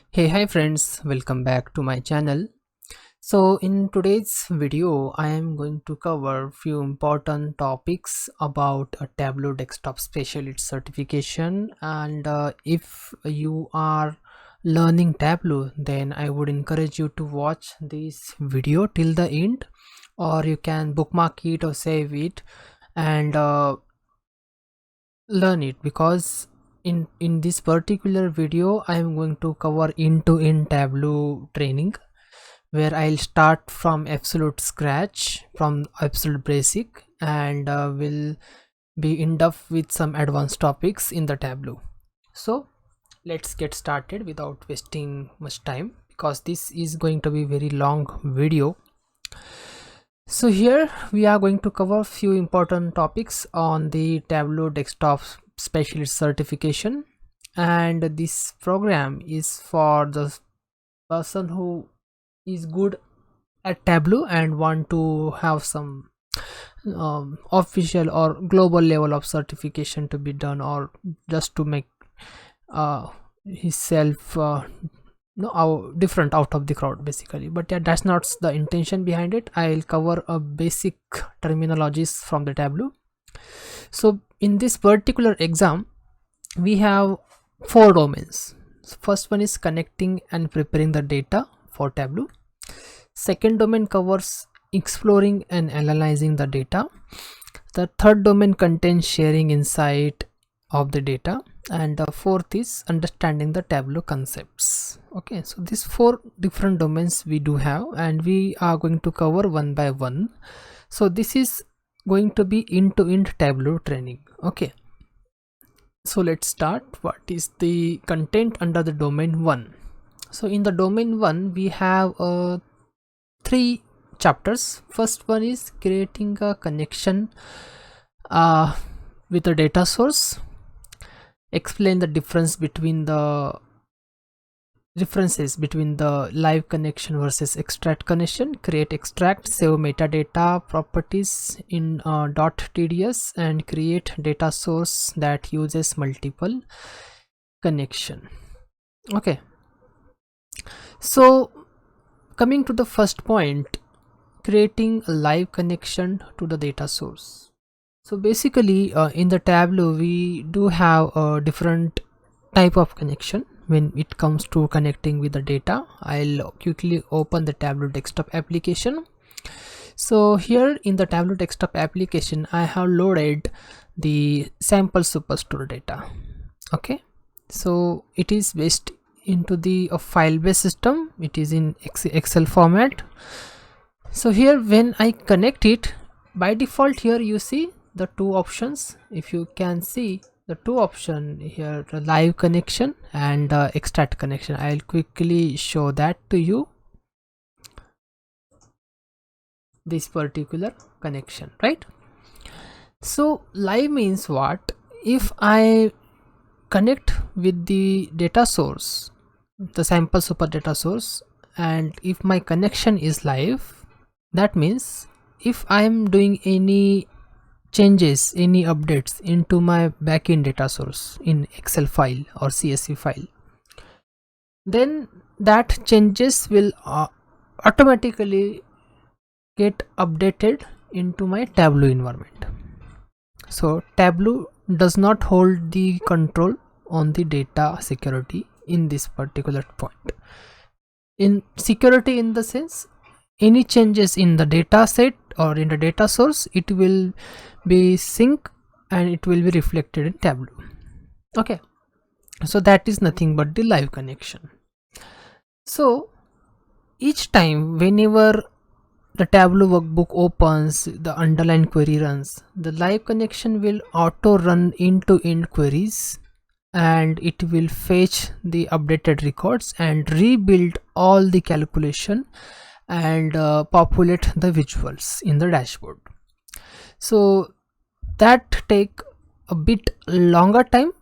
Hi friends, welcome back to my channel. So in today's video I am going to cover few important topics about a Tableau Desktop Specialist Certification, and if you are learning Tableau, then I would encourage you to watch this video till the end, or you can bookmark it or save it and learn it, because in this particular video I am going to cover end-to-end Tableau training, where I'll start from absolute scratch, from absolute basic, and will be in depth with some advanced topics in the Tableau. So let's get started without wasting much time, because this is going to be very long video. So here we are going to cover few important topics on the Tableau Desktop Specialist Certification, and this program is for the person who is good at Tableau and want to have some official or global level of certification to be done, or just to make himself different out of the crowd basically. But yeah, that's not the intention behind it. I'll cover a basic terminologies from the Tableau. So in this particular exam we have 4 domains. So first one is connecting and preparing the data for Tableau. Second domain covers exploring and analyzing the data. The third domain contains sharing insight of the data, and the fourth is understanding the Tableau concepts. Okay, so these 4 different domains we do have, and we are going to cover one by one. So this is going to be end-to-end Tableau training. Okay, so let's start. What is the content under the domain 1? So in the domain 1 we have 3 chapters. First one is creating a connection with a data source. Explain the differences between the live connection versus extract connection. Create extract, save metadata properties in .tds, and create data source that uses multiple connection. Okay, so coming to the first point, creating a live connection to the data source. So basically in the Tableau we do have a different type of connection when it comes to connecting with the data. I'll quickly open the Tableau Desktop application. So here in the Tableau Desktop application I have loaded the sample superstore data. Okay, so it is based into the file based system. It is in Excel format. So here when I connect it, by default here you see the 2 options. If you can see the 2 option here, the live connection and extract connection, I'll quickly show that to you. This particular connection, right? So live means what? If I connect with the data source, the sample super data source, and if my connection is live, that means if I am doing any changes, any updates into my backend data source in Excel file or CSV file, then that changes will automatically get updated into my Tableau environment. So Tableau does not hold the control on the data security in this particular point. In security, in the sense, any changes in the data set or in the data source, it will be sync and it will be reflected in Tableau. Okay, so that is nothing but the live connection. So each time whenever the Tableau workbook opens, the underline query runs, the live connection will auto run end-to-end queries, and it will fetch the updated records and rebuild all the calculation and populate the visuals in the dashboard. So that take a bit longer time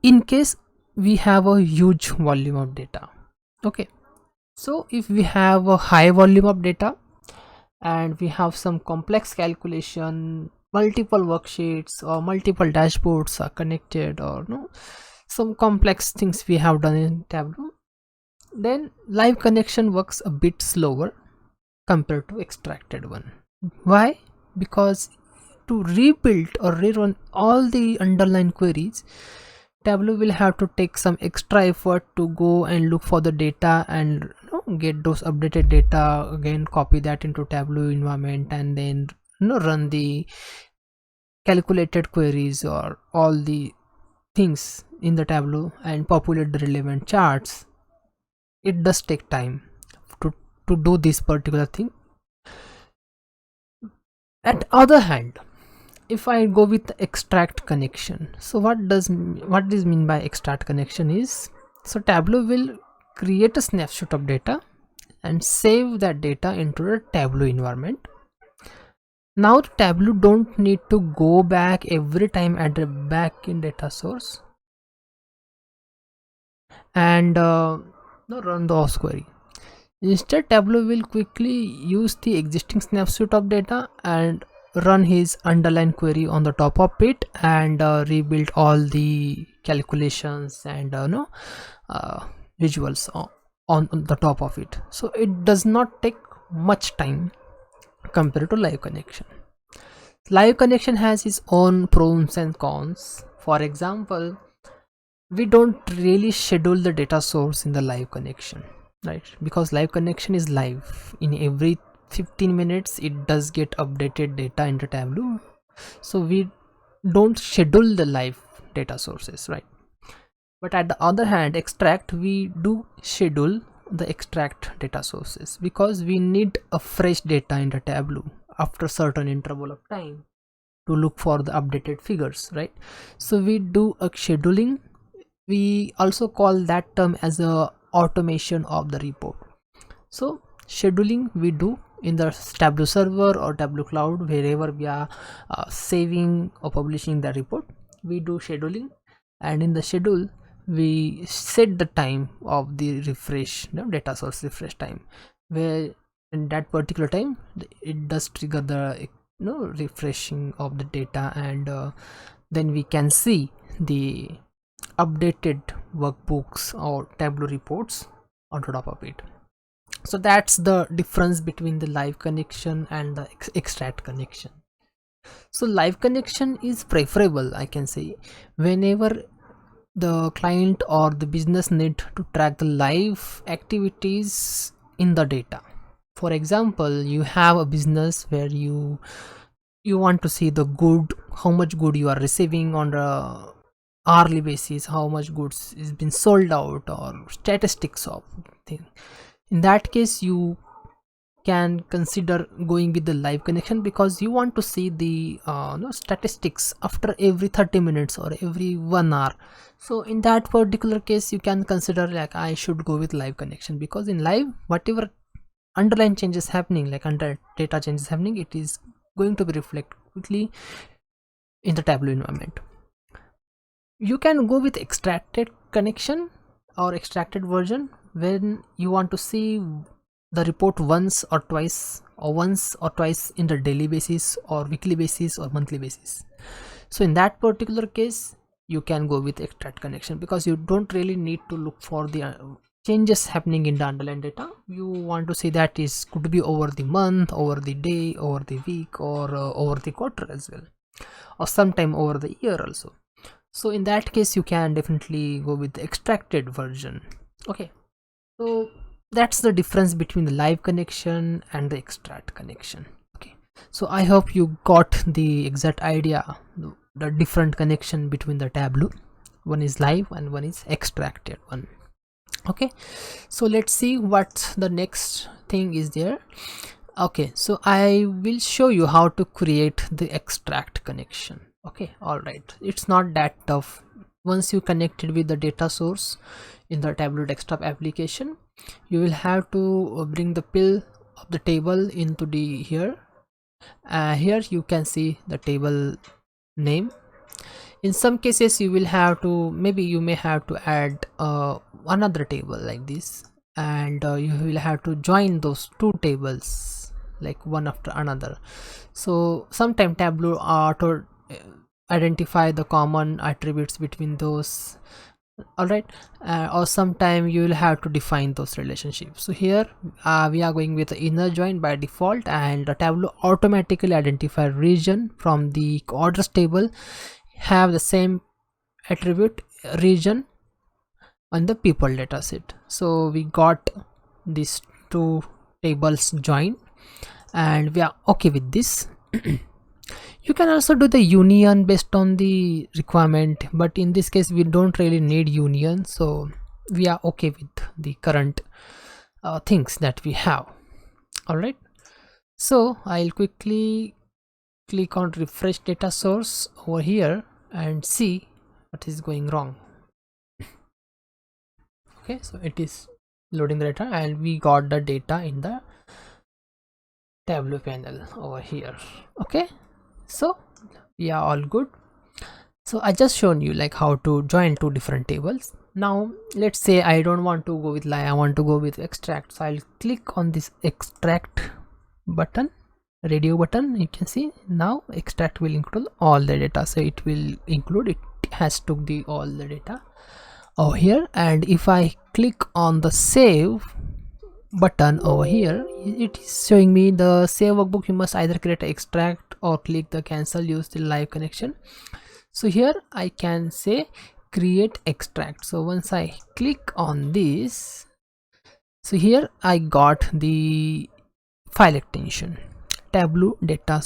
in case we have a huge volume of data. Okay, so if we have a high volume of data and we have some complex calculation, multiple worksheets or multiple dashboards are connected, or no, some complex things we have done in Tableau, then live connection works a bit slower compared to extracted one. Why? Because to rebuild or rerun all the underlying queries, Tableau will have to take some extra effort to go and look for the data and get those updated data again, copy that into Tableau environment, and then run the calculated queries or all the things in the Tableau and populate the relevant charts. It does take time to do this particular thing. At the other hand, if I go with extract connection, so what is mean by extract connection is, so Tableau will create a snapshot of data and save that data into a Tableau environment. Now Tableau don't need to go back every time at the back in data source and run the OS query. Instead, Tableau will quickly use the existing snapshot of data and run his underlying query on the top of it and rebuild all the calculations and visuals on the top of it. So it does not take much time compared to live connection. Live connection has its own pros and cons. For example, we don't really schedule the data source in the live connection, right? Because live connection is live. In every 15 minutes it does get updated data into Tableau, so we don't schedule the live data sources, right? But at the other hand, extract, we do schedule the extract data sources because we need a fresh data into Tableau after certain interval of time to look for the updated figures, right? So we do a scheduling. We also call that term as a automation of the report. So scheduling we do in the Tableau server or Tableau cloud, wherever we are saving or publishing the report, we do scheduling, and in the schedule we set the time of the refresh, data source refresh time, where in that particular time it does trigger the refreshing of the data, and then we can see the updated workbooks or Tableau reports on top of it. So that's the difference between the live connection and the extract connection. So live connection is preferable, I can say, whenever the client or the business need to track the live activities in the data. For example, you have a business where you want to see the good, how much good you are receiving on the hourly basis, how much goods is been sold out, or statistics of thing. In that case, you can consider going with the live connection because you want to see the statistics after every 30 minutes or every 1 hour. So in that particular case, you can consider like I should go with live connection, because in live, whatever underlying changes happening, like under data changes happening, it is going to be reflected quickly in the Tableau environment. You can go with extracted connection or extracted version when you want to see the report once or twice in the daily basis or weekly basis or monthly basis. So in that particular case, you can go with extract connection because you don't really need to look for the changes happening in the underlying data. You want to see that is could be over the month, over the day, over the week, or over the quarter as well, or sometime over the year also. So in that case, you can definitely go with the extracted version. Okay, so that's the difference between the live connection and the extract connection. Okay, so I hope you got the exact idea, the different connection between the Tableau. One is live and one is extracted one. Okay, so let's see what the next thing is there. Okay, so I will show you how to create the extract connection. Okay, all right, it's not that tough. Once you connected with the data source in the Tableau desktop application, you will have to bring the pill of the table into the here. Here you can see the table name. In some cases you will have to, maybe you may have to add another table like this, and you will have to join those two tables like one after another. So sometimes Tableau auto identify the common attributes between those all right. Or sometime you will have to define those relationships. So here we are going with the inner join by default, and the Tableau automatically identify region from the orders table have the same attribute region on the people data set. So we got these two tables joined, and we are okay with this. You can also do the union based on the requirement, but in this case we don't really need union, so we are okay with the current things that we have. All right, so I'll quickly click on refresh data source over here and see what is going wrong. Okay, so it is loading the data, and we got the data in the Tableau panel over here. Okay, so we are all good. So I just shown you like how to join two different tables. Now let's say I don't want to go with lie, I want to go with extract. So I'll click on this extract button, radio button. You can see now extract will include all the data, so it will include, it has took the all the data over here. And if I click on the save button over here, it is showing me the save workbook. You must either create an extract or click the cancel, use the live connection. So here I can say create extract. So once I click on this, so here I got the file extension Tableau data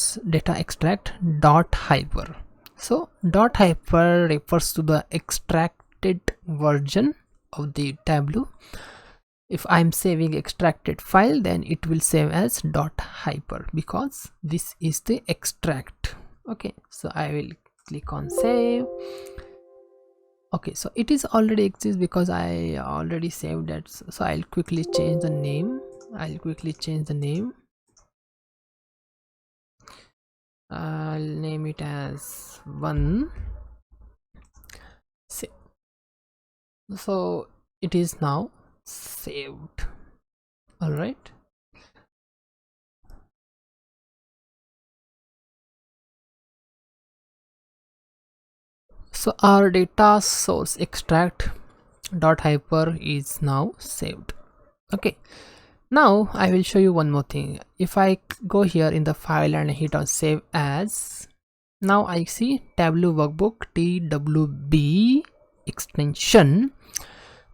extract dot hyper. So dot hyper refers to the extracted version of the Tableau. If I'm saving extracted file, then it will save as dot hyper because this is the extract. Okay, so I will click on save. Okay, so it is already exists because I already saved that. So I'll quickly change the name. I'll name it as 1. So it is now saved. All right, so our data source extract dot hyper is now saved. Okay, now I will show you one more thing. If I go here in the file and hit on save as, now I see Tableau workbook TWB extension.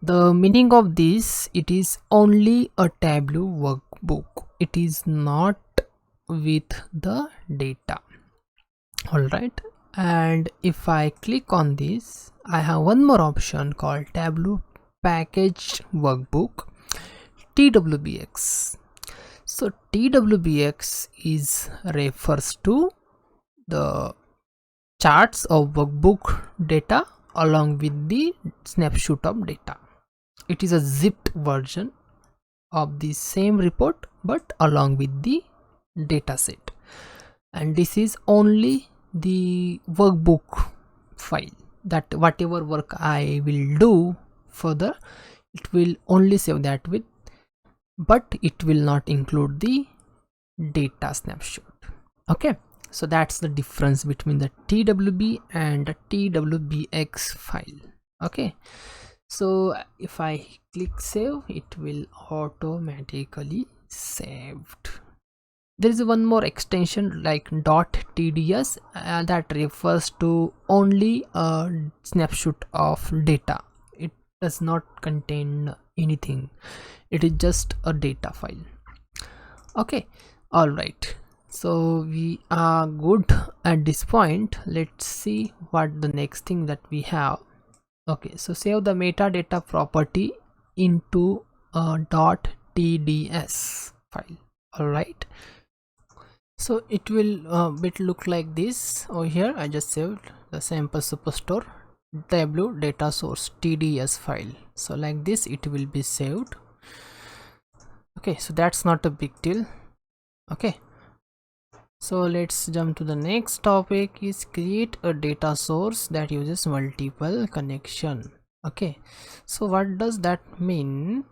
The meaning of this, it is only a Tableau workbook, it is not with the data. All right, and if I click on this, I have one more option called Tableau package workbook TWBX. So TWBX is refers to the charts of workbook data along with the snapshot of data. It is a zipped version of the same report but along with the data set, and this is only the workbook file, that whatever work I will do further, it will only save that with, but it will not include the data snapshot. Okay, so that's the difference between the TWB and the TWBX file. Okay, so if I click save, it will automatically saved. There is one more extension like .tds that refers to only a snapshot of data. It does not contain anything, it is just a data file. Okay, all right, so we are good at this point. Let's see what the next thing that we have. Okay, so save the metadata property into a .tds file. All right, so it will bit look like this over here. I just saved the sample superstore Tableau data source TDS file, so like this it will be saved. Okay, so that's not a big deal. Okay, so let's jump to the next topic, is create a data source that uses multiple connection. Okay, so what does that mean?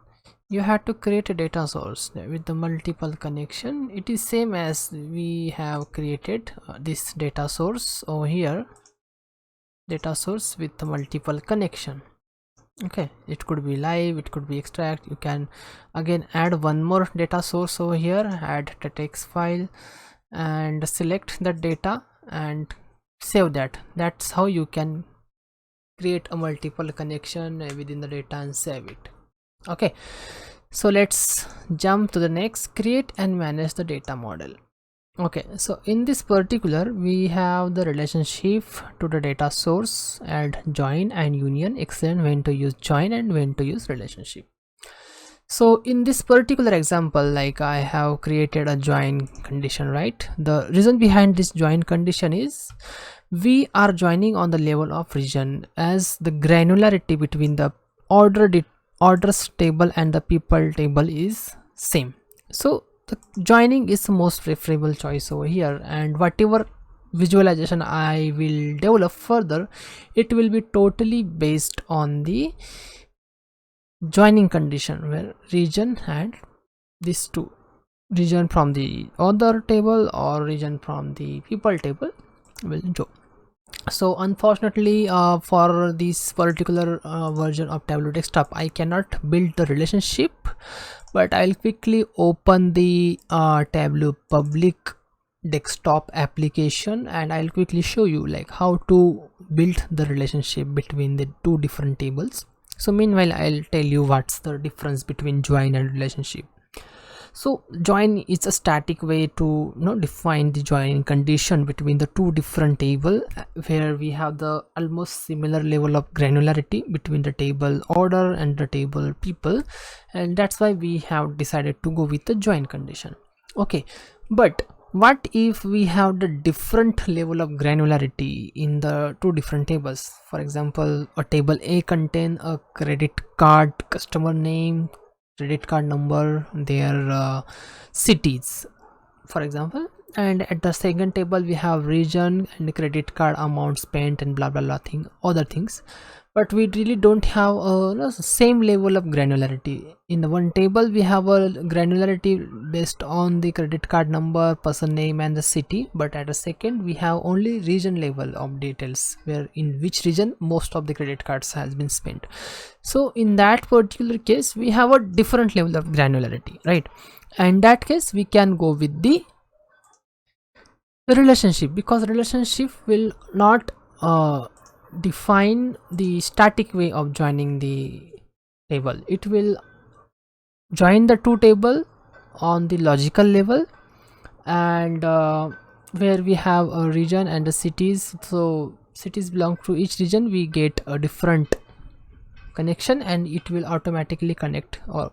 You have to create a data source with the multiple connection. It is same as we have created this data source over here, data source with the multiple connection. Okay, it could be live, it could be extract. You can again add one more data source over here, add the text file and select that data and save that. That's how you can create a multiple connection within the data and save it. Okay, so let's jump to the next, create and manage the data model. Okay, so in this particular we have the relationship to the data source, add join and union, explain when to use join and when to use relationship. So in this particular example, like I have created a join condition, right? The reason behind this join condition is we are joining on the level of region, as the granularity between the orders table and the people table is same. So the joining is the most preferable choice over here, and whatever visualization I will develop further, it will be totally based on the joining condition, where region and these two, region from the order table or region from the people table, will join. So unfortunately, for this particular version of Tableau Desktop, I cannot build the relationship, but I'll quickly open the Tableau public desktop application and I'll quickly show you like how to build the relationship between the two different tables. So meanwhile, I'll tell you what's the difference between join and relationship. So join is a static way to define the joining condition between the two different table, where we have the almost similar level of granularity between the table order and the table people, and that's why we have decided to go with the join condition. Okay, but what if we have the different level of granularity in the two different tables? For example, a table A contain a credit card customer name, credit card number, their cities, for example, and at the second table we have region and credit card amount spent and blah blah blah other things, but we really don't have same level of granularity. In the one table we have a granularity based on the credit card number, person name and the city, but at the second we have only region level of details, where in which region most of the credit cards has been spent. So in that particular case we have a different level of granularity, right? And in that case we can go with the relationship, because relationship will not define the static way of joining the table. It will join the two table on the logical level, and where we have a region and the cities, so cities belong to each region, we get a different connection and it will automatically connect or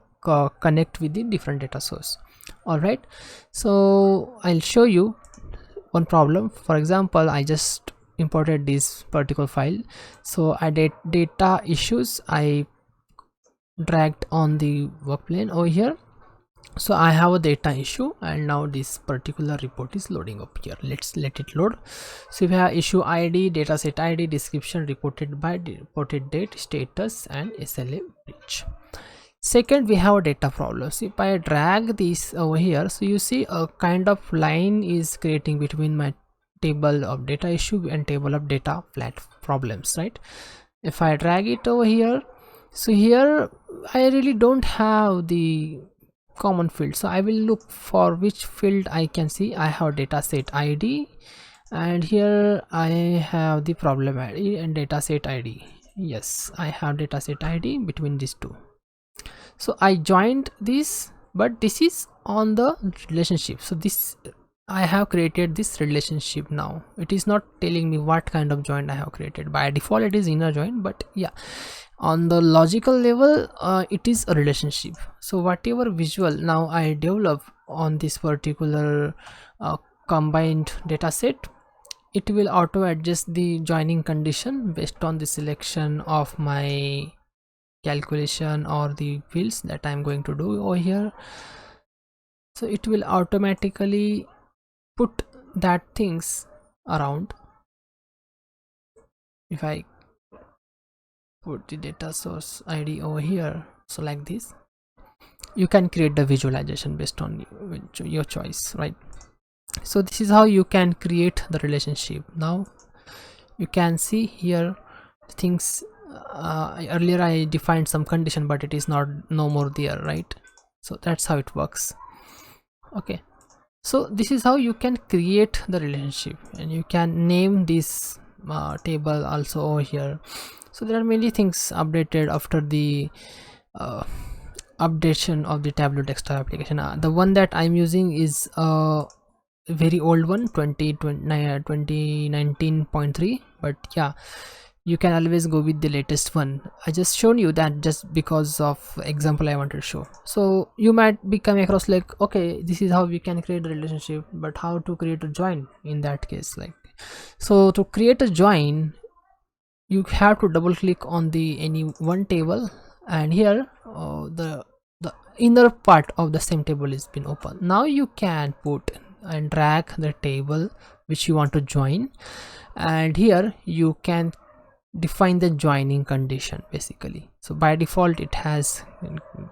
connect with the different data source. All right, so I'll show you one problem. For example, I just imported this particular file, so I did data issues, I dragged on the work plane over here. So I have a data issue and now this particular report is loading up here. Let's let it load. So we have issue ID, dataset ID, description, reported by, reported date, status and SLA breach. Second, we have a data problem. So if I drag this over here, so you see a kind of line is creating between my table of data issue and table of data flat problems, right? If I drag it over here, so here I really don't have the common field, so I will look for which field I can see. I have dataset ID and here I have the problem ID and dataset ID. Yes, I have dataset ID between these two. So I joined this, but this is on the relationship. So this, I have created this relationship. Now it is not telling me what kind of join I have created. By default it is inner join, but yeah, on the logical level it is a relationship. So whatever visual now I develop on this particular combined data set, it will auto adjust the joining condition based on the selection of my calculation or the fields that I'm going to do over here. So it will automatically put that things around. If I put the data source ID over here, so like this, you can create the visualization based on your choice, right? So this is how you can create the relationship. Now you can see here things earlier I defined some condition, but it is not no more there, right? So that's how it works. Okay, so this is how you can create the relationship, and you can name this table also over here. So there are many things updated after the uh, updation of the Tableau Desktop application. The one that I'm using is a very old one, 2019.3, but yeah, you can always go with the latest one. I just shown you that just because of example I wanted to show. So you might be coming across like, okay, this is how we can create a relationship, but how to create a join in that case? Like, so to create a join, you have to double click on the any one table, and here the inner part of the same table is been open. Now you can put and drag the table which you want to join, and here you can define the joining condition basically. So by default it has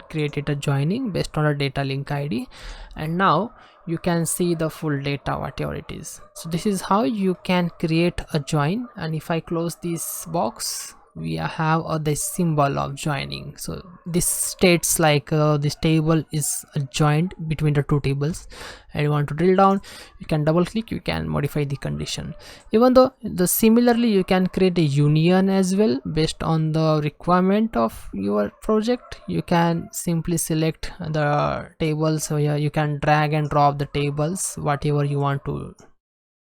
created a joining based on a data link ID, and now you can see the full data whatever it is. So this is how you can create a join, and if I close this box, we have the symbol of joining. So this states like this table is joined between the two tables, and you want to drill down, you can double click, you can modify the condition. Even though similarly you can create a union as well based on the requirement of your project. You can simply select the tables, so yeah, you can drag and drop the tables whatever you want to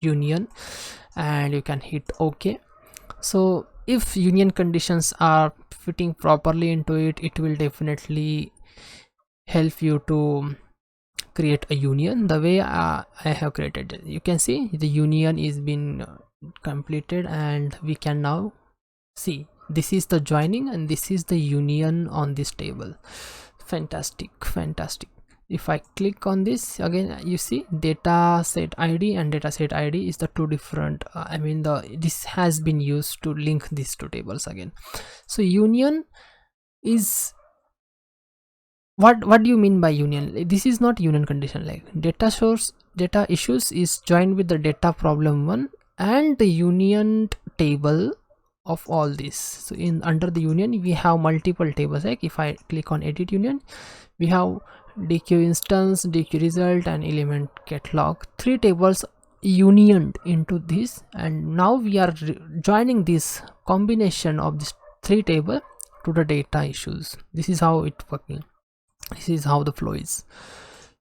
union, and you can hit OK. So if union conditions are fitting properly into it, it will definitely help you to create a union the way I have created it. You can see the union is been completed, and we can now see this is the joining and this is the union on this table. Fantastic. If I click on this again, you see data set ID and data set ID is the two different this has been used to link these two tables again. So union is what do you mean by union? This is not union condition. Like data source data issues is joined with the data problem one and the union table of all this. So in under the union we have multiple tables. Like if I click on edit union, we have DQ instance, DQ result, and element catalog, three tables unioned into this, and now we are joining this combination of this three table to the data issues. This is how it working. This is how the flow is.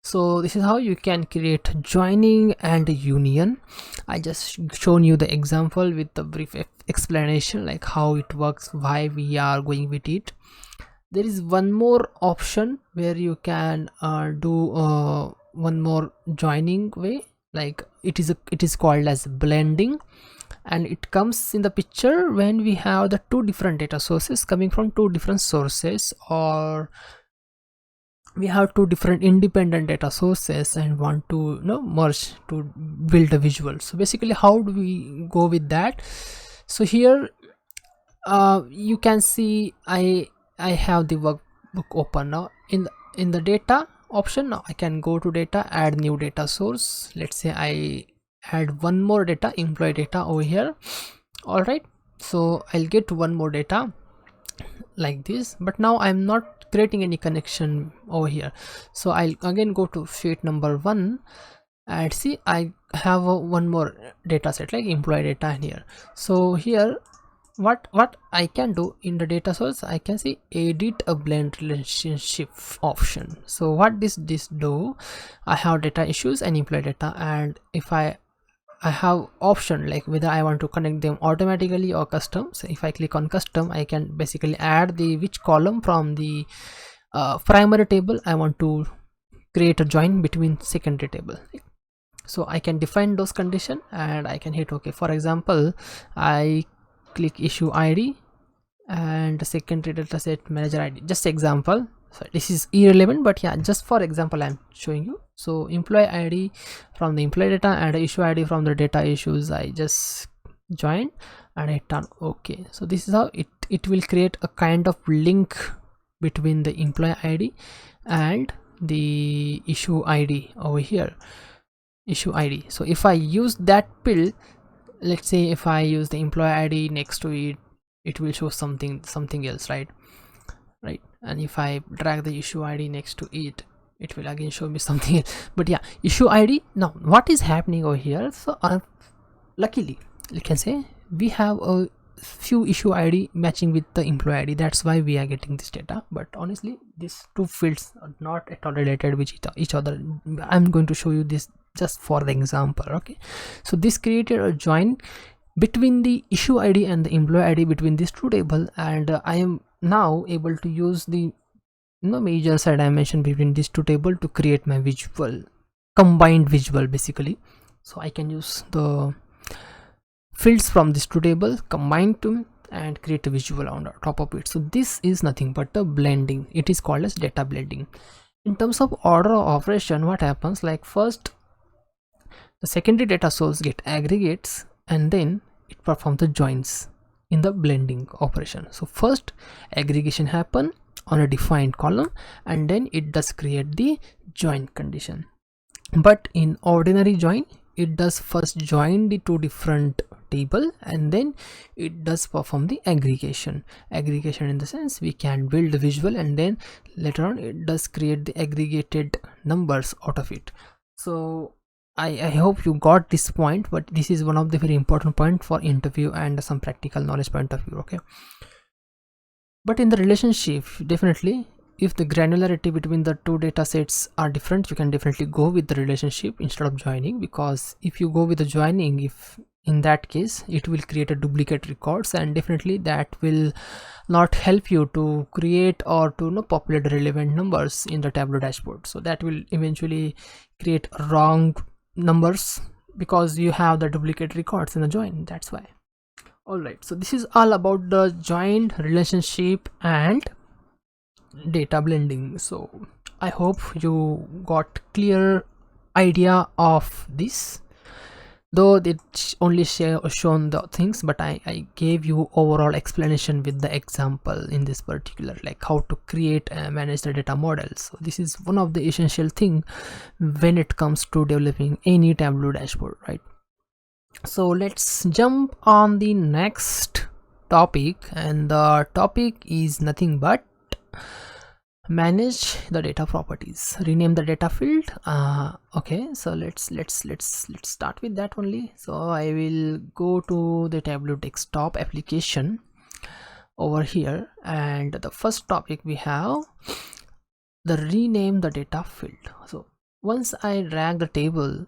So this is how you can create joining and union. I just shown you the example with the brief explanation like how it works, why we are going with it. There is one more option where you can do one more joining way, like it is called as blending, and it comes in the picture when we have the two different data sources coming from two different sources, or we have two different independent data sources and want to merge to build a visual. So basically how do we go with that? So here you can see I have the workbook open now. In the data option, now I can go to data, add new data source. Let's say I add one more data, employee data over here. All right, so I'll get one more data like this, but now I'm not creating any connection over here. So I'll again go to sheet number 1 and see I have one more data set like employee data in here. So here what I can do in the data source, I can see edit a blend relationship option. So what this do, I have data issues and employee data, and if I have option like whether I want to connect them automatically or custom. So if I click on custom, I can basically add the which column from the primary table I want to create a join between secondary table. So I can define those condition and I can hit OK. For example, I click issue ID and secondary dataset manager ID, just example. So this is irrelevant, but yeah, just for example I'm showing you. So employee ID from the employee data and issue ID from the data issues, I just join and hit on OK. So this is how it will create a kind of link between the employee ID and the issue ID over here, issue ID. So if I use that pill, let's say if I use the employee ID next to it, it will show something else, right? And if I drag the issue ID next to it, it will again show me something else. But yeah, issue ID. Now what is happening over here? So luckily you can say we have a few issue ID matching with the employee ID, that's why we are getting this data. But honestly, these two fields are not at all related with each other. I'm going to show you this just for the example. Okay, so this created a join between the issue ID and the employee ID between these two tables, and I am now able to use the major side dimension between these two tables to create my visual, combined visual basically. So I can use the fields from this two table, combine them and create a visual on the top of it. So this is nothing but a blending. It is called as data blending. In terms of order of operation, what happens, like first the secondary data source get aggregates and then it performs the joins in the blending operation. So first aggregation happen on a defined column and then it does create the join condition. But in ordinary join, it does first join the two different table and then it does perform the aggregation in the sense we can build the visual and then later on it does create the aggregated numbers out of it. So I hope you got this point, but this is one of the very important point for interview and some practical knowledge point of view. Okay, but in the relationship, definitely if the granularity between the two data sets are different, you can definitely go with the relationship instead of joining, because if you go with the joining, if in that case it will create a duplicate records and definitely that will not help you to create or to populate relevant numbers in the Tableau dashboard. So that will eventually create wrong numbers because you have the duplicate records in the join. That's why. All right, so this is all about the joined relationship and data blending. So I hope you got clear idea of this, though it only shown the things, but I gave you overall explanation with the example in this particular, like how to create and manage the data models. So this is one of the essential thing when it comes to developing any Tableau dashboard, right? So let's jump on the next topic, and the topic is nothing but manage the data properties, rename the data field. Okay, so let's start with that only. So I will go to the Tableau Desktop application over here, and the first topic we have the rename the data field. So once I drag the table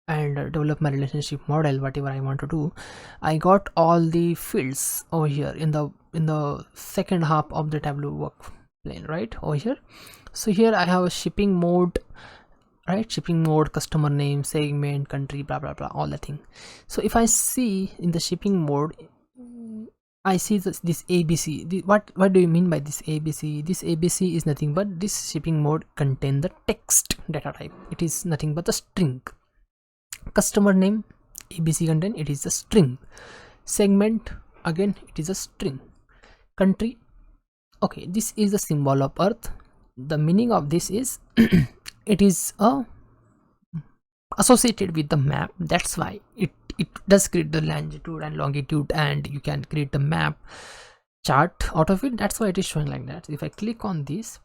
and develop my relationship model, whatever I want to do, I got all the fields over here in the second half of the Tableau work plane, right over here. So here I have a shipping mode, right? Shipping mode, customer name, segment, country, blah blah blah, all the thing. So if I see in the shipping mode, I see this ABC. What do you mean by this ABC? This ABC is nothing but this shipping mode contain the text data type. It is nothing but a string. Customer name ABC content, it is a string. Segment, again it is a string. Country, okay, this is the symbol of earth. The meaning of this is it is associated with the map. That's why it does create the longitude and longitude, and you can create the map chart out of it. That's why it is showing like that. If I click on this,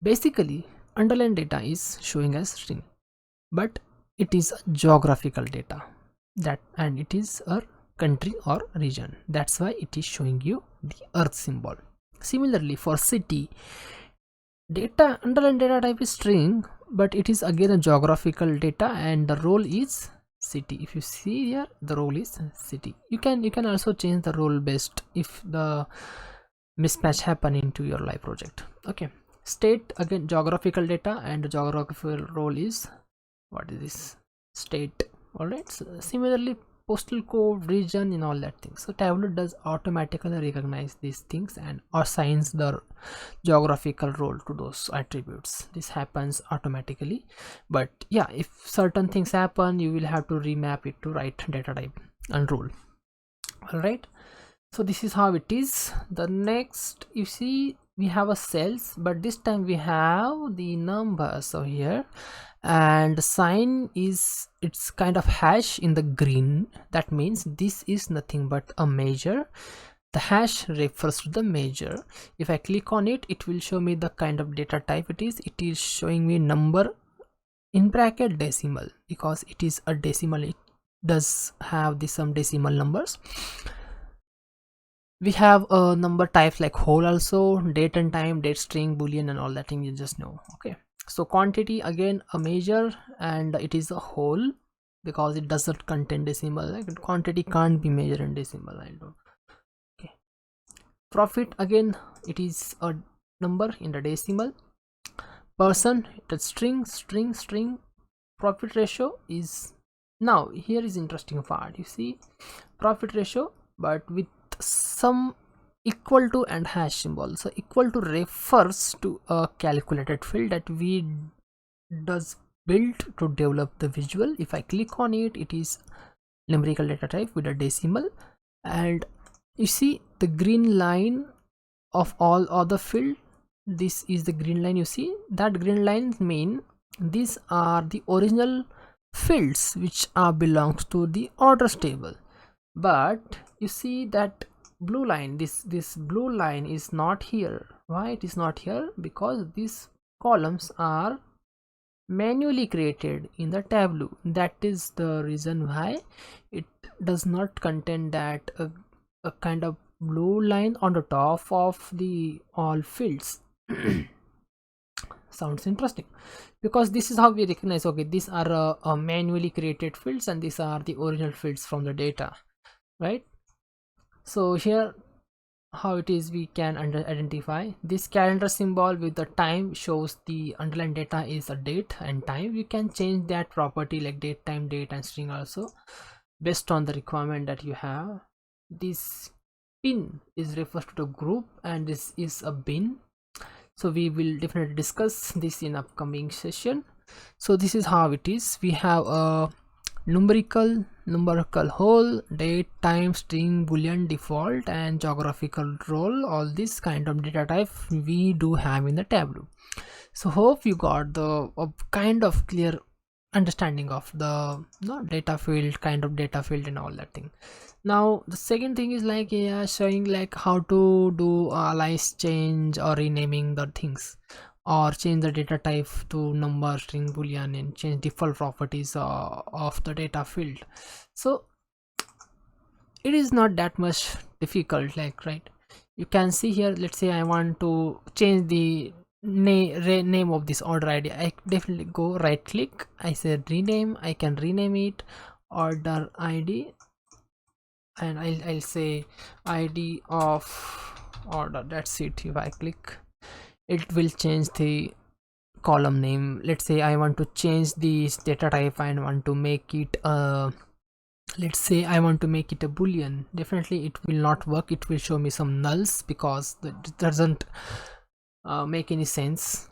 basically underlined data is showing as string, but it is a geographical data, that, and it is a country or region. That's why it is showing you the earth symbol. Similarly for city, data underlined data type is string, but it is again a geographical data and the role is city. If you see here, the role is city. You can also change the role based if the mismatch happen into your live project. Okay, state, again geographical data, and the geographical role is, what is this, state. All right, so similarly postal code, region, and all that thing. So Tableau does automatically recognize these things and assigns the geographical role to those attributes. This happens automatically, but yeah, if certain things happen, you will have to remap it to right data type and role. All right, so this is how it is. The next, you see, we have a cells, but this time we have the numbers. So here, and the sign is, it's kind of hash in the green. That means this is nothing but a measure. The hash refers to the measure. If I click on it, it will show me the kind of data type it is. It is showing me number in bracket decimal, because it is a decimal. It does have some decimal numbers. We have a number types like whole, also date and time, date string, boolean, and all that thing you just know. Okay, so quantity, again a measure, and it is a whole because it does not contain decimal. Like quantity can't be measured in decimal. I don't. Okay, profit, again it is a number in the decimal. Person, the string. Profit ratio is, now here is interesting part. You see profit ratio but with some equal to and hash symbol. So equal to refers to a calculated field that we does build to develop the visual. If I click on it, it is numerical data type with a decimal, and you see the green line of all other field. This is the green line. You see that green lines mean these are the original fields which are belongs to the orders table. But you see that blue line, this blue line is not here. Why it is not here? Because these columns are manually created in the Tableau. That is the reason why it does not contain that a kind of blue line on the top of the all fields. Sounds interesting, because this is how we recognize, okay, these are manually created fields and these are the original fields from the data, right? So here how it is, we can identify this calendar symbol with the time shows the underlying data is a date and time. You can change that property like date, time, date, and string also based on the requirement that you have. This pin is refers to the group, and this is a bin. So we will definitely discuss this in upcoming session. So this is how it is. We have a numerical whole, date, time, string, boolean, default, and geographical role. All this kind of data type we do have in the Tableau. So hope you got the kind of clear understanding of the data field, kind of data field and all that thing. Now the second thing is like showing like how to do alias change or renaming the things, or change the data type to number, string, boolean, and change default properties of the data field. So it is not that much difficult, like, right? You can see here, let's say I want to change the name of this order ID. I definitely go right click, I say rename. I can rename it order ID, and I'll say ID of order. That's it. If I click, it will change the column name. Let's say I want to change this data type and want to make it let's say I want to make it a boolean. Definitely it will not work. It will show me some nulls because that doesn't make any sense.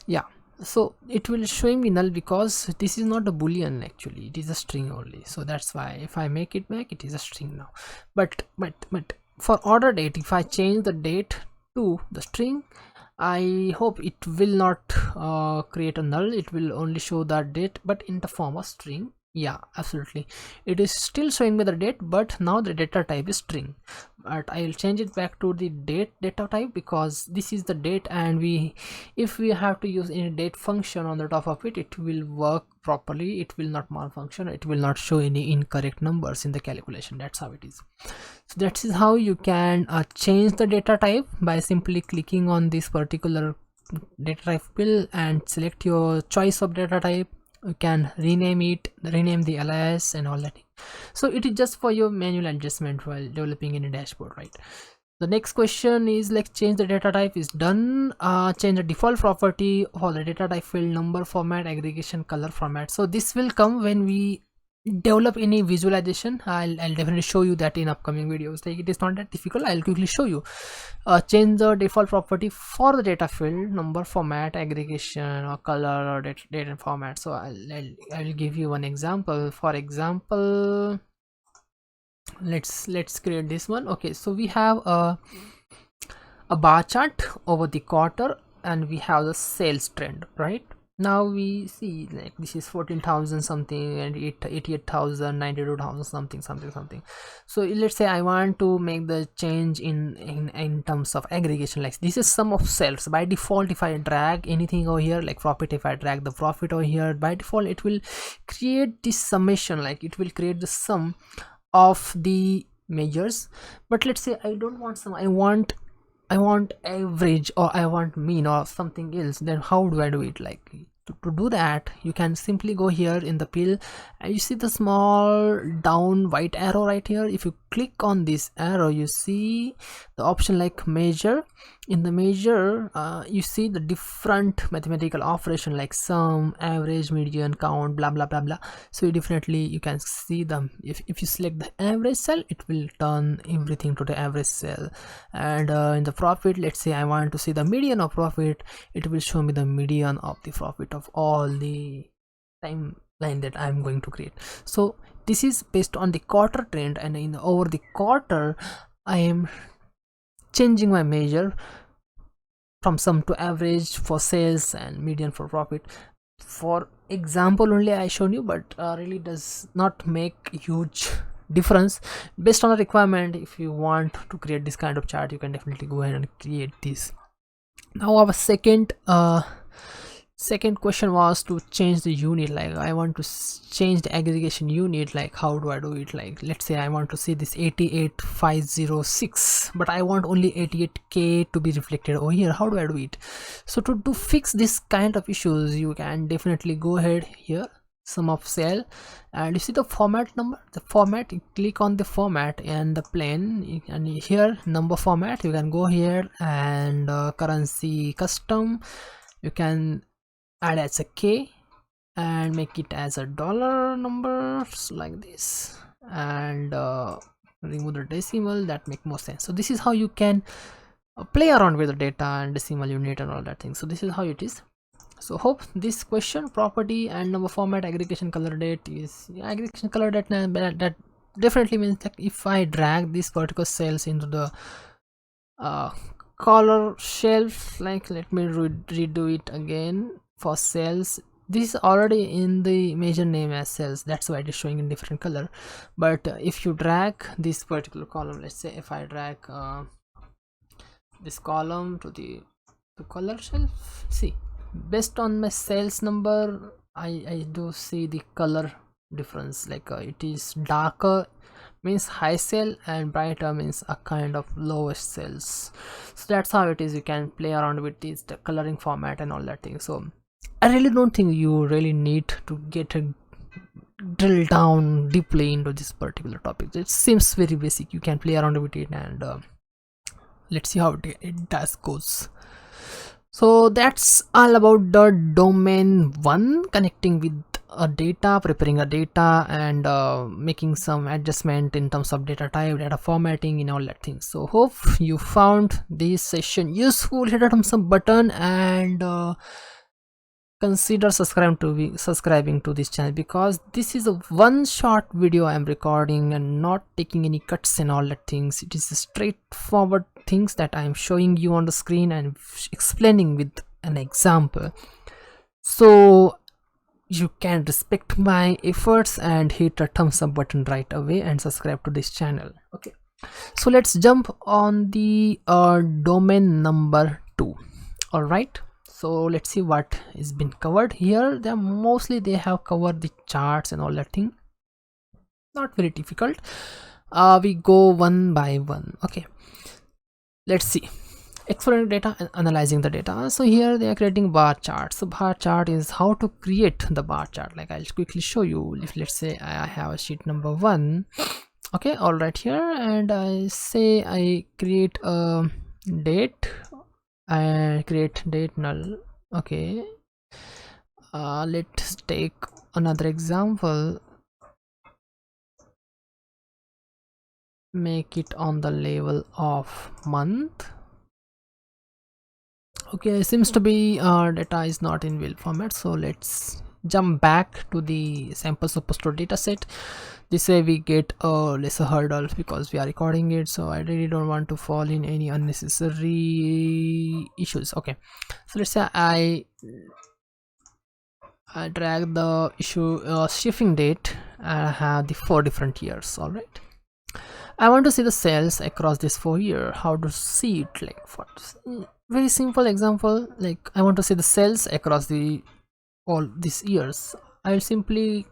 Yeah, so it will show me null because this is not a boolean, actually it is a string only. So that's why if I make it back, it is a string now. But for order date, if I change the date to the string, I hope it will not create a null. It will only show the date but in the form of string. Yeah, absolutely, it is still showing me the date, but now the data type is string. But I'll change it back to the date data type because this is the date, and if we have to use any date function on the top of it, it will work properly. It will not malfunction. It will not show any incorrect numbers in the calculation. That's how it is. So that is how you can change the data type by simply clicking on this particular data type field and select your choice of data type. You can rename it, rename the alias and all that. So it is just for your manual adjustment while developing any dashboard, right? The next question is like change the data type is done. Change the default property for the data type field, number format, aggregation, color format. So this will come when we develop any visualization. I'll definitely show you that in upcoming videos. Like it is not that difficult. I'll quickly show you. Change the default property for the data field, number, format, aggregation, or color, or data format. So I'll give you one example. For example, let's create this one. Okay, so we have a bar chart over the quarter and we have the sales trend, right? Now we see like this is 14,000 something and 88,000, 92,000 something something something. So let's say I want to make the change in terms of aggregation. Like this is sum of cells. By default, if I drag anything over here like profit, if I drag the profit over here, by default it will create this summation, like it will create the sum of the measures. But let's say I don't want sum, I want average, or I want mean or something else. Then how do I do it? Like to do that, you can simply go here in the pill and you see the small down white arrow right here. If you click on this arrow, you see the option like measure. In the measure, you see the different mathematical operation like sum, average, median, count, blah blah blah blah. So definitely you can see them. If you select the average cell, it will turn everything to the average cell. And in the profit, let's say I want to see the median of profit, it will show me the median of the profit of all the timeline that I'm going to create. So this is based on the quarter trend, and over the quarter I am changing my measure from sum to average for sales and median for profit. For example only I showed you, but really does not make huge difference. Based on a requirement, if you want to create this kind of chart, you can definitely go ahead and create this. Now our second question was to change the unit. Like I want to change the aggregation unit. Like how do I do it? Like let's say I want to see this 88506, but I want only 88k to be reflected over here. How do I do it? So to fix this kind of issues, you can definitely go ahead here, sum of cell, and you see the format number, the format, you click on the format and the plane, and here number format, you can go here and currency custom, you can add as a K and make it as a dollar numbers like this, and remove the decimal. That make more sense. So this is how you can play around with the data and decimal unit and all that thing. So this is how it is. So hope this question, property and number format, aggregation color date, is aggregation color date, that definitely means that if I drag these vertical cells into the color shelf, like let me redo it again. For cells, this is already in the measure name as cells, that's why it is showing in different color. But if you drag this particular column, let's say if I drag this column to the color shelf, see, based on my sales number, I do see the color difference. Like it is darker means high sale and brighter means a kind of lowest sales. So that's how it is. You can play around with this, the coloring format and all that thing. So I really don't think you really need to get a drill down deeply into this particular topic. It seems very basic. You can play around with it, and let's see how it does goes. So that's all about the domain 1, connecting with a data, preparing a data, and making some adjustment in terms of data type, data formatting, and all that thing. So hope you found this session useful. Hit a thumbs up button and consider subscribing to this channel, because this is a one short video I am recording and not taking any cuts and all that things. It is a straightforward things that I am showing you on the screen and explaining with an example. So you can respect my efforts and hit a thumbs up button right away and subscribe to this channel. Okay, so let's jump on the domain number 2. All right, so let's see what is been covered here. They have covered the charts and all that thing. Not very difficult. We go one by one. Okay, let's see. Exploring data and analyzing the data. So here they are creating bar charts. So bar chart is how to create the bar chart. Like I'll quickly show you. If let's say I have a sheet number 1. Okay, all right, here, and I say I create a date. I create date null. Okay, let's take another example. Make it on the level of month. Okay, seems to be data is not in will format, so let's jump back to the sample superstore data set. This way we get a lesser hurdle because we are recording it, so I really don't want to fall in any unnecessary issues. Okay, so let's say I I drag the issue shipping date, and I have the 4 different years. All right, I want to see the sales across this 4 year. How to see it? Like for very simple example, like I want to see the sales across the all these years. I'll simply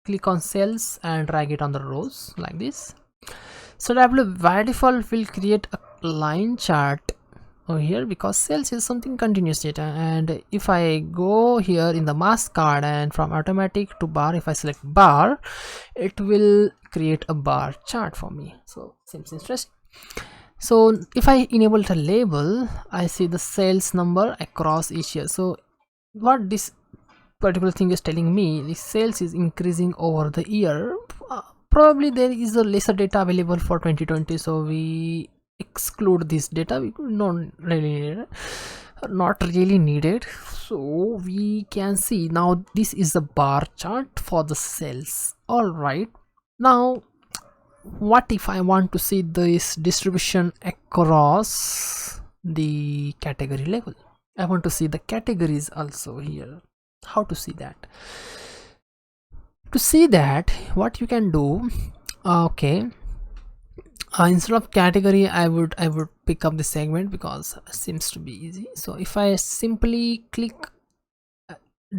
click on cells and drag it on the rows like this. So Tableau by default will create a line chart over here because sales is something continuous data. And if I go here in the mask card and from automatic to bar, if I select bar, it will create a bar chart for me. So seems interesting. So if I enable the label, I see the sales number across each year. So what this particular thing is telling me, the sales is increasing over the year. Probably there is a lesser data available for 2020, so we exclude this data. We not really needed. So we can see now this is the bar chart for the sales. All right, now what if I want to see this distribution across the category level? I want to see the categories also here. How to see that? To see that, what you can do, okay, instead of category, I would pick up the segment because it seems to be easy. So if I simply click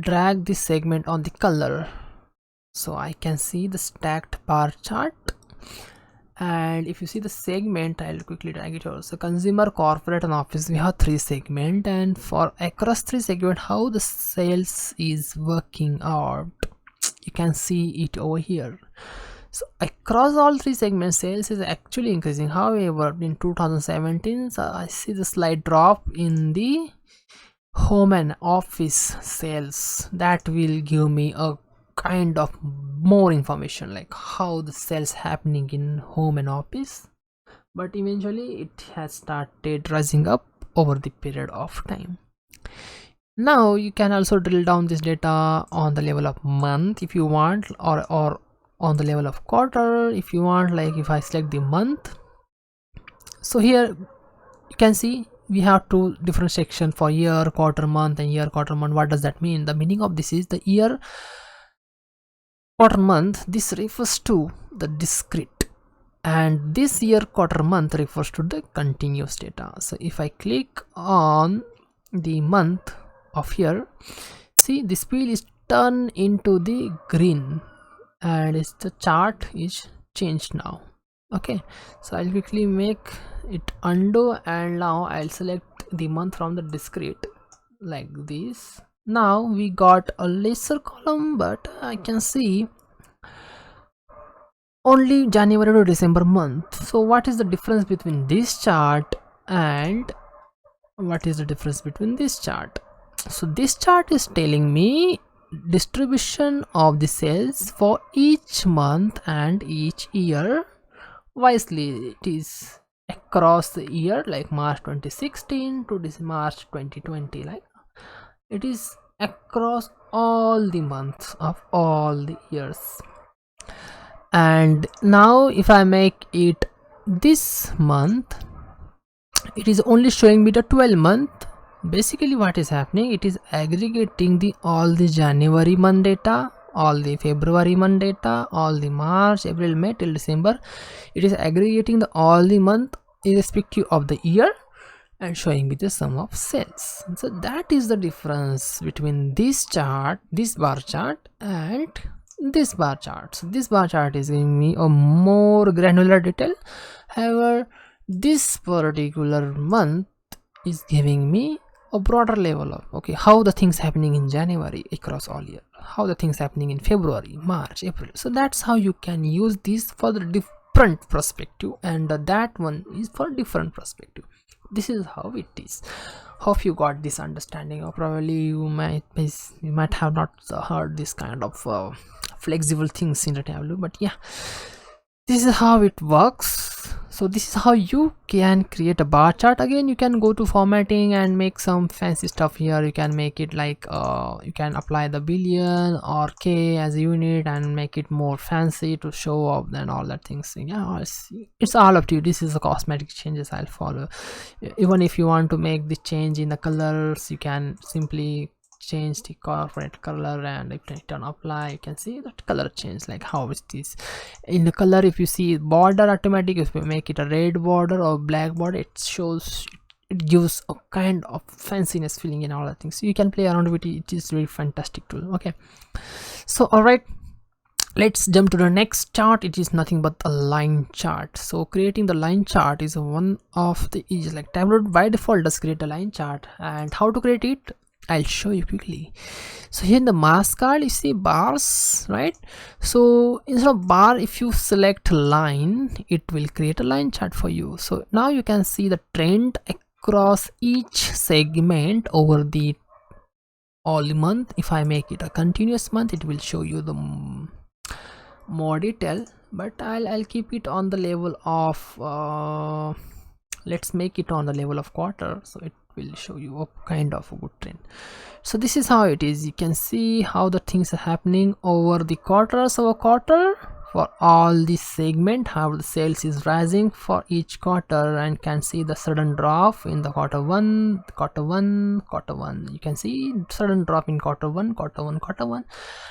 drag this segment on the color, so I can see the stacked bar chart. And if you see the segment, I'll quickly drag it over. So consumer, corporate and office, we have 3 segments, and for across 3 segments, how the sales is working out, you can see it over here. So across all 3 segments, sales is actually increasing. However, in 2017, so I see the slight drop in the home and office sales. That will give me a kind of more information like how the sales happening in home and office, but eventually it has started rising up over the period of time. Now you can also drill down this data on the level of month if you want, or on the level of quarter if you want. Like if I select the month, so here you can see we have 2 different sections for year, quarter, month, and year, quarter, month. What does that mean? The meaning of this is the year, quarter, month, this refers to the discrete, and this year, quarter, month refers to the continuous data. So if I click on the month of here, see this wheel is turned into the green and the chart is changed now. Okay, so I'll quickly make it undo, and now I'll select the month from the discrete like this. Now we got a lesser column, but I can see only January to December month. So what is the difference between this chart and what is the difference between this chart? So this chart is telling me distribution of the sales for each month and each year wisely. It is across the year, like March 2016 to this March 2020, like it is across all the months of all the years. And now if I make it this month, it is only showing me the 12 month. Basically what is happening, it is aggregating the all the January month data, all the February month data, all the March, April, May till December. It is aggregating the all the month irrespective of the year and showing me the sum of sales. So that is the difference between this chart, this bar chart, and this bar chart. So this bar chart is giving me a more granular detail. However, this particular month is giving me a broader level of how the things happening in January across all year, how the things happening in February, March, April. So that's how you can use this for the different perspective, and that one is for different perspective. This is how it is. Hope you got this understanding, or probably you might have not heard this kind of flexible things in the Tableau, but yeah, this is how it works. So this is how you can create a bar chart. Again, you can go to formatting and make some fancy stuff here. You can make it like you can apply the billion or K as a unit and make it more fancy to show up and all that things. Yeah, it's all up to you. This is the cosmetic changes I'll follow. Even if you want to make the change in the colors, you can simply change the corporate color, and if I hit on apply, you can see that color change, like how it is in the color. If you see border automatic, if you make it a red border or black border, it shows, it gives a kind of fanciness feeling in all the things. So you can play around with it. It is really fantastic tool. Okay, so all right, let's jump to the next chart. It is nothing but a line chart. So creating the line chart is one of the easiest. Like Tableau by default does create a line chart, and how to create it, I'll show you quickly. So here in the mask card, you see bars, right? So instead of bar, if you select line, it will create a line chart for you. So now you can see the trend across each segment over the all month. If I make it a continuous month, it will show you the more detail, but I'll keep it on the level of let's make it on the level of quarter, so it will show you a kind of a good trend. So this is how it is. You can see how the things are happening over the quarters of a quarter for all the segment, how the sales is rising for each quarter, and can see the sudden drop in the quarter one. You can see sudden drop in quarter one,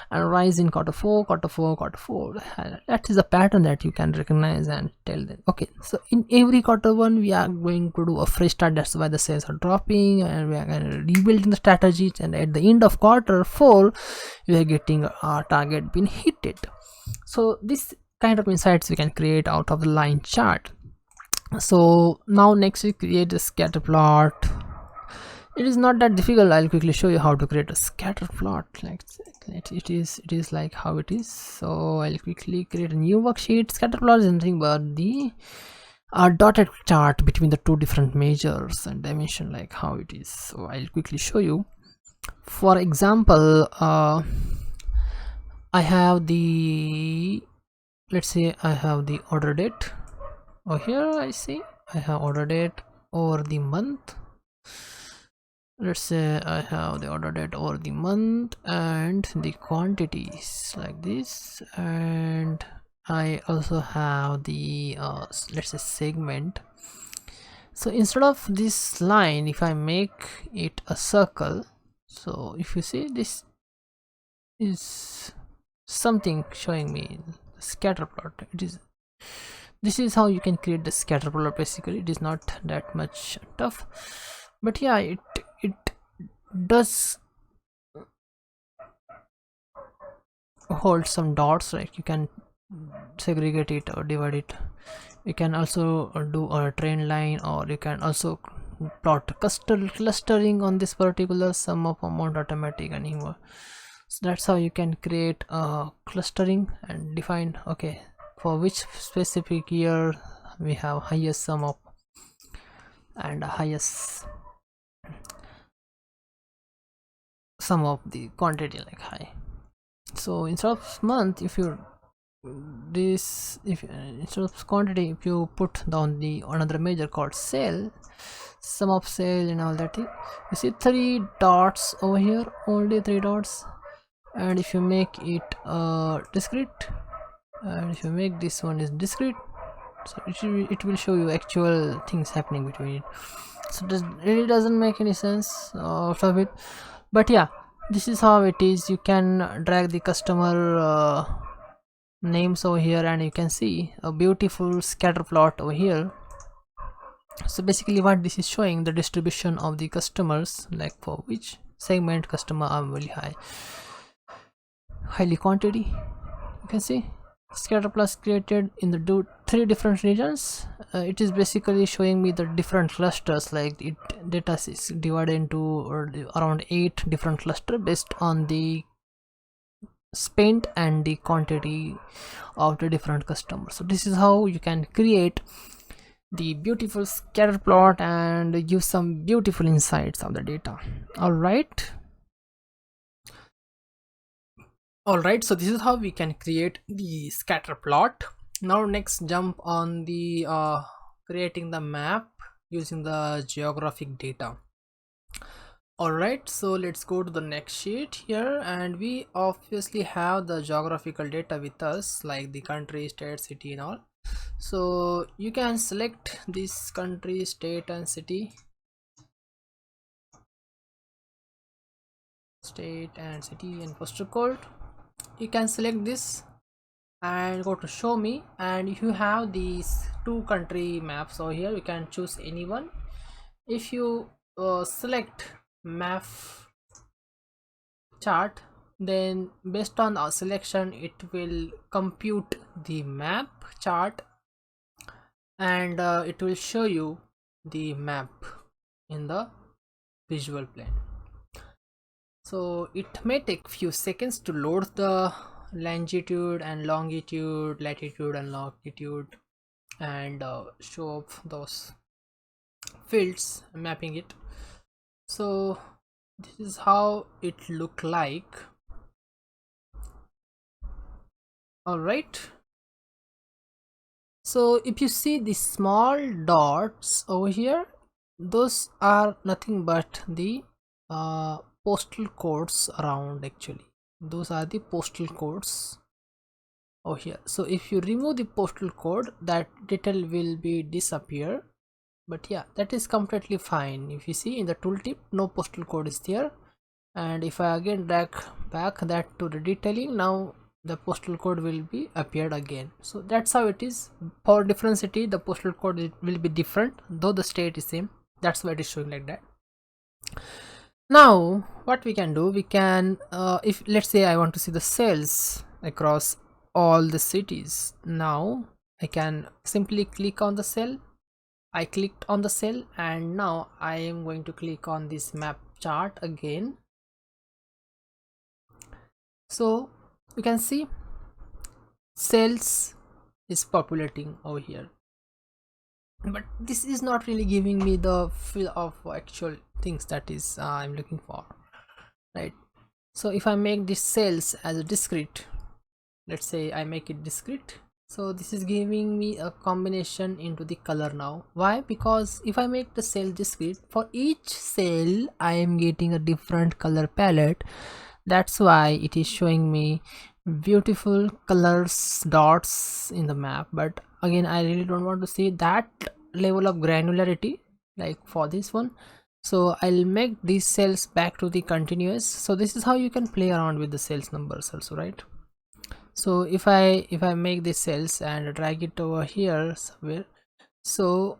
and rise in quarter four. That is a pattern that you can recognize and tell them. Okay, so in every quarter one we are going to do a fresh start. That's why the sales are dropping, and we are going to rebuilding the strategies, and at the end of quarter four we are getting our target being hit. So this kind of insights we can create out of the line chart. So now next we create a scatter plot. It is not that difficult. I'll quickly show you how to create a scatter plot. Like it is like how it is. So I'll quickly create a new worksheet. Scatter plot is nothing but the dotted chart between the two different measures and dimension, like how it is. So I'll quickly show you. For example, I have the, let's say I have the order date over here. I see I have order date over the month. Let's say I have the order date over the month and the quantities like this, and I also have the let's say segment. So instead of this line, if I make it a circle, so if you see, this is something showing me scatter plot. This is how you can create the scatter plot. Basically it is not that much tough, but yeah, it does hold some dots. Like you can segregate it or divide it. You can also do a trend line, or you can also plot clustering on this particular sum of amount automatic anymore. So that's how you can create a clustering and define, okay, for which specific year we have highest sum of and highest sum of the quantity, like high. So instead of month, if you instead of quantity, if you put down the another measure called sale, sum of sale and all that thing, you see 3 dots over here, only 3 dots. And if you make it discrete, and if you make this one is discrete, so it will show you actual things happening between it. So this really doesn't make any sense out of it, but yeah, this is how it is. You can drag the customer names over here, and you can see a beautiful scatter plot over here. So basically what this is showing, the distribution of the customers, like for which segment customer are really highly quantity. You can see scatter plot created in the 3 different regions. It is basically showing me the different clusters, like it data is divided into around 8 different clusters based on the spent and the quantity of the different customers. So this is how you can create the beautiful scatter plot and give some beautiful insights of the data. All right, so this is how we can create the scatter plot. Now next jump on the creating the map using the geographic data. Alright, so let's go to the next sheet here, and we obviously have the geographical data with us, like the country, state, city and all. So you can select this country, state and city. state and city and postal code. You can select this and go to show me, and you have these two country maps over here. You can choose any one. If you select map chart, then based on our selection it will compute the map chart, and it will show you the map in the visual plane. So it may take few seconds to load the longitude and longitude, latitude and longitude, and show up those fields, mapping it. So this is how it look like. All right, so if you see the small dots over here, those are nothing but the postal codes around. Actually, those are the postal codes over here. So if you remove the postal code, that detail will be disappear. But yeah, that is completely fine. If you see in the tooltip, no postal code is there, and if I again drag back that to the detailing, now the postal code will be appeared again. So that's how it is. For different city, the postal code will be different, though the state is same. That's why it is showing like that. Now what we can do, we can if let's say I want to see the sales across all the cities, now I can simply click on the cell. I clicked on the cell, and now I am going to click on this map chart again. So you can see cells is populating over here, but this is not really giving me the feel of actual things that is I'm looking for, right? So if I make this cells as a discrete, let's say I make it discrete, so this is giving me a combination into the color now. Why? Because if I make the cell discrete, for each cell I am getting a different color palette. That's why it is showing me beautiful colors, dots in the map. But again, I really don't want to see that level of granularity like for this one, so I'll make these cells back to the continuous. So this is how you can play around with the cells numbers also, right? So if I make these cells and drag it over here somewhere, so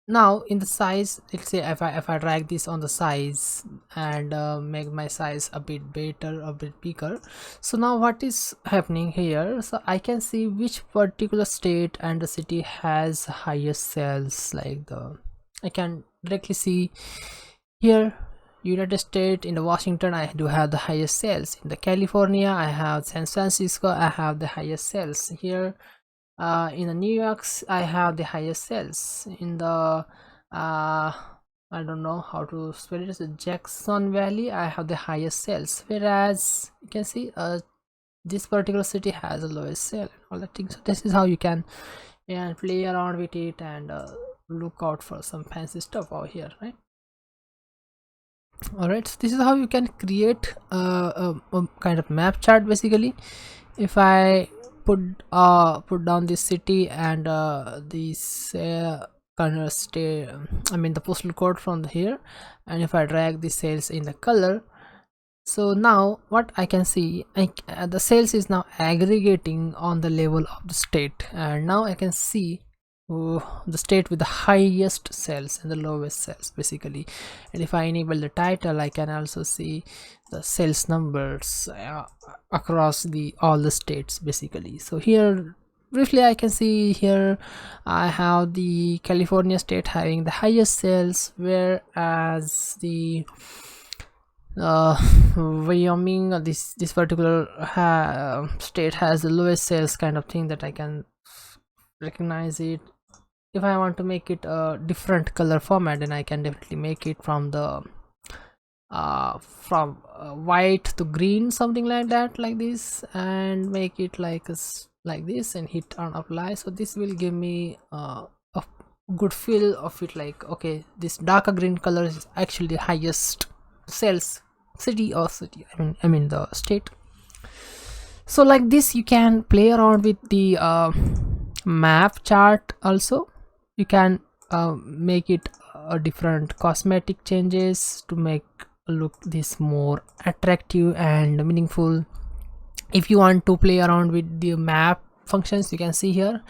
now in the size, let's say if I drag this on the size and make my size a bit better, a bit bigger, so now what is happening here, so I can see which particular state and the city has highest cells. Like I can directly see here United States, in the Washington I do have the highest sales, in the California I have San Francisco, I have the highest sales here, in the New York I have the highest sales, in the I don't know how to spell it, so Jackson Valley I have the highest sales, whereas you can see this particular city has the lowest sale, all the things. So this is how you can play around with it and look out for some fancy stuff over here, right? All right, so this is how you can create a kind of map chart basically. If I put down this city and this kind of stay, I mean the postal code from here, and if I drag the cells in the color, so now what I can see, the sales is now aggregating on the level of the state, and now I can see the state with the highest cells and the lowest cells basically. And if I enable the title, I can also see the sales numbers across all the states basically. So here briefly I can see here I have the California state having the highest sales, whereas the Wyoming, this particular state has the lowest sales, kind of thing that I can recognize it. If I want to make it a different color format, then I can definitely make it from the white to green, something like that, like this, and make it like this and hit on apply. So this will give me a good feel of it, like okay, this darker green color is actually the highest sales city, I mean the state. So like this you can play around with the map chart also. You can make it different cosmetic changes to make look this more attractive and meaningful. If you want to play around with the map functions, you can see here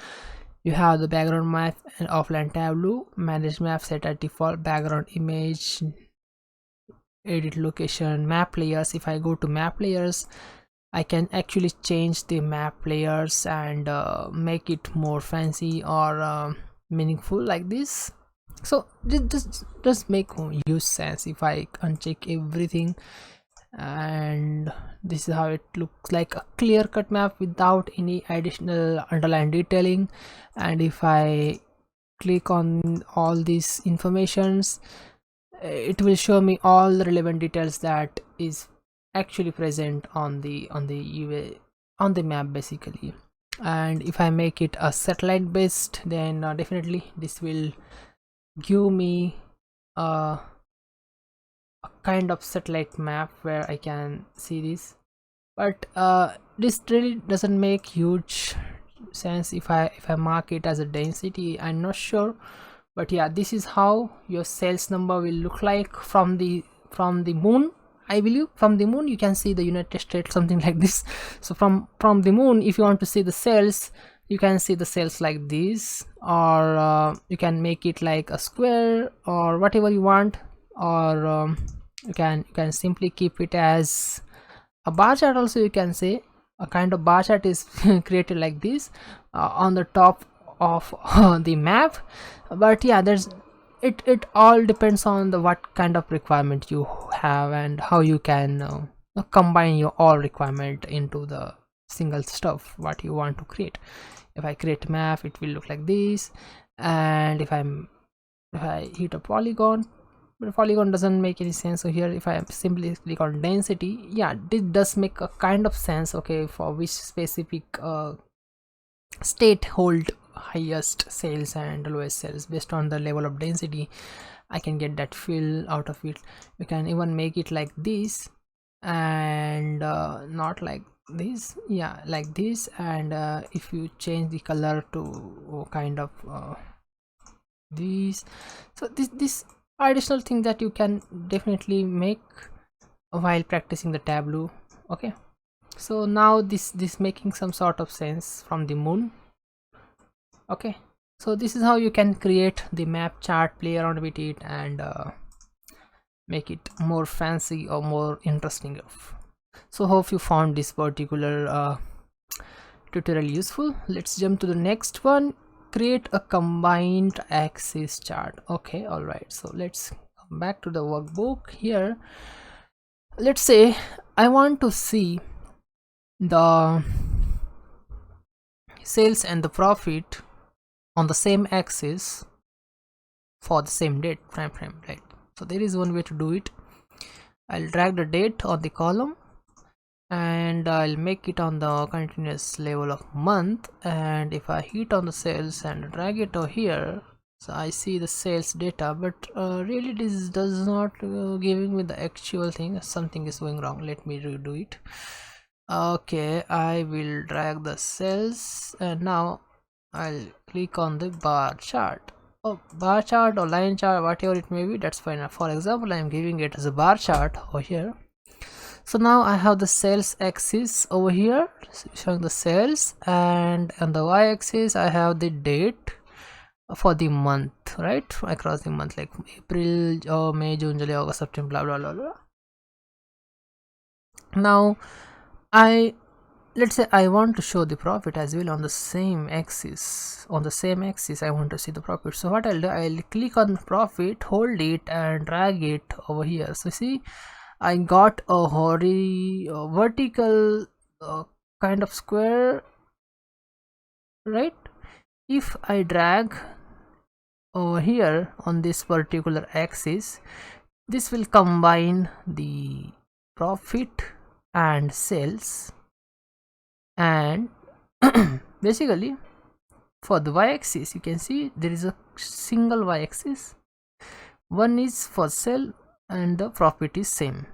you have the background map and offline tableau, manage map, set at default background image, edit location, map layers. If I go to map layers, I can actually change the map layers and make it more fancy or meaningful like this. So this does make huge sense if I uncheck everything, and this is how it looks like, a clear-cut map without any additional underline detailing. And if I click on all these informations, it will show me all the relevant details that is actually present on the map basically. And if I make it a satellite based, then definitely this will give me a kind of satellite map where I can see this. But this really doesn't make huge sense if I mark it as a density. I'm not sure, but yeah, this is how your sales number will look like from the moon. I believe from the moon you can see the United States, something like this. So from the moon, if you want to see the sales, you can see the sales like this, or you can make it like a square or whatever you want, or you can simply keep it as a bar chart. Also you can say a kind of bar chart is created like this on the top of the map. But yeah, it all depends on the what kind of requirement you have and how you can combine your all requirement into the single stuff what you want to create. If I create a map, it will look like this. And if I hit a polygon, but polygon doesn't make any sense. So here if I simply click on density, yeah, this does make a kind of sense. Okay, for which specific state hold highest sales and lowest sales, based on the level of density I can get that feel out of it. You can even make it like this, and not like this, yeah, like this. And if you change the color to kind of these, so this additional thing that you can definitely make while practicing the Tableau. Okay, so now this making some sort of sense from the moon. Okay, so this is how you can create the map chart, play around with it, and make it more fancy or more interesting. So hope you found this particular tutorial useful. Let's jump to the next one. Create a combined axis chart. Okay, all right, so let's come back to the workbook here. Let's say I want to see the sales and the profit on the same axis for the same date time frame, right? So there is one way to do it. I'll drag the date on the column and I'll make it on the continuous level of month. And if I hit on the sales and drag it over here, so I see the sales data, but really this does not giving me the actual thing. Something is going wrong. Let me redo it. Okay, I will drag the sales and now I'll click on the bar chart. Oh, bar chart or line chart, whatever it may be, that's fine. For example, I'm giving it as a bar chart over here. So now I have the sales axis over here showing the sales, and on the y-axis I have the date for the month, right, across the month, like April or May, June, July, August, September, blah blah blah blah. Now let's say I want to show the profit as well on the same axis. On the same axis I want to see the profit. So what I'll do, I'll click on profit, hold it and drag it over here. So see, I got a vertical kind of square, right? If I drag over here on this particular axis, this will combine the profit and sales. And basically for the y-axis you can see there is a single y-axis, one is for sale and the profit is same.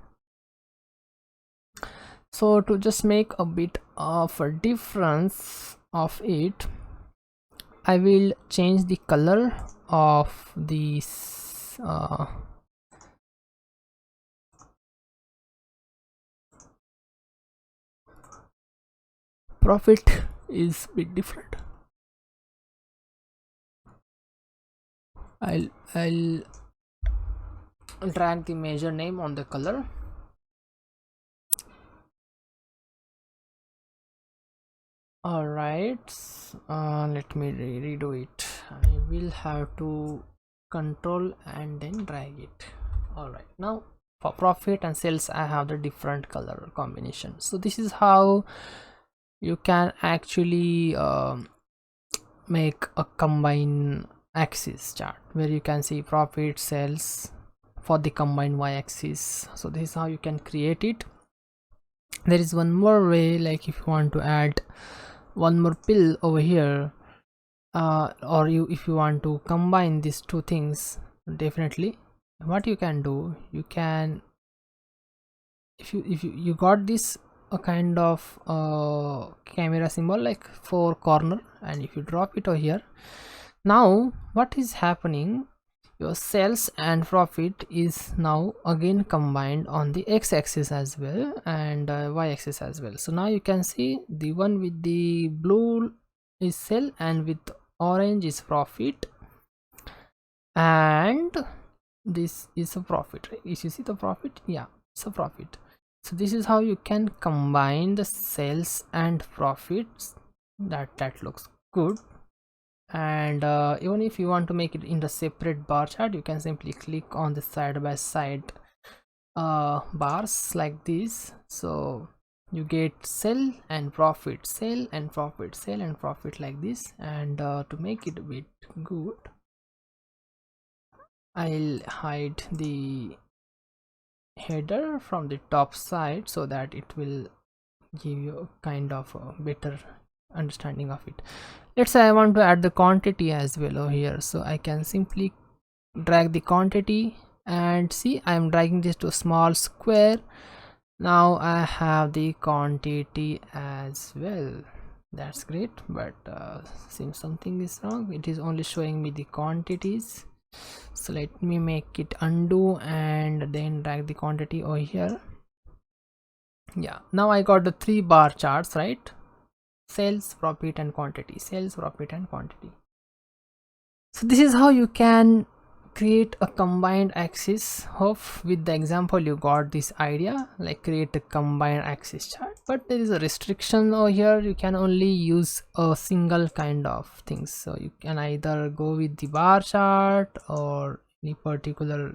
So to just make a bit of a difference of it, I will change the color of this profit is a bit different. I'll drag the measure name on the color. All right, let me redo it. I will have to control and then drag it. All right, now for profit and sales I have the different color combination. So this is how you can actually make a combined axis chart where you can see profit, sales for the combined y-axis. So this is how you can create it. There is one more way, like if you want to add one more pill over here, or if you want to combine these two things, definitely what you can do, you can, if you got this a kind of camera symbol like 4 corner, and if you drop it over here, now what is happening, your sales and profit is now again combined on the x-axis as well and y-axis as well. So now you can see the one with the blue is sell and with orange is profit, and this is a profit, right? If you see the profit, yeah, it's a profit. So this is how you can combine the sales and profits. That looks good. And even if you want to make it in the separate bar chart, you can simply click on the side by side bars like this. So you get sell and profit, sell and profit, sell and profit like this. And to make it a bit good, I'll hide the header from the top side so that it will give you a kind of a better understanding of it. Let's say I want to add the quantity as well over here, so I can simply drag the quantity and see I am dragging this to a small square. Now I have the quantity as well. That's great, but seems something is wrong. It is only showing me the quantities. So let me make it undo and then drag the quantity over here. Yeah, now I got the 3 bar charts, right? Sales, profit and quantity, sales, profit and quantity. So this is how you can create a combined axis. Hope with the example you got this idea, like create a combined axis chart. But there is a restriction over here, you can only use a single kind of things. So you can either go with the bar chart or any particular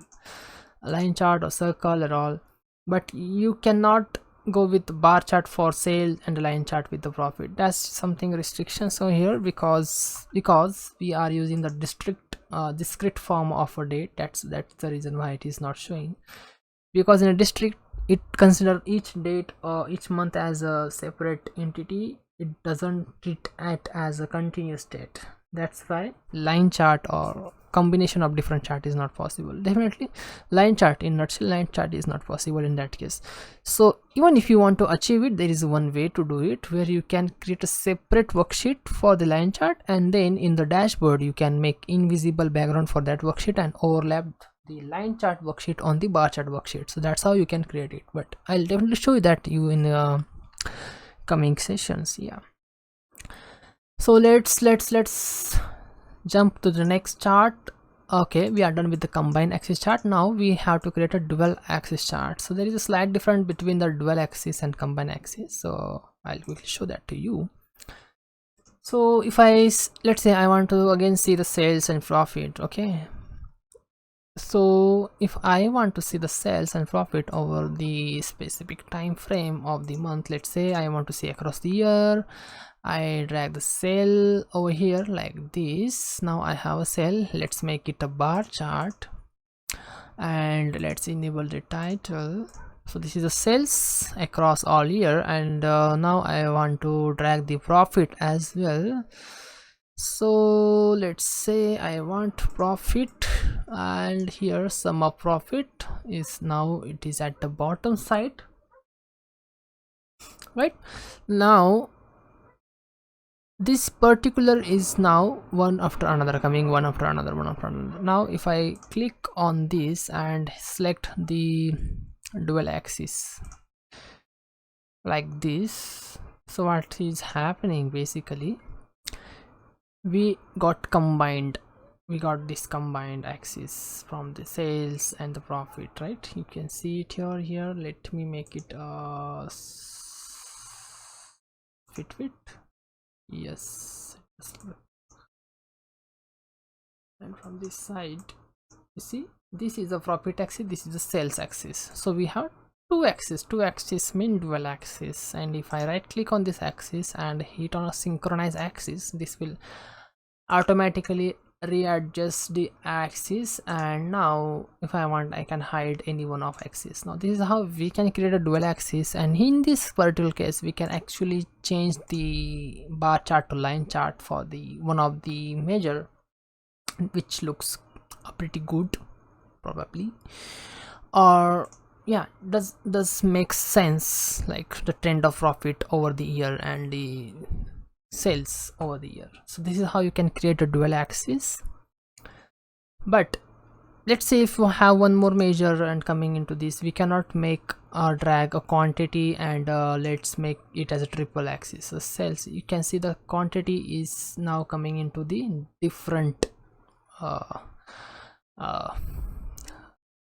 line chart or circle at all, but you cannot go with the bar chart for sale and the line chart with the profit. That's something restriction. So here, because we are using the discrete form of a date, that's the reason why it is not showing, because in a district it consider each date or each month as a separate entity. It doesn't treat it as a continuous date. That's why line chart or combination of different chart is not possible. Definitely line chart, in nutshell, line chart is not possible in that case. So even if you want to achieve it, there is one way to do it, where you can create a separate worksheet for the line chart, and then in the dashboard you can make invisible background for that worksheet and overlap the line chart worksheet on the bar chart worksheet. So that's how you can create it, but I'll definitely show you that you in coming sessions. Yeah, so let's jump to the next chart. Okay, we are done with the combined axis chart. Now we have to create a dual axis chart. So there is a slight difference between the dual axis and combined axis, so I'll quickly show that to you. So if let's say I want to again see the sales and profit. Okay, so if I want to see the sales and profit over the specific time frame of the month, let's say I want to see across the year, I drag the cell over here like this. Now I have a cell. Let's make it a bar chart and let's enable the title. So this is the sales across all year, and now I want to drag the profit as well. So let's say I want profit, and here sum of profit is, now it is at the bottom side, right? Now this particular is now one after another, coming one after another, one after another. Now if I click on this and select the dual axis like this, So what is happening basically, we got combined, we got this combined axis from the sales and the profit, right? You can see it here. Let me make it fit. Yes, and from this side, you see, this is the profit axis, this is the sales axis. So we have two axes mean dual axis, and if I right click on this axis and hit on a synchronize axis, this will automatically readjust the axis. And now if I want, I can hide any one of axis. Now this is how we can create a dual axis, and in this particular case we can actually change the bar chart to line chart for the one of the measure, which looks pretty good probably, or yeah, does make sense, like the trend of profit over the year and the sales over the year. So this is how you can create a dual axis. But let's say if you have one more measure and coming into this, we cannot make or drag a quantity and let's make it as a triple axis. So sales, you can see the quantity is now coming into the different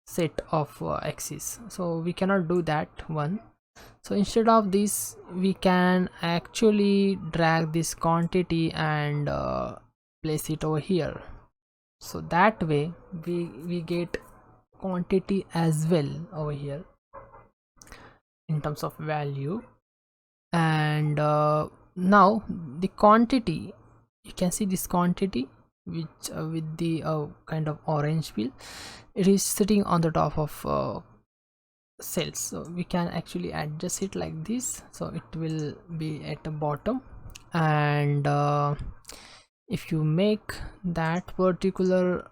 set of axes, so we cannot do that one. So instead of this, we can actually drag this quantity and place it over here. So that way we get quantity as well over here in terms of value. And now the quantity, you can see this quantity which with the kind of orange wheel, it is sitting on the top of cells. So we can actually adjust it like this, so it will be at the bottom. And if you make that particular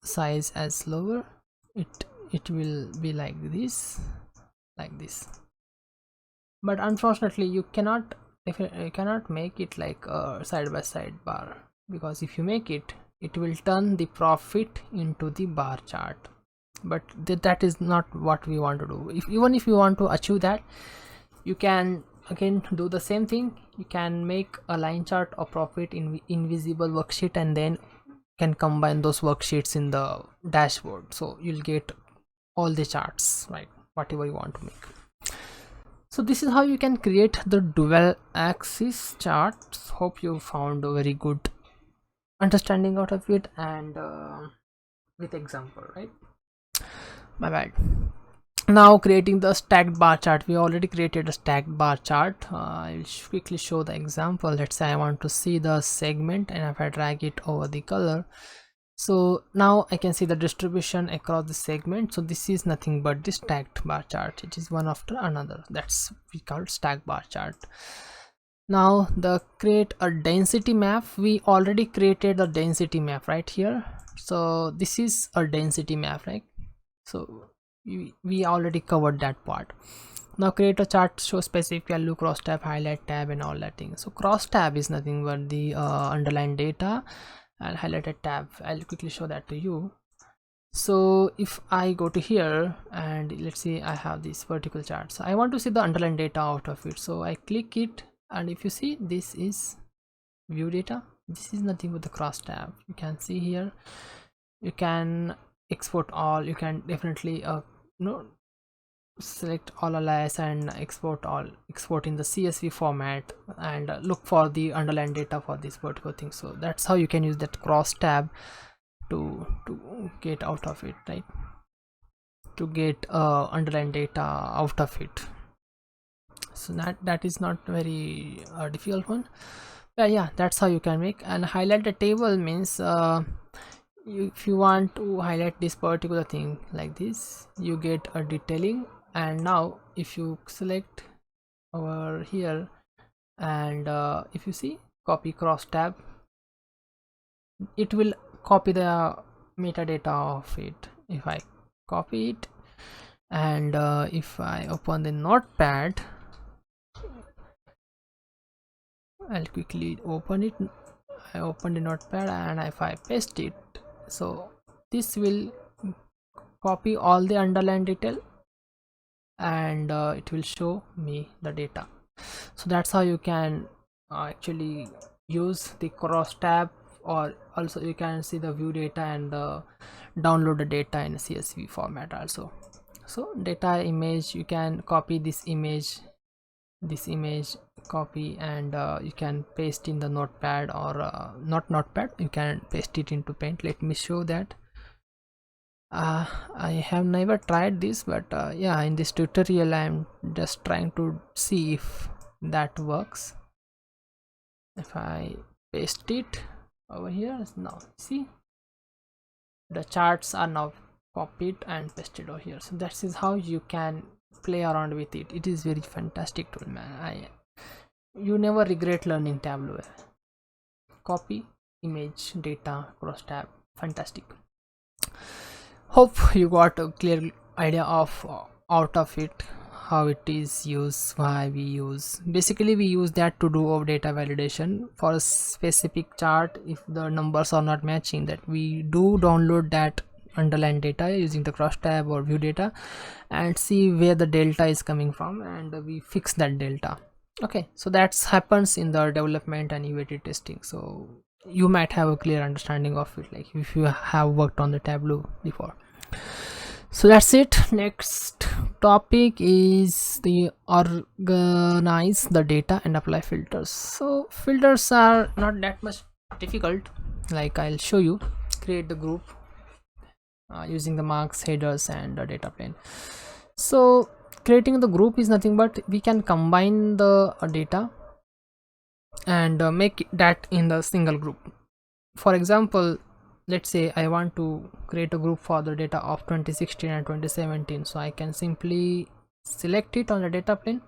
size as lower, it will be like this, but unfortunately you cannot make it like a side by side bar, because if you make it, it will turn the profit into the bar chart. But that is not what we want to do. Even if you want to achieve that, you can again do the same thing. You can make a line chart of profit in invisible worksheet, and then can combine those worksheets in the dashboard, so you'll get all the charts, right, whatever you want to make. So this is how you can create the dual axis charts. Hope you found a very good understanding out of it, and with example, right? My bad. Now creating the stacked bar chart. We already created a stacked bar chart. I'll quickly show the example. Let's say I want to see the segment, and if I drag it over the color, so now I can see the distribution across the segment. So this is nothing but the stacked bar chart. It is one after another. That's we call stacked bar chart. Now the create a density map. We already created a density map right here. So this is a density map, right? So we already covered that part. Now create a chart, show specific value, cross tab, highlight tab, and all that thing. So cross tab is nothing but the underlined data and highlighted tab. I'll quickly show that to you. So if I go to here, and let's say I have this vertical chart, so I want to see the underlined data out of it. So I click it, and if you see, this is view data. This is nothing but the cross tab. You can see here, you can export all. You can definitely select all alias and export all, export in the CSV format, and look for the underlying data for this particular thing. So that's how you can use that cross tab to get out of it, right, to get underlying data out of it. So that is not very difficult one. But yeah, that's how you can make. And highlight the table means if you want to highlight this particular thing like this, you get a detailing. And now if you select over here, and if you see copy cross tab, it will copy the metadata of it. If I copy it, and if I open the notepad, I'll quickly open it. I open the notepad, and if I paste it, so this will copy all the underlined detail, and it will show me the data. So that's how you can actually use the cross tab, or also you can see the view data and download the data in a CSV format also. So data image, you can copy this image, copy, and you can paste in the notepad, or not notepad, you can paste it into Paint. Let me show that. I have never tried this, but yeah, in this tutorial I'm just trying to see if that works. If I paste it over here, now see the charts are now copied and pasted over here. So that is how you can play around with it. It is very fantastic tool, man. You never regret learning Tableau. Copy, image, data, cross tab, fantastic. Hope you got a clear idea of out of it, how it is used, why we use. Basically we use that to do our data validation for a specific chart. If the numbers are not matching, that we do download that underlined data using the cross tab or view data and see where the delta is coming from, and we fix that delta. Okay, so that happens in the development and UAT testing. So you might have a clear understanding of it, like if you have worked on the Tableau before. So that's it. Next topic is the organize the data and apply filters. So filters are not that much difficult, like I'll show you. Create the group using the marks, headers, and the data plane. So creating the group is nothing but we can combine the data and make that in the single group. For example, let's say I want to create a group for the data of 2016 and 2017. So I can simply select it on the data plane,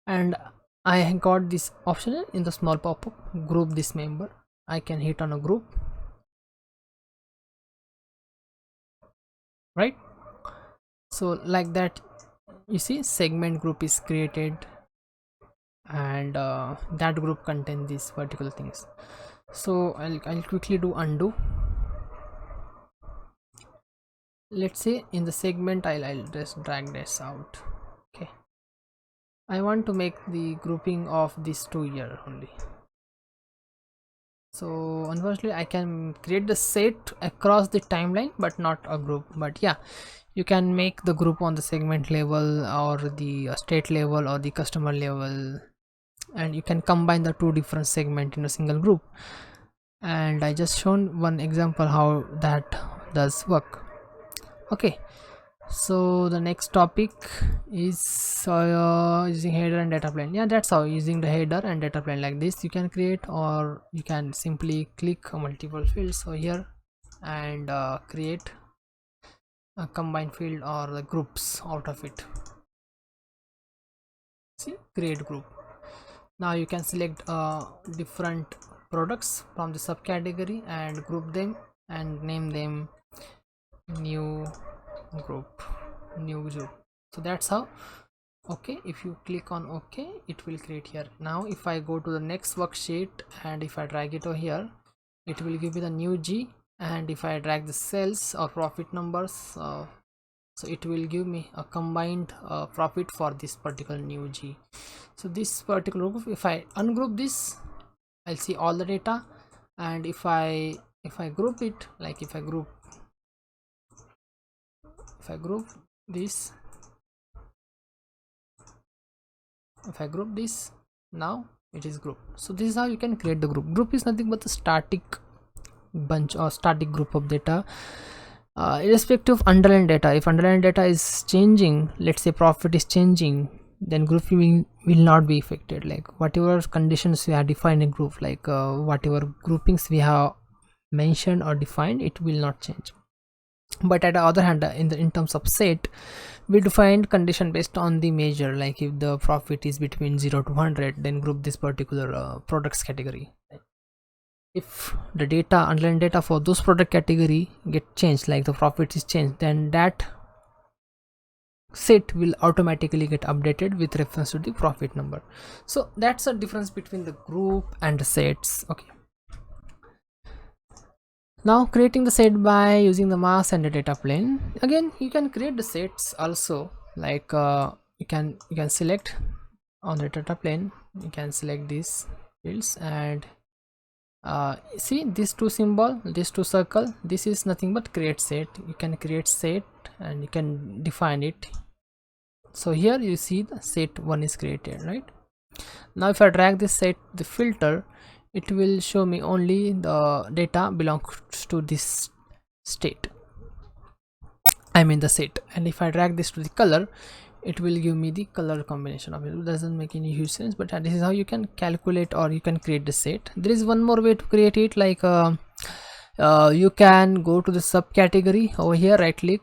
and I got this option in the small pop-up, group this member. I can hit on a group, right? So like that, you see segment group is created, and that group contains these particular things. So I'll quickly do undo. Let's say in the segment I'll just drag this out. Okay, I want to make the grouping of these two here only. So unfortunately I can create the set across the timeline but not a group. But yeah, you can make the group on the segment level or the state level or the customer level, and you can combine the two different segments in a single group. And I just shown one example how that does work. Okay, so the next topic is using header and data plane. Yeah, that's how, using the header and data plane like this you can create, or you can simply click multiple fields over here and create a combined field or the groups out of it. See, create group. Now you can select different products from the subcategory and group them and name them new group. So that's how. Okay, if you click on OK, it will create here. Now if I go to the next worksheet and if I drag it over here, it will give me the new G, and if I drag the sales or profit numbers, so it will give me a combined profit for this particular new G. So this particular group, if I ungroup this, I'll see all the data, and if I group it, like if I group this, now it is group. So this is how you can create the group. Group is nothing but a static bunch or static group of data, irrespective of underlying data. If underlying data is changing, let's say profit is changing, then grouping will not be affected. Like whatever conditions we have defined in group, like whatever groupings we have mentioned or defined, it will not change. But at the other hand, in terms of set, we defined condition based on the measure. Like if the profit is between 0 to 100, then group this particular products category. If the data, underlying data for those product category get changed, like the profit is changed, then that set will automatically get updated with reference to the profit number. So that's the difference between the group and the sets. Okay, now creating the set by using the mask and the data plane. Again, you can create the sets also, like you can select on the data plane you can select these fields and see these two symbol, these two circle, this is nothing but create set. You can create set and you can define it. So here you see the set 1 is created, right? Now if I drag this set, the filter, it will show me only the data belongs to this state, I mean the set. And if I drag this to the color, it will give me the color combination of it. It doesn't make any huge sense, but this is how you can calculate or you can create the set. There is one more way to create it, like you can go to the subcategory over here, right click,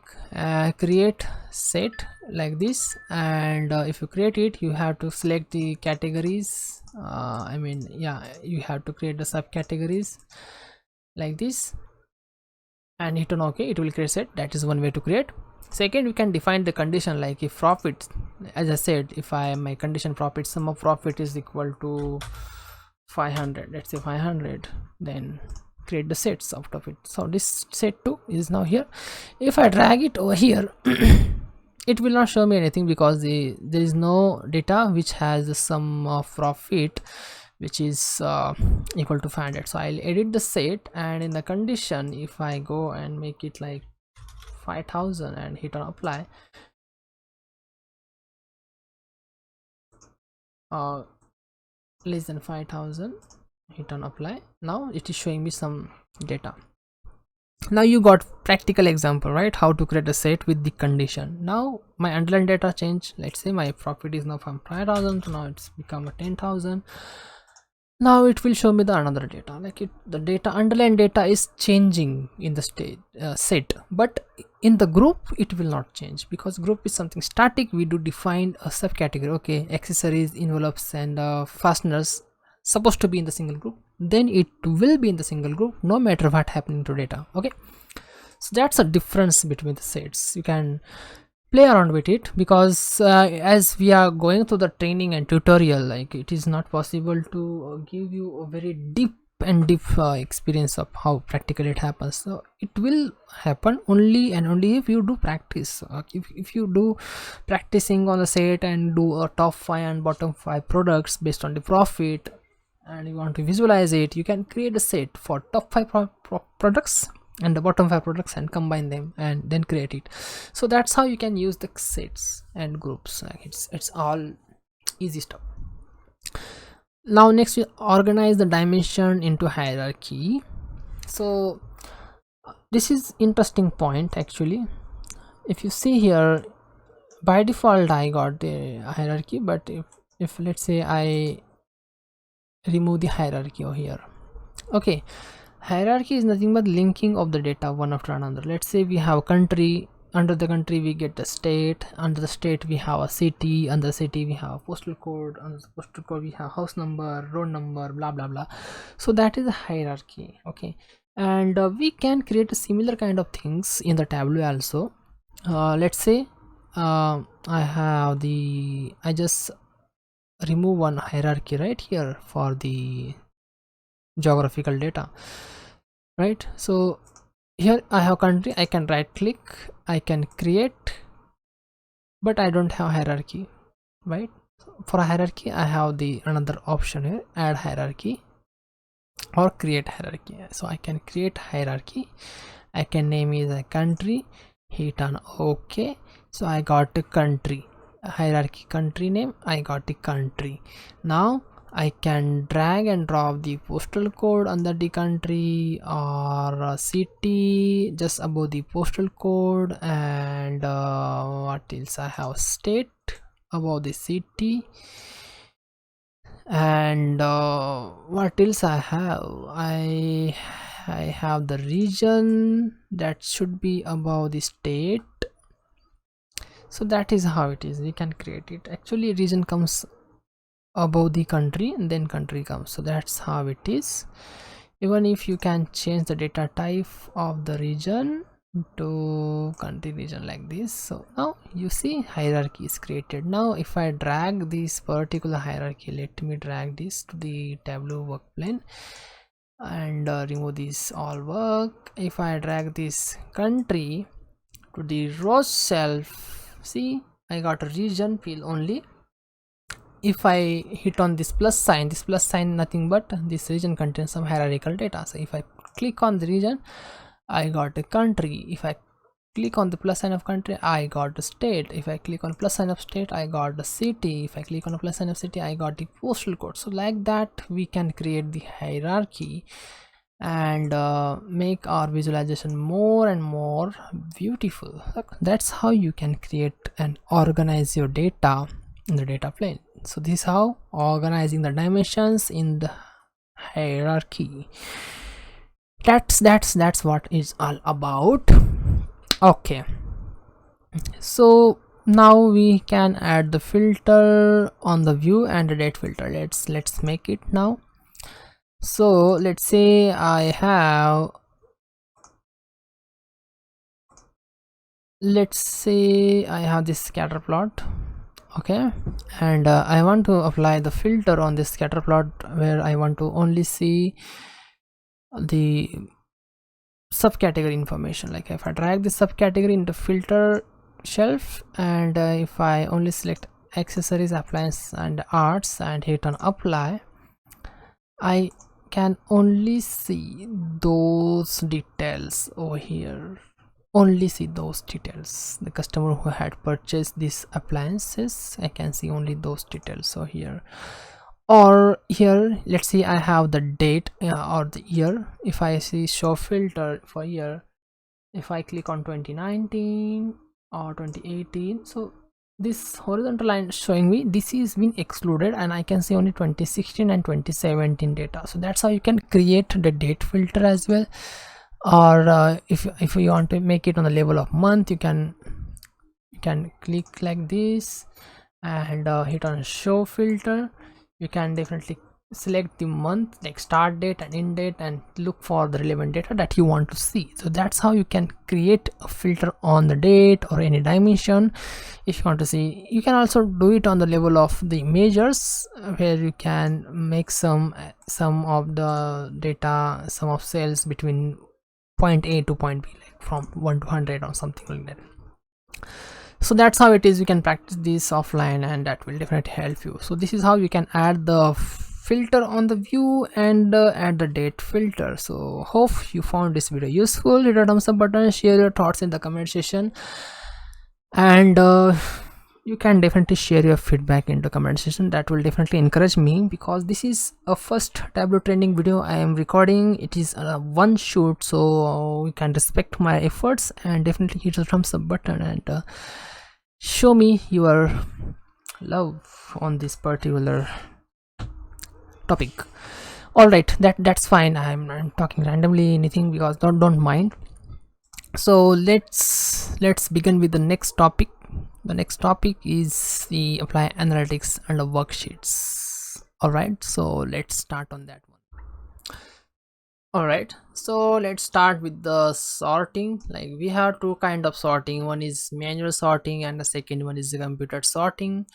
create set like this, and if you create it, you have to select the categories. I mean, yeah, you have to create the subcategories like this and hit on OK. It will create set. That is one way to create. Second, we can define the condition, like if profit, as I said, if my condition profit, sum of profit is equal to 500, let's say 500, then create the sets out of it. So this set 2 is now here. If I drag it over here, it will not show me anything because there is no data which has the sum of profit which is equal to 500. So I'll edit the set, and in the condition, if I go and make it like 5000 and hit on apply, less than 5000, hit on apply. Now it is showing me some data. Now you got practical example, right, how to create a set with the condition. Now my underlying data change. Let's say my profit is now from 5000 to now it's become a 10,000. Now it will show me the another data, like the data, underlying data is changing in the state set, but in the group it will not change because group is something static. We do define a subcategory. Okay, accessories, envelopes and fasteners supposed to be in the single group, then it will be in the single group no matter what happening to data. Okay, so that's a difference between the sets. You can play around with it because as we are going through the training and tutorial, like it is not possible to give you a very deep experience of how practically it happens. So it will happen only and only if you do practice. If you do practicing on the set and do a top 5 and bottom 5 products based on the profit, and you want to visualize it, you can create a set for top 5 products and the bottom 5 products and combine them and then create it. So that's how you can use the sets and groups. Like it's all easy stuff. Now next we organize the dimension into hierarchy. So this is interesting point actually. If you see here, by default I got the hierarchy, but if let's say I remove the hierarchy over here, okay, hierarchy is nothing but linking of the data one after another. Let's say we have country, under the country we get the state, under the state we have a city, under the city we have postal code, under the postal code we have house number, road number, blah blah blah. So that is a hierarchy. Okay, and we can create a similar kind of things in the Tableau also. Let's say I just remove one hierarchy right here for the geographical data, right? So here I have country, I can right click, I can create, but I don't have hierarchy, right? For a hierarchy I have the another option here, add hierarchy or create hierarchy. So I can create hierarchy, I can name it a country, hit on OK. So I got the country hierarchy, country name, I got the country. Now I can drag and drop the postal code under the country or city just above the postal code, and what else I have, state above the city, and what else I have, I have the region that should be above the state. So that is how it is. We can create it. Actually region comes above the country and then country comes. So that's how it is. Even if you can change the data type of the region to country region like this. So now you see hierarchy is created. Now if I drag this particular hierarchy, let me drag this to the Tableau work plane and remove this all work. If I drag this country to the row shelf, see I got a region field only, if I hit on this plus sign, nothing but this region contains some hierarchical data. So if I click on the region, I got a country. If I click on the plus sign of country, I got the state. If I click on plus sign of state, I got the city. If I click on the plus sign of city, I got the postal code. So like that we can create the hierarchy and make our visualization more and more beautiful. Look, that's how you can create and organize your data in the data plane. So this is how organizing the dimensions in the hierarchy. That's what it's all about. Okay, so now we can add the filter on the view and the date filter. Let's make it now. So let's say I have this scatter plot, okay, and I want to apply the filter on this scatter plot where I want to only see the subcategory information. Like if I drag the subcategory into filter shelf, and if I only select accessories, appliance and arts and hit on apply, I can only see those details over here. Only see those details. The customer who had purchased these appliances, I can see only those details over here. Or here, let's see, I have the date or the year. If I see show filter for year, if I click on 2019 or 2018, so this horizontal line showing me this is been excluded, and I can see only 2016 and 2017 data. So that's how you can create the date filter as well. Or if you want to make it on the level of month, you can click like this and hit on show filter. You can definitely select the month, like start date and end date, and look for the relevant data that you want to see. So that's how you can create a filter on the date or any dimension if you want to see. You can also do it on the level of the measures, where you can make some of the data, some of cells between point A to point B, like from 1 to 100 or something like that. So that's how it is. You can practice this offline, and that will definitely help you. So this is how you can add the filter on the view and add the date filter. So hope you found this video useful. Hit the thumbs up button, share your thoughts in the comment section, and you can definitely share your feedback in the comment section. That will definitely encourage me, because this is a first Tableau training video I am recording. It is one shoot, so you can respect my efforts, and definitely hit the thumbs up button and show me your love on this particular topic. All right, that's fine. I'm talking randomly anything, because don't mind. So let's begin with the next topic. The next topic is the apply analytics and the worksheets. All right, so let's start on that one. All right, so let's start with the sorting. Like we have two kind of sorting. One is manual sorting and the second one is the computer sorting.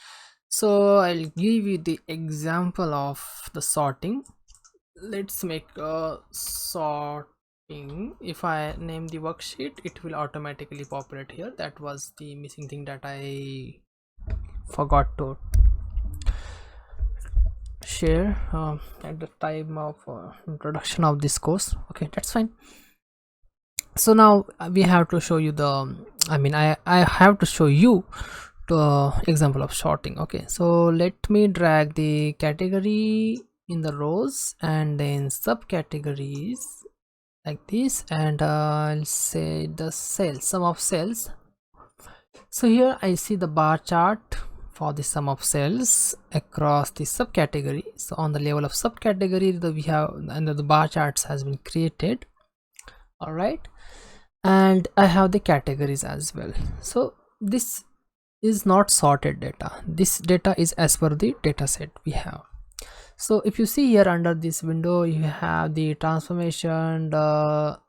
So I'll give you the example of the sorting. Let's make a sorting. If I name the worksheet, it will automatically populate here. That was the missing thing that I forgot to share at the time of introduction of this course. Okay, that's fine. So now we have to show you I have to show you the example of sorting. Okay, so let me drag the category in the rows and then subcategories like this, and I'll say the cells, sum of cells. So here I see the bar chart for the sum of cells across the subcategory. So on the level of subcategory, we have, and the bar charts has been created. All right, and I have the categories as well. So this is not sorted data. This data is as per the data set we have. So if you see here under this window, you have the transformation, the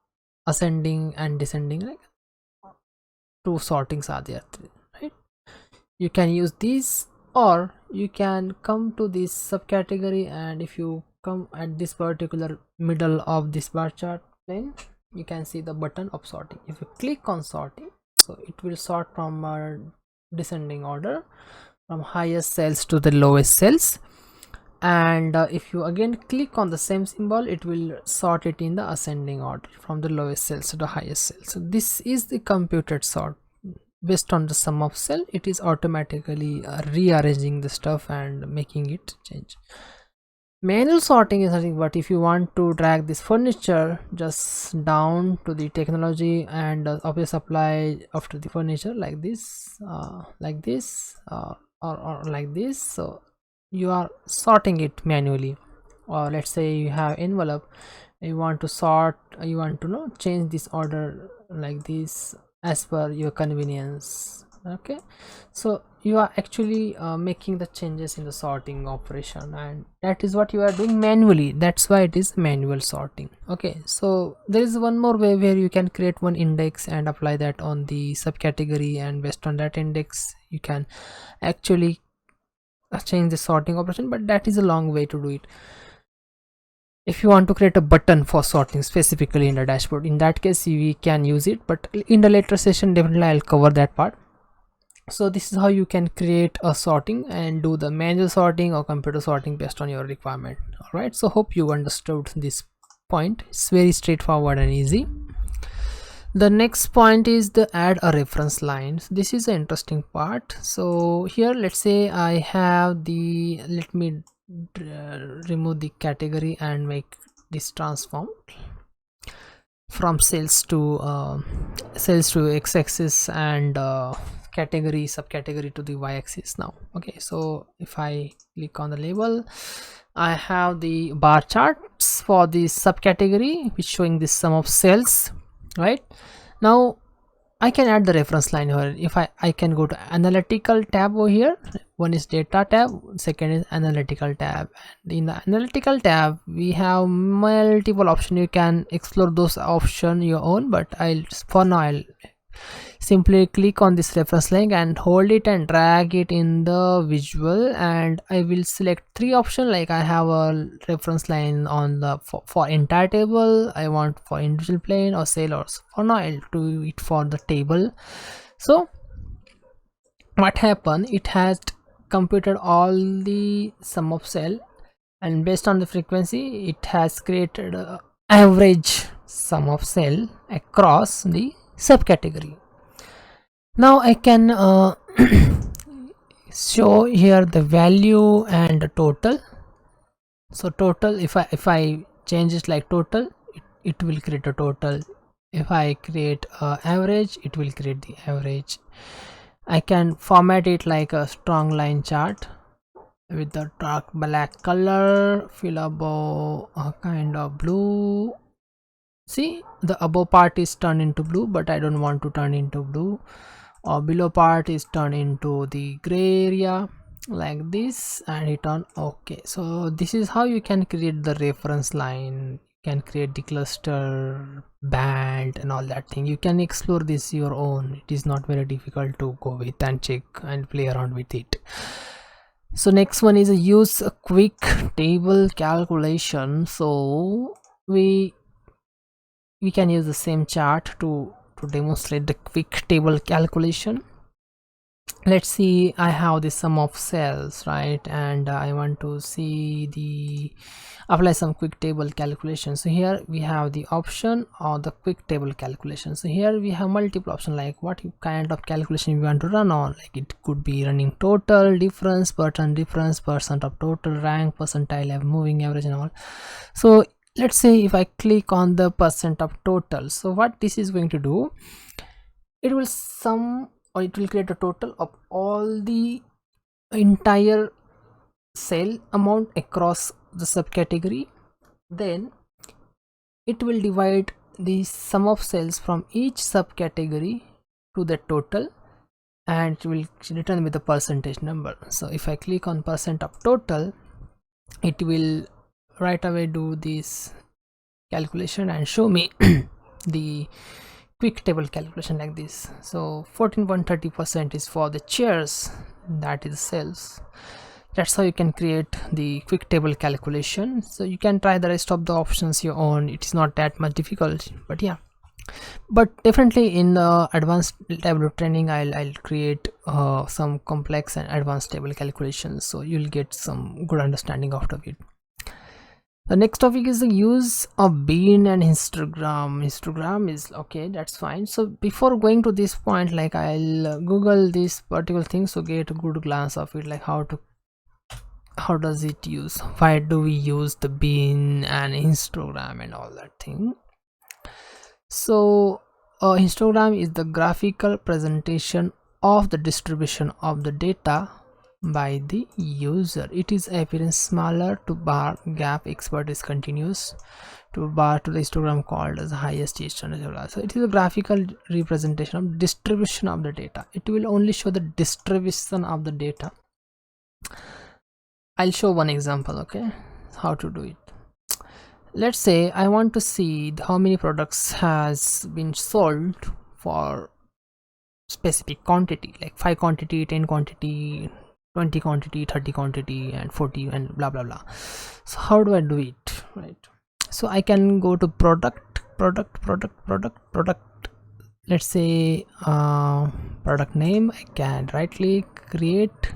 ascending and descending, like two sortings are there, right? You can use these, or you can come to this subcategory, and if you come at this particular middle of this bar chart plane, you can see the button of sorting. If you click on sorting, so it will sort from descending order from highest cells to the lowest cells. And if you again click on the same symbol, it will sort it in the ascending order from the lowest cells to the highest cells. So this is the computed sort. Based on the sum of cell, it is automatically rearranging the stuff and making it change. Manual sorting is nothing but if you want to drag this furniture just down to the technology and obvious apply after the furniture like this, or like this. So you are sorting it manually. Or let's say you have envelope, you want to sort, you want to change this order like this as per your convenience. Okay, so you are actually making the changes in the sorting operation, and that is what you are doing manually. That's why it is manual sorting. Okay, so there is one more way where you can create one index and apply that on the subcategory, and based on that index you can actually change the sorting operation, but that is a long way to do it. If you want to create a button for sorting specifically in the dashboard, in that case we can use it, but in the later session definitely I'll cover that part. So this is how you can create a sorting and do the manual sorting or computer sorting based on your requirement. All right, so hope you understood this point. It's very straightforward and easy. The next point is the add a reference line. This is an interesting part. So here let's say I have the, let me remove the category and make this transform from cells to x-axis and category subcategory to the y-axis now. Okay, so if I click on the label, I have the bar charts for the subcategory which showing the sum of cells. Right now I can add the reference line here. If I can go to analytical tab over here. One is data tab, second is analytical tab. And in the analytical tab we have multiple options. You can explore those options your own, but for now I'll simply click on this reference line and hold it and drag it in the visual, and I will select three options. Like I have a reference line on the for entire table, I want for individual plane or cell, or for now I'll do it for the table. So what happened, it has computed all the sum of cell, and based on the frequency it has created a average sum of cell across the subcategory. Now I can show here the value and the total. So total, if I change it like total, it will create a total. If I create average, it will create the average. I can format it like a strong line chart with the dark black color, fill above a kind of blue. See, the above part is turned into blue, but I don't want to turn into blue. Or below part is turned into the gray area like this, and hit on OK. So this is how you can create the reference line. You can create the cluster, band, and all that thing. You can explore this your own. It is not very difficult to go with and check and play around with it. So next one is use a quick table calculation. So we can use the same chart to demonstrate the quick table calculation. Let's see, I have the sum of cells, right, and I want to see apply some quick table calculation. So here we have the option or the quick table calculation. So here we have multiple options, like what kind of calculation we want to run on. Like it could be running total, difference, percent of total, rank, percentile, moving average, and all. So let's say if I click on the percent of total, so what this is going to do, it will sum, or it will create a total of all the entire cell amount across the subcategory. Then it will divide the sum of cells from each subcategory to the total, and it will return with the percentage number. So if I click on percent of total, it will right away do this calculation and show me the quick table calculation like this. So 14.30% is for the chairs, that is cells. That's how you can create the quick table calculation. So you can try the rest of the options your own. It is not that much difficult, but yeah. But definitely in advanced Tableau training, I'll create some complex and advanced table calculations, so you'll get some good understanding out of it. The next topic is the use of bean and histogram. Histogram is okay, that's fine. So before going to this point, like I'll Google this particular thing, so get a good glance of it, like how does it use, why do we use the bean and histogram and all that thing. So a histogram is the graphical presentation of the distribution of the data by the user. It is appearance smaller to bar gap expert is continuous to bar to the histogram called as highest standard. So it is a graphical representation of distribution of the data. It will only show the distribution of the data. I'll show one example, okay, how to do it. Let's say I want to see how many products has been sold for specific quantity, like 5 quantity, 10 quantity, 20 quantity, 30 quantity, and 40, and blah blah blah. So how do I do it, right? So I can go to product. Let's say product name. I can right click, create.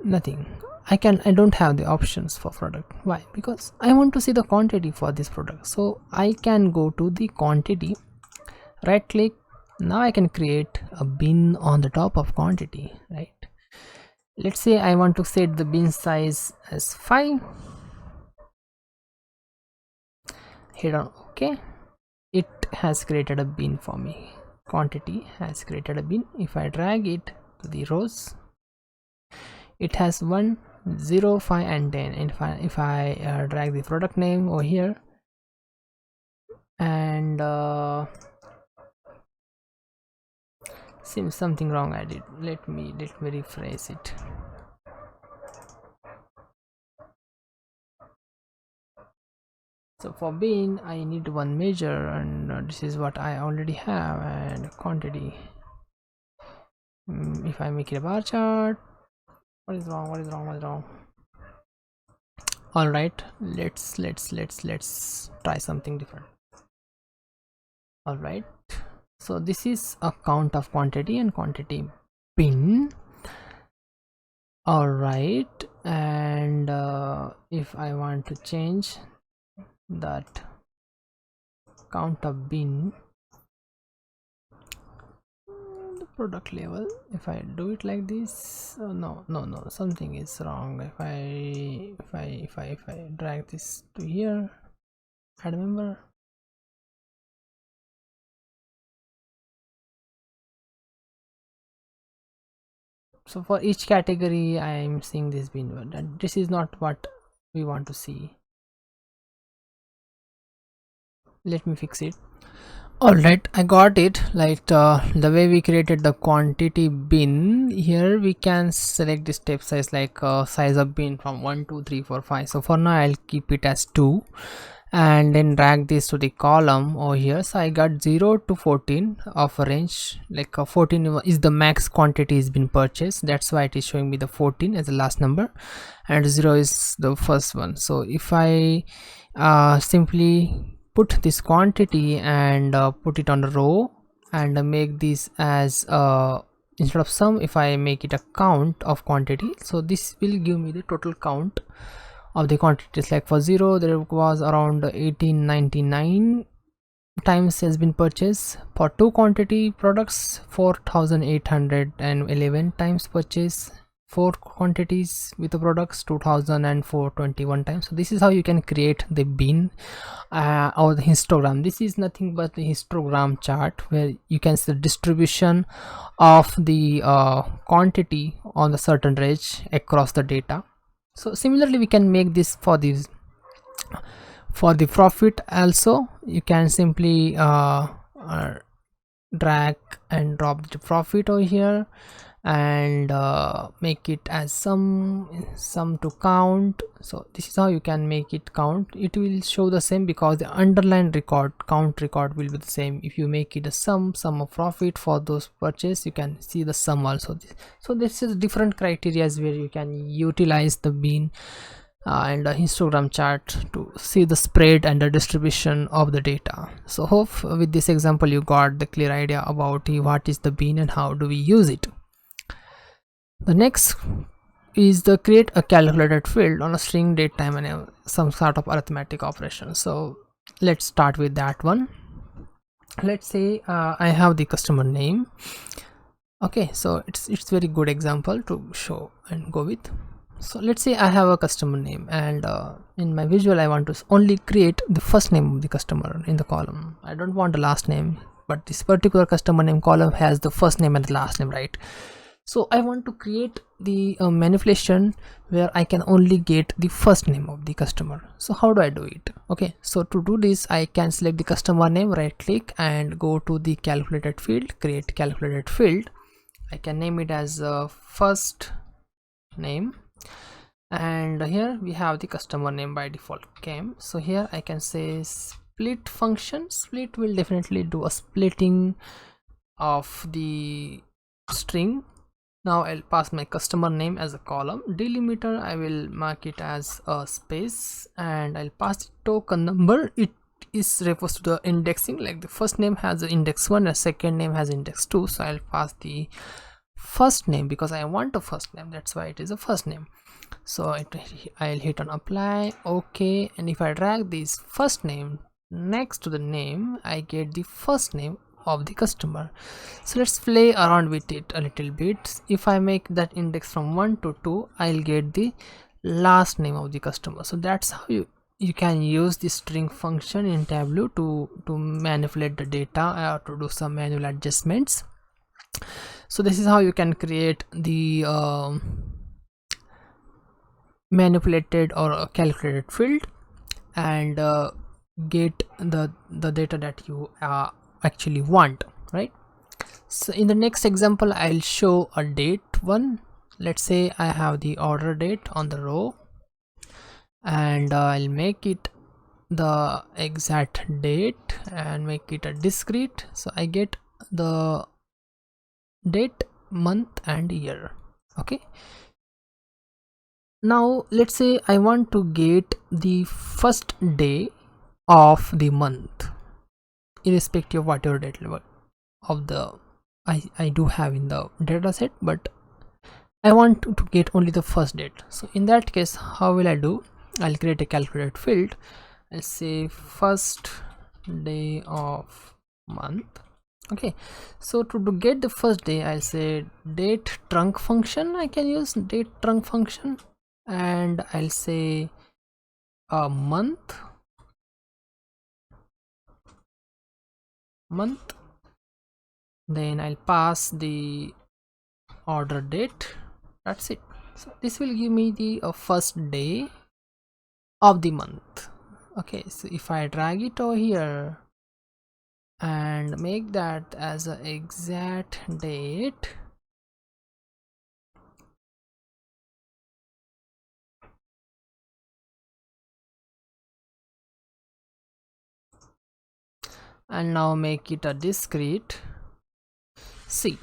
Nothing. I don't have the options for product. Why? Because I want to see the quantity for this product. So I can go to the quantity, right click. Now I can create a bin on the top of quantity, right? Let's say I want to set the bin size as 5. Hit on OK. It has created a bin for me. Quantity has created a bin. If I drag it to the rows, it has 1, 0, 5, and 10. And if I drag the product name over here, and seems something wrong I did. Let me rephrase it. So for bin I need one measure, and this is what I already have, and quantity. If I make it a bar chart, what is wrong? All right, let's try something different. All right, so this is a count of quantity and quantity bin. All right, and if I want to change that count of bin, the product level, if I do it like this, no, something is wrong. If I drag this to here, add member, so for each category I am seeing this bin, and this is not what we want to see. Let me fix it. All right, I got it. Like the way we created the quantity bin, here we can select the step size, like size of bin from 1 2 3 4 5. So for now I'll keep it as 2, and then drag this to the column over here. So I got 0 to 14 of a range, like 14 is the max quantity has been purchased. That's why it is showing me the 14 as the last number, and 0 is the first one. So if I simply put this quantity and put it on the row, and make this as instead of sum, if I make it a count of quantity, so this will give me the total count of the quantities. Like for 0 there was around 1899 times has been purchased. For 2 quantity products, 4811 times purchase. 4 quantities with the products, 2421 times. So this is how you can create the bin or the histogram. This is nothing but the histogram chart, where you can see the distribution of the quantity on the certain range across the data. So similarly we can make this for the profit also. You can simply drag and drop the profit over here, and make it as sum to count. So this is how you can make it count. It will show the same because the underlined count record will be the same. If you make it a sum of profit for those purchase, you can see the sum also. So this is different criteria where you can utilize the bin and a histogram chart to see the spread and the distribution of the data. So hope with this example you got the clear idea about what is the bin and how do we use it. The next is the create a calculated field on a string, date, time, and some sort of arithmetic operation. So let's start with that one. Let's say I have the customer name. Okay, so it's very good example to show and go with. So let's say I have a customer name, and in my visual I want to only create the first name of the customer in the column. I don't want the last name, but this particular customer name column has the first name and the last name, right? So I want to create the manipulation where I can only get the first name of the customer. So how do I do it? Okay, so to do this I can select the customer name, right click and go to the calculated field, create calculated field. I can name it as first name, and here we have the customer name by default came. So here I can say split function. Split will definitely do a splitting of the string. Now I'll pass my customer name as a column. Delimiter I will mark it as a space, and I'll pass the token number. It is refers to the indexing, like the first name has the index 1 and second name has index 2. So I'll pass the first name because I want a first name, that's why it is a first name. So I'll hit on apply, okay, and if I drag this first name next to the name, I get the first name of the customer. So let's play around with it a little bit. If I make that index from 1 to 2, I'll get the last name of the customer. So that's how you can use the string function in Tableau to manipulate the data or to do some manual adjustments. So this is how you can create the manipulated or calculated field and get the data that you actually want, right? So in the next example I'll show a date one. Let's say I have the order date on the row, and I'll make it the exact date and make it a discrete. So I get the date, month and year. Okay, now let's say I want to get the first day of the month, irrespective of whatever date level of the I do have in the data set, but I want to get only the first date. So in that case, how will I do? I'll create a calculated field. I'll say first day of month. Okay, so to get the first day, I'll say date trunc function. I can use date trunc function, and I'll say a month, then I'll pass the order date. That's it. So this will give me the first day of the month. Okay, so if I drag it over here and make that as an exact date, and now make it a discrete, see,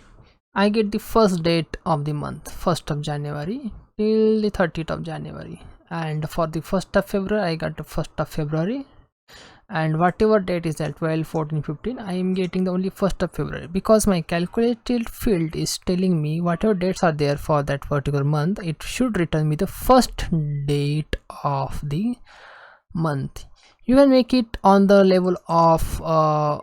I get the first date of the month, 1st of January till the 30th of January, and for the 1st of February I got the 1st of February, and whatever date is that 12, 14, 15, I am getting the only 1st of February, because my calculated field is telling me whatever dates are there for that particular month, it should return me the first date of the month. You can make it on the level of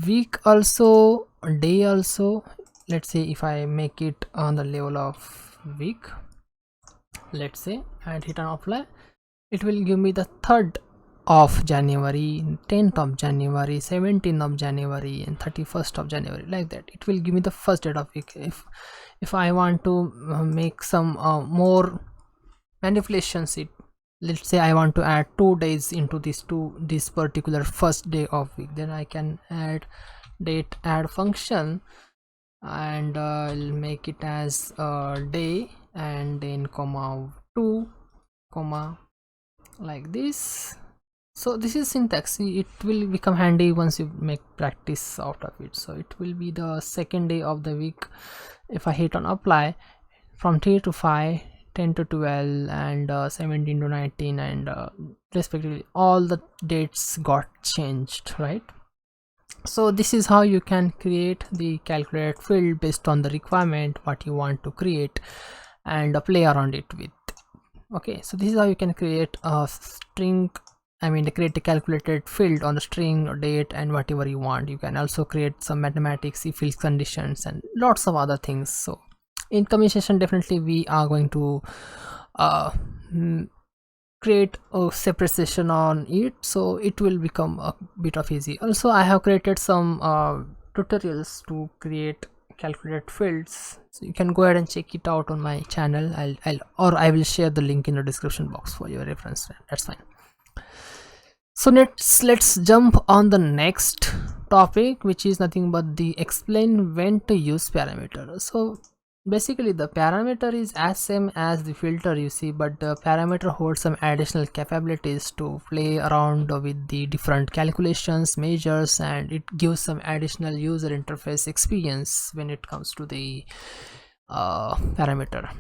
week also, day also. Let's say if I make it on the level of week, let's say, and hit on apply, it will give me the 3rd of January, 10th of January, 17th of January and 31st of January, like that. It will give me the first date of week. If I want to make some more manipulations, let's say I want to add 2 days into this particular first day of week, then I can add date add function, and I'll make it as a day and then comma 2 comma like this. So this is syntax. It will become handy once you make practice out of it. So it will be the 2nd day of the week. If I hit on apply, from 3 to 5 10 to 12 and 17 to 19, and respectively all the dates got changed, right? So this is how you can create the calculated field based on the requirement what you want to create and play around it with. Okay, so this is how you can create a string, create a calculated field on the string or date and whatever you want. You can also create some mathematics, if else conditions, and lots of other things. So in coming session, definitely we are going to create a separate session on it, so it will become a bit of easy. Also, I have created some tutorials to create calculated fields, so you can go ahead and check it out on my channel. I will share the link in the description box for your reference. That's fine. So let's jump on the next topic, which is nothing but the explain when to use parameter. So basically the parameter is as same as the filter you see, but the parameter holds some additional capabilities to play around with the different calculations, measures, and it gives some additional user interface experience when it comes to the parameter.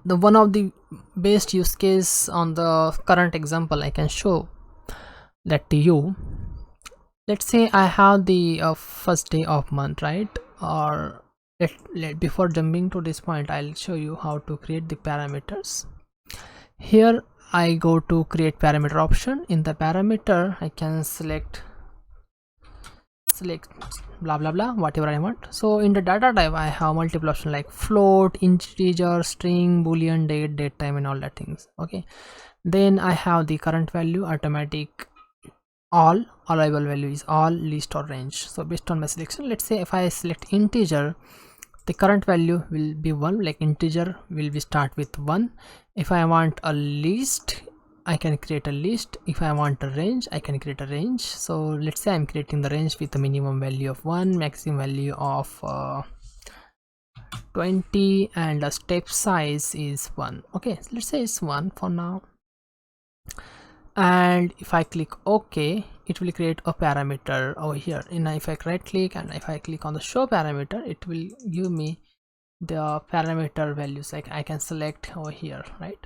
The one of the best use case on the current example I can show that to you. Let's say I have the first day of month, right? Or before jumping to this point, I'll show you how to create the parameters. Here I go to create parameter option. In the parameter I can select blah blah blah, whatever I want. So in the data type I have multiple options like float, integer, string, boolean, date time, and all that things. Okay, then I have the current value, automatic, all allowable value is all, list, or range. So based on my selection, let's say if I select integer, the current value will be 1, like integer will be start with 1. If I want a list, I can create a list. If I want a range, I can create a range. So let's say I'm creating the range with a minimum value of 1, maximum value of 20, and a step size is 1. Okay, so let's say it's 1 for now. And if I click OK, it will create a parameter over here. And if I right click and if I click on the show parameter, it will give me the parameter values. Like I can select over here, right?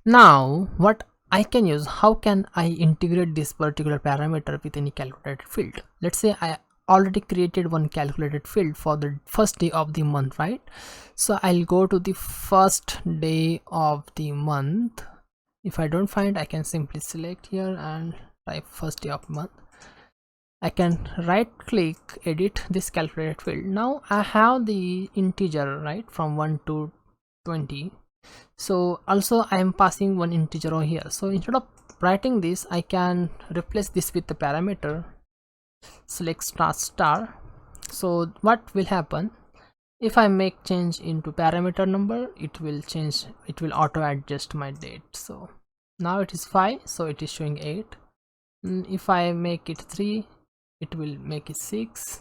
Now what I can use, how can I integrate this particular parameter with any calculated field? Let's say I already created one calculated field for the first day of the month, right? So I'll go to the first day of the month. If I don't find, I can simply select here and type first day of month. I can right click, edit this calculated field. Now I have the integer, right, from 1 to 20. So also I am passing one integer over here. So instead of writing this, I can replace this with the parameter, select star. So what will happen? If I make change into parameter number, it will change, it will auto adjust my date. So now it is 5, so it is showing 8. If I make it 3, it will make it 6.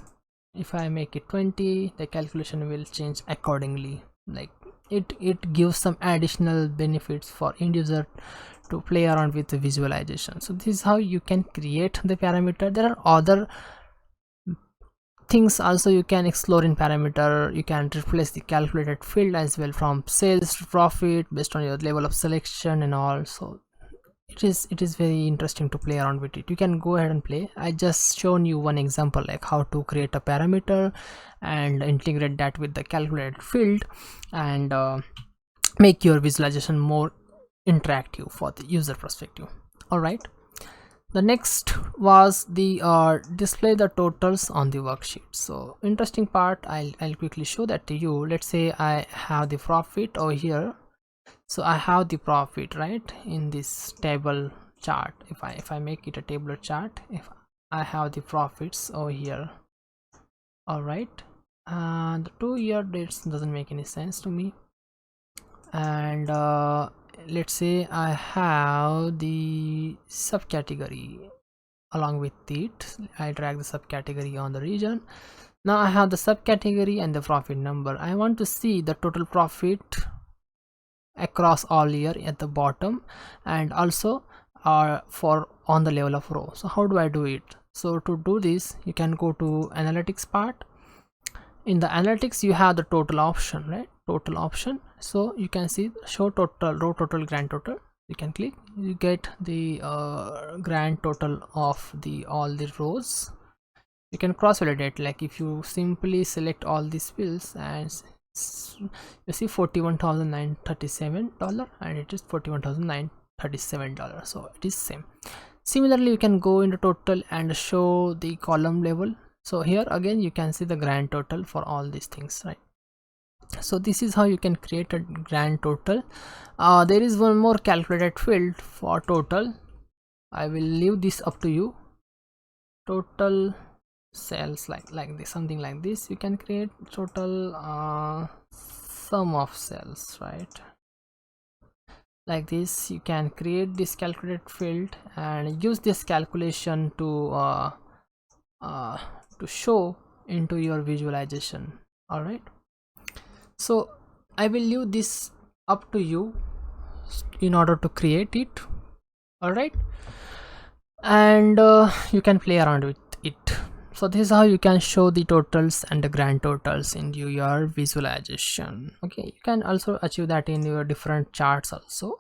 If I make it 20, the calculation will change accordingly. Like it gives some additional benefits for end user to play around with the visualization. So this is how you can create the parameter. There are other things also you can explore in parameter. You can replace the calculated field as well, from sales to profit based on your level of selection and all. So it is very interesting to play around with it. You can go ahead and play. I just shown you one example, like how to create a parameter and integrate that with the calculated field and make your visualization more interactive for the user perspective. All right, the next was the display the totals on the worksheet. So interesting part, I'll quickly show that to you. Let's say I have the profit over here. So I have the profit right in this table chart. If I make it a tabular chart, if I have the profits over here. All right, and the 2-year dates doesn't make any sense to me. And let's say I have the subcategory along with it. I drag the subcategory on the region. Now I have the subcategory and the profit number. I want to see the total profit across all year at the bottom, and also for on the level of row. So how do I do it? So to do this, you can go to analytics part. In the analytics you have the total option, right? total option. So you can see show total, row total, grand total. You can click, you get the grand total of the all the rows. You can cross validate, like if you simply select all these fields and you see $41,937 and it is $41,937, so it is same. Similarly, you can go into total and show the column level. So here again you can see the grand total for all these things, right? So this is how you can create a grand total. There is one more calculated field for total. I will leave this up to you. Total cells, like this, something like this. You can create total sum of cells, right? Like this. You can create this calculated field and use this calculation to show into your visualization. All right, so I will leave this up to you in order to create it. All right, and you can play around with it. So this is how you can show the totals and the grand totals in your visualization. Okay, you can also achieve that in your different charts also.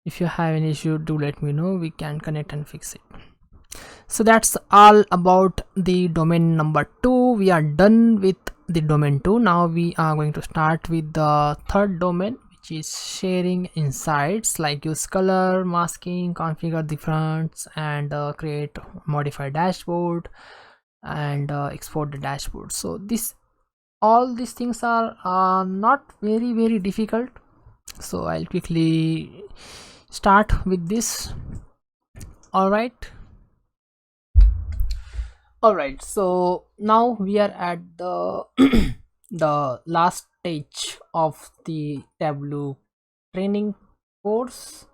If you have any issue, do let me know, we can connect and fix it. So that's all about the domain number 2. We are done with the domain 2. Now we are going to start with the third domain, which is sharing insights, like use color, masking, configure the fronts, and create, modify dashboard, and export the dashboard. So all these things are not very difficult. So I'll quickly start with this. All right, so now we are at the the last stage of the Tableau training course,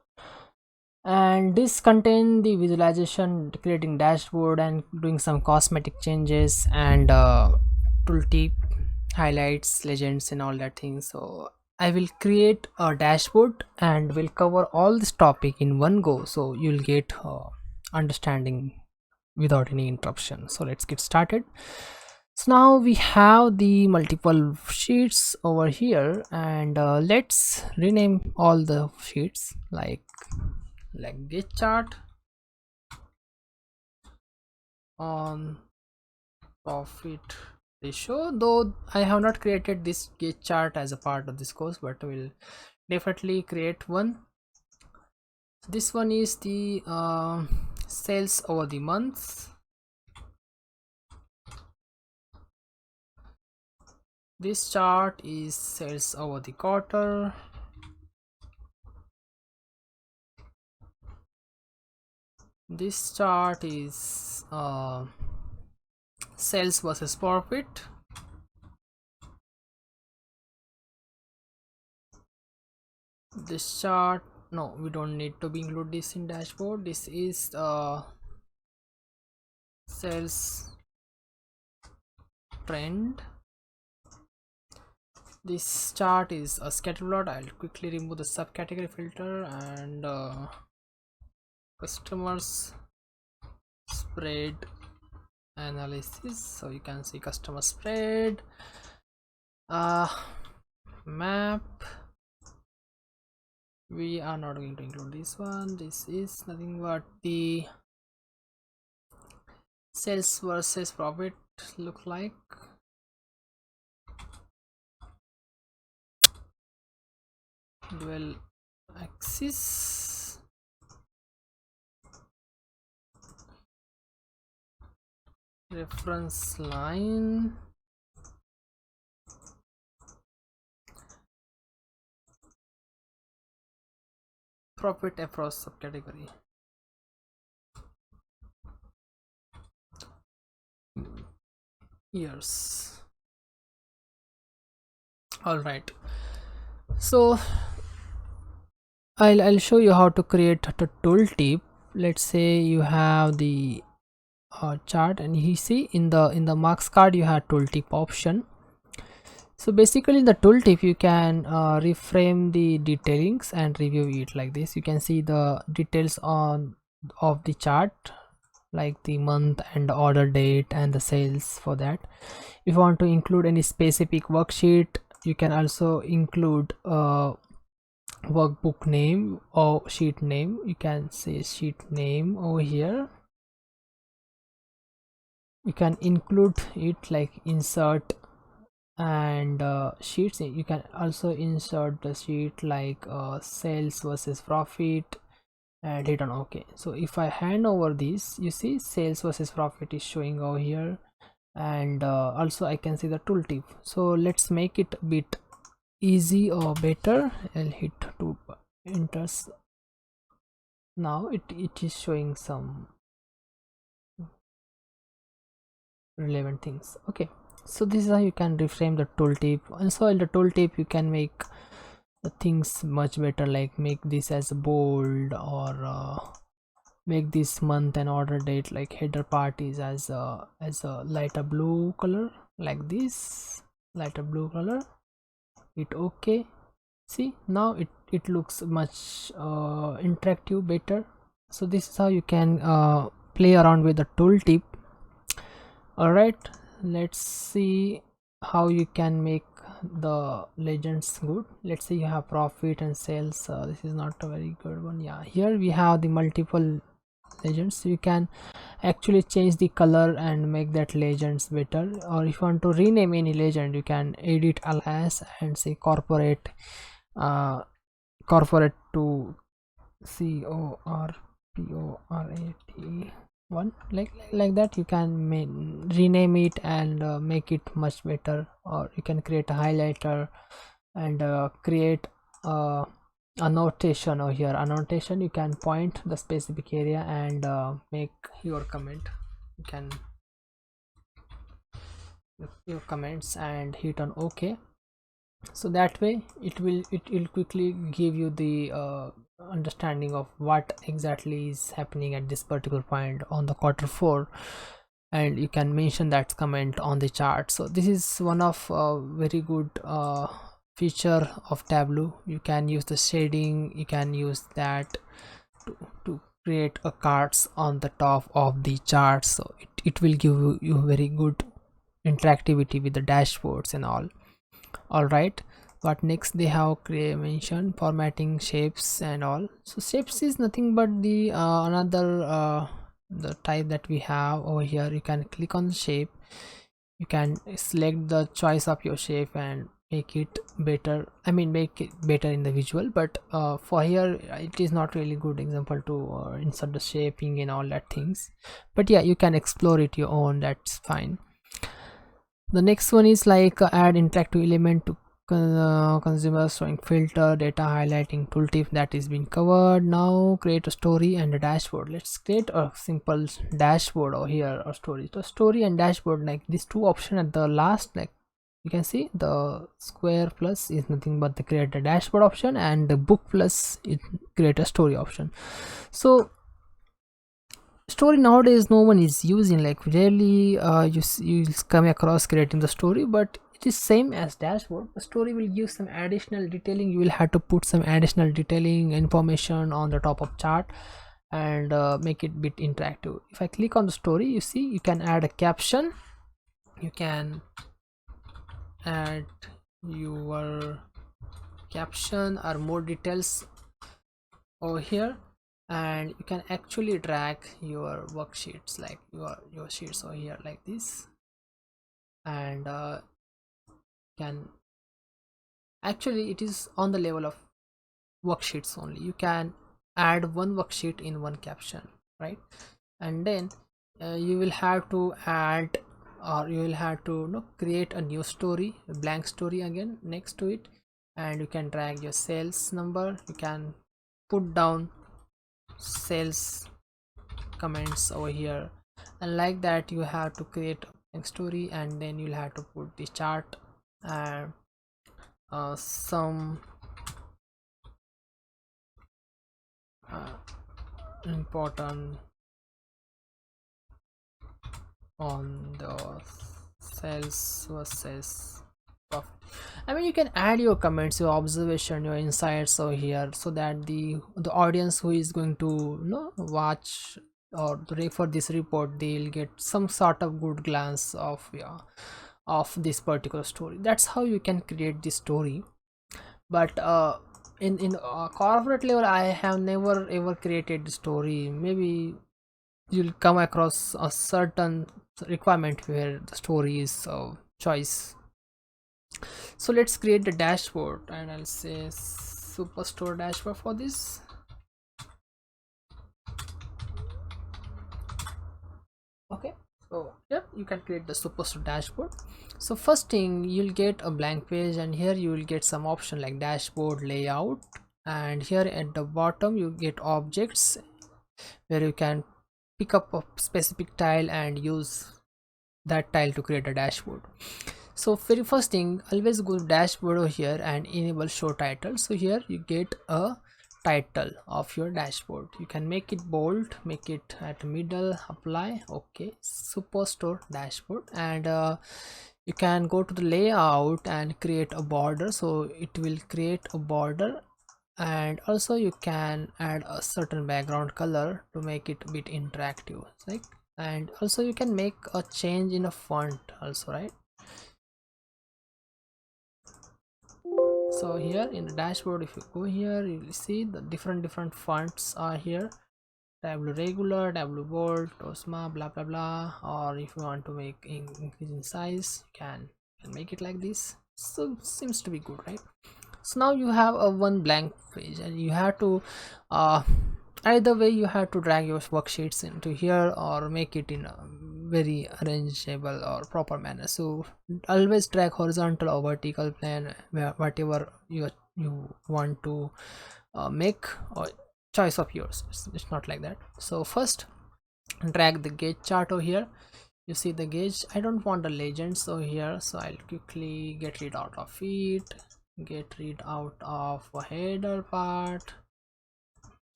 and this contain the visualization, creating dashboard, and doing some cosmetic changes, and tooltip, highlights, legends, and all that thing. So I will create a dashboard and will cover all this topic in one go, so you'll get understanding without any interruption. So let's get started. So now we have the multiple sheets over here, and let's rename all the sheets like get chart, on profit ratio. Though I have not created this get chart as a part of this course, but we'll definitely create one. This one is the sales over the months. This chart is sales over the quarter. This chart is sales versus profit. This chart, no, we don't need to be include this in dashboard. This is sales trend. This chart is a scatter plot. I'll quickly remove the subcategory filter, and customers spread analysis. So you can see customer spread, map. We are not going to include this one. This is nothing but the sales versus profit look like. Dual axis, reference line, profit across subcategory. Years. All right, so I'll show you how to create a tooltip. Let's say you have the chart, and you see in the marks card you have tooltip option. So basically in the tooltip you can reframe the detailings and review it like this. You can see the details of the chart, like the month and order date and the sales for that. If you want to include any specific worksheet, you can also include workbook name or sheet name. You can say sheet name over here. You can include it like insert and sheets. You can also insert the sheet like sales versus profit and hit on OK. So if I hand over this, you see sales versus profit is showing over here, and also I can see the tooltip. So let's make it a bit easy or better. I'll hit 2 enters. Now it is showing some relevant things. Okay, so this is how you can reframe the tooltip. And so in the tooltip you can make the things much better, like make this as bold, or make this month and order date like header part is as a lighter blue color, like this lighter blue color. Hit OK. See, now it looks much interactive, better. So this is how you can play around with the tooltip. All right, let's see how you can make the legends good. Let's say you have profit and sales. This is not a very good one. Yeah, here we have the multiple legends. You can actually change the color and make that legends better, or if you want to rename any legend, you can edit alias and say corporate corporate to corporate one, like that. You can rename it and make it much better, or you can create a highlighter and create a annotation over here. Annotation, you can point the specific area and make your comment. You can your comments and hit on OK. So that way it will quickly give you the understanding of what exactly is happening at this particular point on the quarter 4, and you can mention that comment on the chart. So this is one of very good feature of Tableau. You can use the shading, you can use that to create a cards on the top of the chart. So it will give you very good interactivity with the dashboards and all. All right, what next they have mentioned formatting shapes and all. So shapes is nothing but the another the type that we have over here. You can click on the shape, you can select the choice of your shape and make it better. I mean, make it better in the visual, but for here it is not really good example to insert the shaping and all that things. But yeah, you can explore it your own, that's fine. The next one is like add interactive element to consumers, showing filter, data highlighting, tooltip, that is being covered. Now create a story and a dashboard. Let's create a simple dashboard over here, or story. So story and dashboard, like these two options at the last, like you can see the square plus is nothing but the create a dashboard option, and the book plus is create a story option. So story nowadays no one is using, like rarely you come across creating the story, but it is same as dashboard. The story will give some additional detailing. You will have to put some additional detailing information on the top of chart and make it bit interactive. If I click on the story, you see you can add a caption, you can add your caption or more details over here, and you can actually drag your worksheets, like your sheets over here like this, and can actually it is on the level of worksheets only. You can add one worksheet in one caption, right? And then you will have to add, or you will have to create a new story, a blank story again next to it, and you can drag your sales number. You can put down sales comments over here, and like that you have to create a story, and then you'll have to put the chart and some important on the sales versus profit. I mean, you can add your comments, your observation, your insights over here, so that the audience who is going to watch or refer this report, they'll get some sort of good glance of of this particular story. That's how you can create this story. But in corporate level, I have never ever created the story. Maybe you'll come across a certain requirement where the story is choice. So let's create the dashboard, and I'll say superstore dashboard for this. Okay, so yep, you can create the superstore dashboard. So first thing, you'll get a blank page, and here you will get some option like dashboard layout, and here at the bottom you get objects where you can pick up a specific tile and use that tile to create a dashboard. So very first thing, always go to dashboard over here and enable show title. So here you get a title of your dashboard. You can make it bold, make it at middle, apply. Okay, superstore dashboard. And you can go to the layout and create a border, so it will create a border. And also you can add a certain background color to make it a bit interactive, like. And also you can make a change in a font also, right? So here in the dashboard, if you go here, you will see the different fonts are here. Tableau regular, Tableau bold, Tosma, blah blah blah. Or if you want to make increase in size, you can make it like this. So seems to be good, right? So now you have a one blank page, and you have to either way you have to drag your worksheets into here or make it in a very arrangeable or proper manner. So always drag horizontal or vertical plane, whatever you want to make, or choice of yours. It's not like that. So first drag the gauge chart over here. You see the gauge, I don't want the legend, so here, so I'll quickly get rid out of it, get rid out of a header part,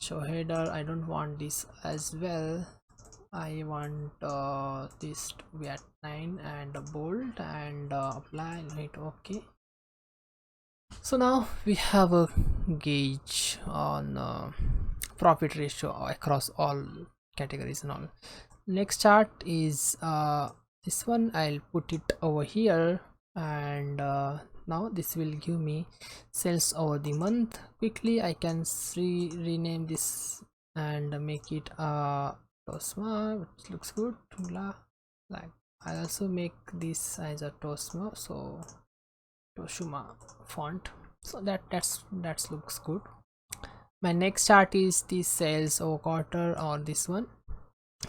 show header. I don't want this as well. I want this to be at 9 and bold, and apply, hit OK. So now we have a gauge on profit ratio across all categories and all. Next chart is this one. I'll put it over here, and now this will give me sales over the month. Quickly I can rename this and make it Tosma, which looks good. Like, I'll also make this as a Tosma, so Toshuma font, so that looks good. My next chart is the sales over quarter, or this one.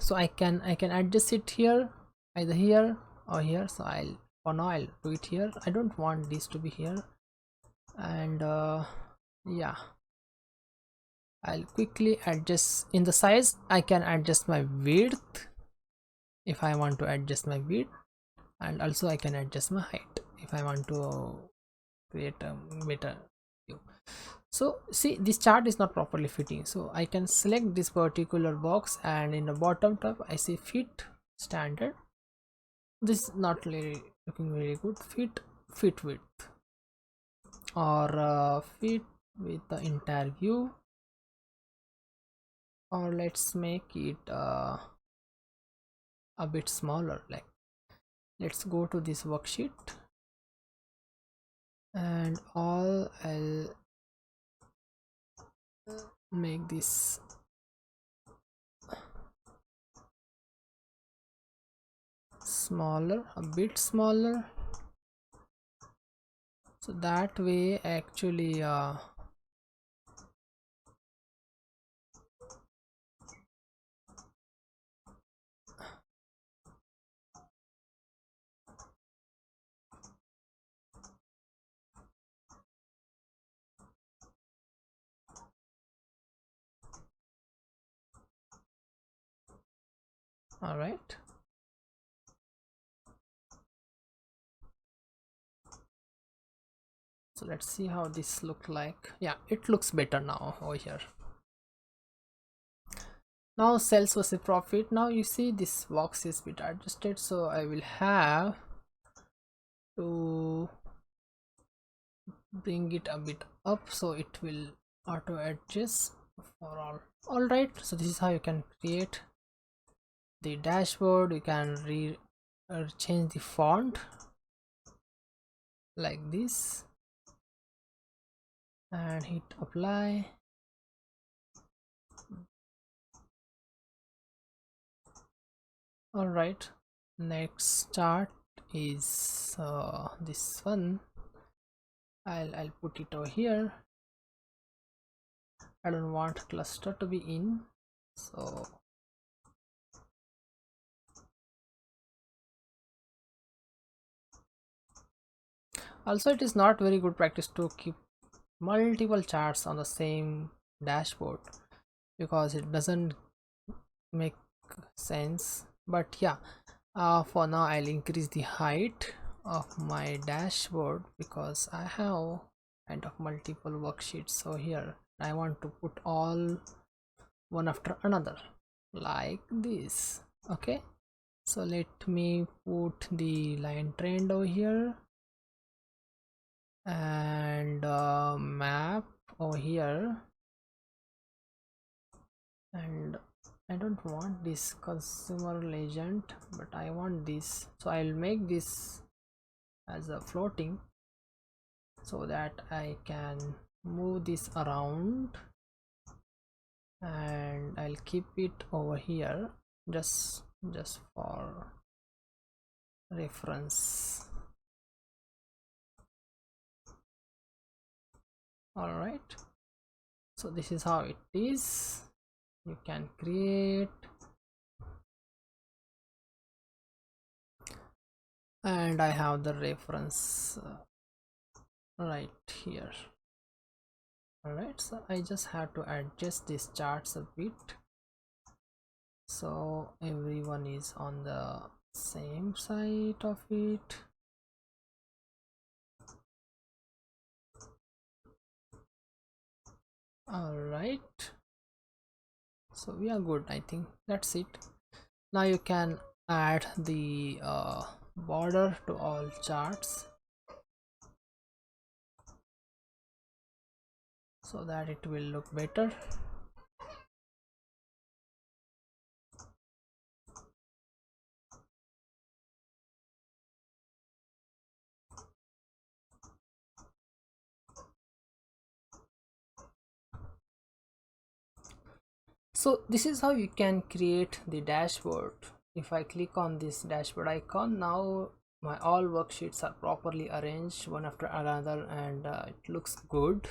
So I can adjust it here, either here or here. So for now I'll do it here. I don't want this to be here. And yeah, I'll quickly adjust in the size. I can adjust my width if I want to adjust my width, and also I can adjust my height if I want to create a better view. So see, this chart is not properly fitting, so I can select this particular box, and in the bottom tab I say fit standard. This is not really looking very good. Fit width, or fit with the entire view, or let's make it a bit smaller. Like, let's go to this worksheet, and I'll make this smaller, a bit smaller, so that way actually all right. So let's see how this look like. Yeah, it looks better now over here. Now sales versus profit. Now you see this box is bit adjusted, so I will have to bring it a bit up so it will auto adjust for all right. So this is how you can create the dashboard. You can change the font like this and hit apply. All right, next chart is this one. I'll put it over here. I don't want cluster to be in, so also it is not very good practice to keep multiple charts on the same dashboard because it doesn't make sense. But yeah, for now I'll increase the height of my dashboard because I have kind of multiple worksheets. So here I want to put all one after another like this. Okay, so let me put the line trend over here and map over here, and I don't want this consumer legend, but I want this, so I'll make this as a floating so that I can move this around, and I'll keep it over here just for reference. All right, so this is how it is. You can create, and I have the reference right here. All right, so I just have to adjust these charts a bit so everyone is on the same side of it. All right, so we are good. I think that's it. Now you can add the border to all charts so that it will look better. So this is how you can create the dashboard. If I click on this dashboard icon, now my all worksheets are properly arranged one after another, and it looks good.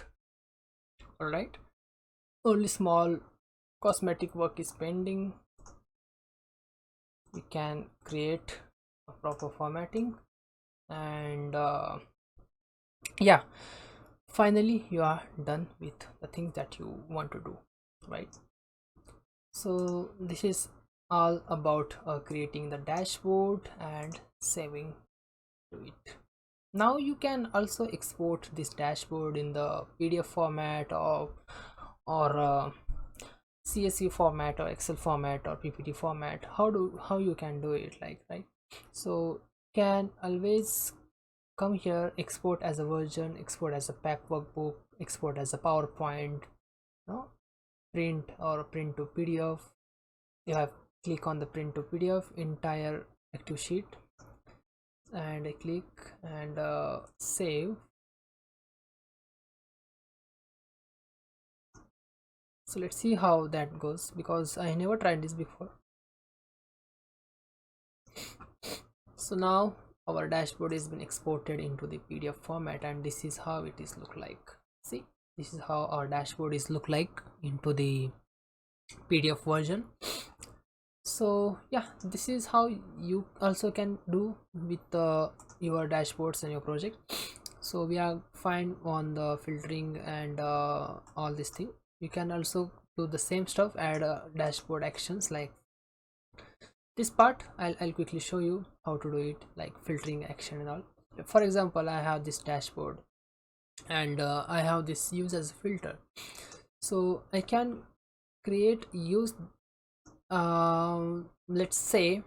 All right, only small cosmetic work is pending. We can create a proper formatting, and yeah, finally you are done with the things that you want to do, right? So this is all about creating the dashboard and saving to it. Now you can also export this dashboard in the PDF format or CSV format or Excel format or PPT format. How you can do it, like, right? So can always come here, export as a version, export as a pack workbook, export as a PowerPoint, no, print or print to PDF. You have click on the print to PDF entire active sheet, and I click and save. So let's see how that goes because I never tried this before. So now our dashboard has been exported into the PDF format, and this is how it is look like. See, this is how our dashboard is look like into the PDF version. So yeah, this is how you also can do with your dashboards and your project. So we are fine on the filtering and all this thing. You can also do the same stuff, add dashboard actions like this part. I'll quickly show you how to do it, like filtering action and all. For example, I have this dashboard and I have this use as a filter, so I can create use let's say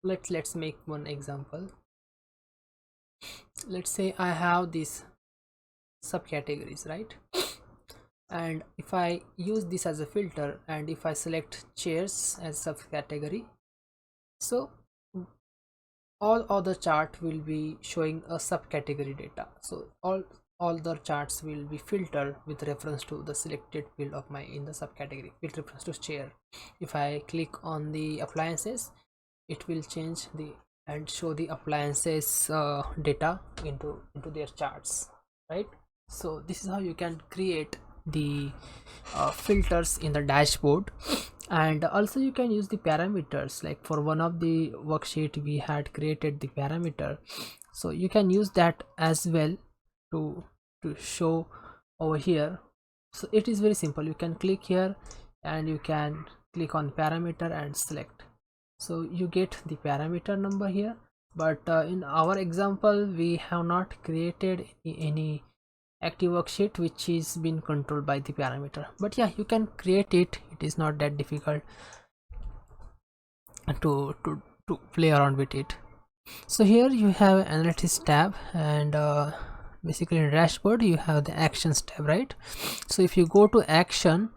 let's make one example. Let's say I have these subcategories, right? And if I use this as a filter and if I select chairs as subcategory, so all other chart will be showing a subcategory data. So all the charts will be filtered with reference to the selected field of my in the subcategory with reference to chair. If I click on the appliances, it will change the and show the appliances data into their charts, right? So this is how you can create the filters in the dashboard. And also you can use the parameters, like for one of the worksheet we had created the parameter, so you can use that as well to show over here. So it is very simple, you can click here and you can click on parameter and select, so you get the parameter number here. But in our example we have not created any active worksheet which is been controlled by the parameter, but yeah, you can create it. It is not that difficult to play around with it. So here you have analytics tab, and basically in dashboard you have the actions tab, right? So if you go to action,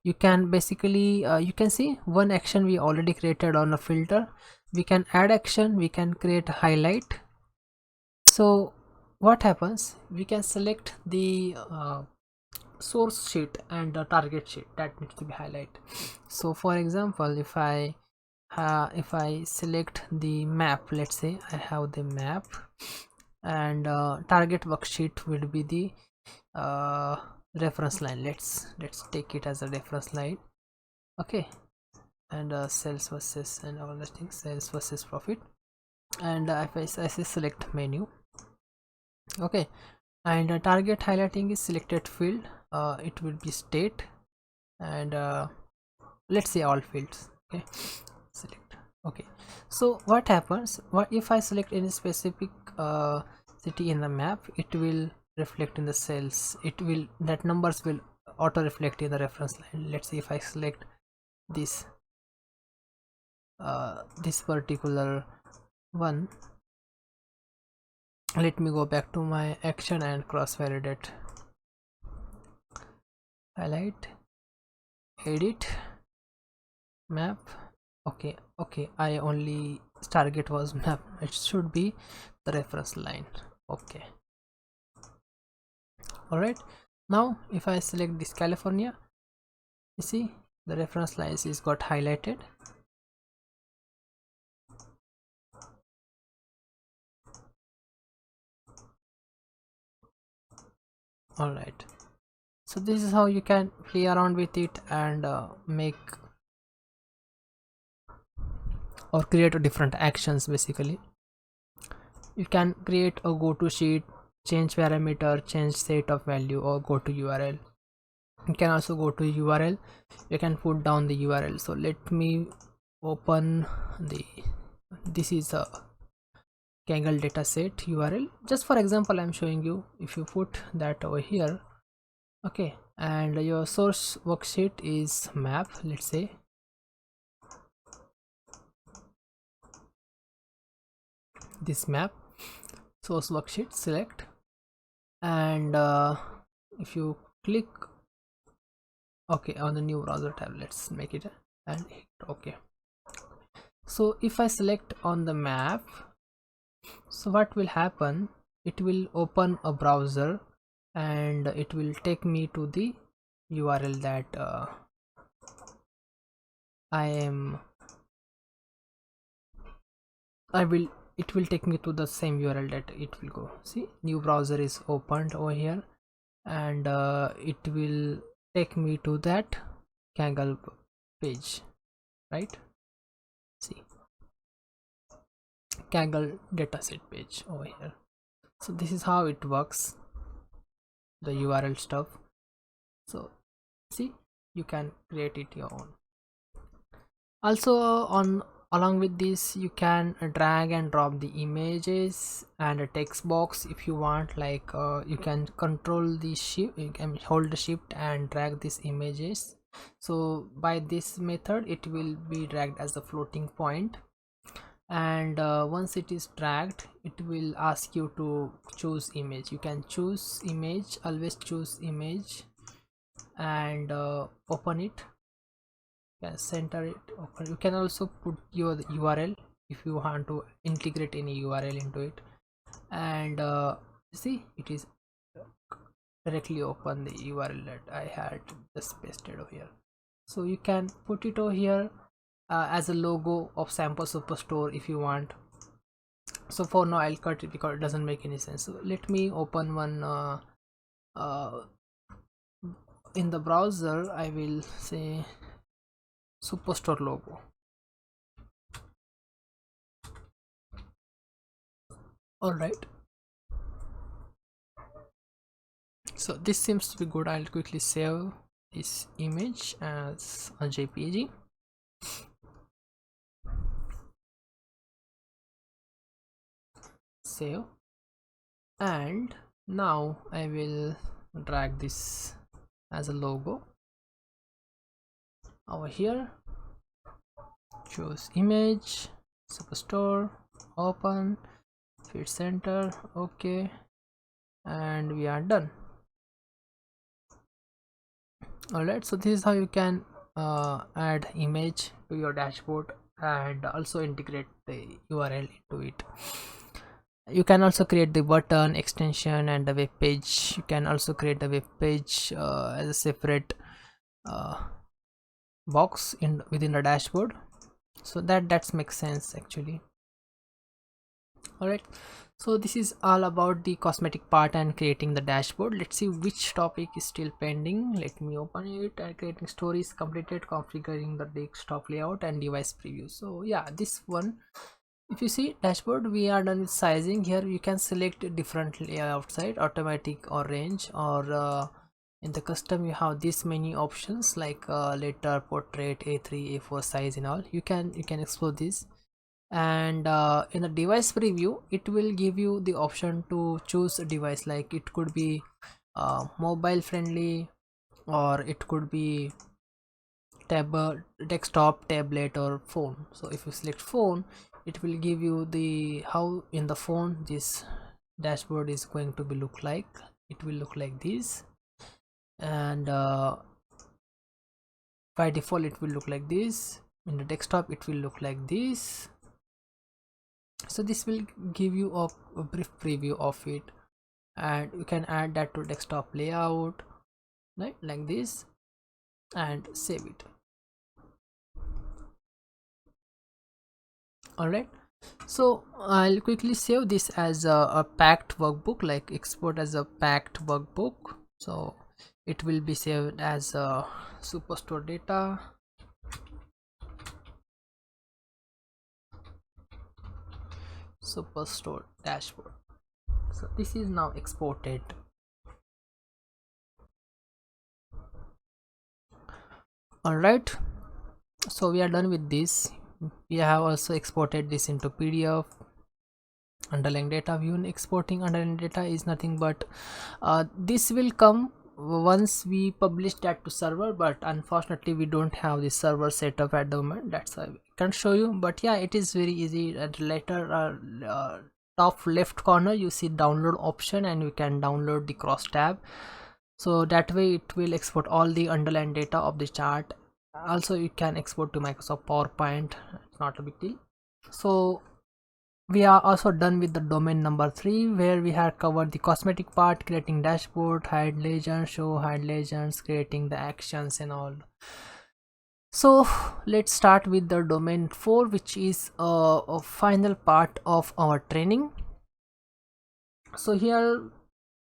you can basically you can see one action we already created on a filter. We can add action, we can create a highlight. So what happens, we can select the source sheet and the target sheet that needs to be highlighted. So for example, if I select the map, let's say I have the map, and target worksheet will be the reference line. Let's take it as a reference line, okay? And sales versus and all the things, sales versus profit. And if I say select menu, okay, and target highlighting is selected field, it will be state, and let's say all fields, okay, select, okay. So what happens, what if I select any specific city in the map, it will reflect in the cells, it will, that numbers will auto reflect in the reference line. Let's say if I select this this particular one, let me go back to my action and cross validate, highlight, edit, map, okay, I only target was map, it should be the reference line, okay. All right, now if I select this California, you see the reference lines is got highlighted. All right, so this is how you can play around with it and make or create different actions. Basically you can create a go to sheet, change parameter, change set of value, or go to URL. You can also go to URL, you can put down the URL. So let me open the, this is a Kaggle dataset URL, just for example I'm showing you. If you put that over here, okay, and your source worksheet is map, let's say, this map source worksheet, select, and if you click okay on the new browser tab, let's make it and hit okay. So if I select on the map, so what will happen, it will open a browser and it will take me to the URL that it will take me to the same URL that it will go. See, new browser is opened over here, and it will take me to that Kaggle page, right? See, Kaggle dataset page over here. So this is how it works, the URL stuff. So see, you can create it your own. Also on along with this, you can drag and drop the images and a text box if you want, like you can control the shift, you can hold the shift and drag these images. So by this method it will be dragged as a floating point, and once it is dragged, it will ask you to choose image. You can choose image, always choose image, and open it, can center it, open. You can also put your URL if you want to integrate any URL into it. And see, it is directly open the URL that I had just pasted over here. So you can put it over here as a logo of Sample Superstore if you want. So for now I'll cut it because it doesn't make any sense. So let me open one in the browser. I will say Superstore logo. All right, so this seems to be good. I'll quickly save this image as a JPG. Save, and now I will drag this as a logo over here. Choose image, Superstore, open, fit center, okay, and we are done. Alright, so this is how you can add image to your dashboard and also integrate the URL into it. You can also create the button, extension, and the web page. You can also create a web page as a separate box within the dashboard. So that makes sense actually. Alright, so this is all about the cosmetic part and creating the dashboard. Let's see which topic is still pending. Let me open it. And creating stories completed, configuring the desktop layout and device preview. So yeah, this one, if you see dashboard, we are done with sizing. Here you can select different layout side, automatic or range, or in the custom you have this many options like letter, portrait, A3, A4 size and all. You can explore this. And in the device preview it will give you the option to choose a device, like it could be mobile friendly, or it could be desktop, tablet, or phone. So if you select phone, it will give you the how in the phone this dashboard is going to be look like. It will look like this, and by default it will look like this. In the desktop it will look like this. So this will give you a brief preview of it, and you can add that to desktop layout, right, like this, and save it. Alright, so I'll quickly save this as a packed workbook, like export as a packed workbook. So it will be saved as a Superstore data, Superstore dashboard. So this is now exported. Alright, so we are done with this. We have also exported this into PDF. Underlying data view. Exporting underlying data is nothing but this will come once we publish that to server, but unfortunately we don't have the server set up at the moment. That's why I can't show you, but yeah, it is very easy. At later top left corner you see download option, and you can download the cross tab. So that way it will export all the underlying data of the chart. Also you can export to Microsoft PowerPoint. It's not a big deal. So we are also done with the domain number 3, where we have covered the cosmetic part, creating dashboard, hide legends, show hide legends, creating the actions and all. So let's start with the domain 4, which is a final part of our training. So here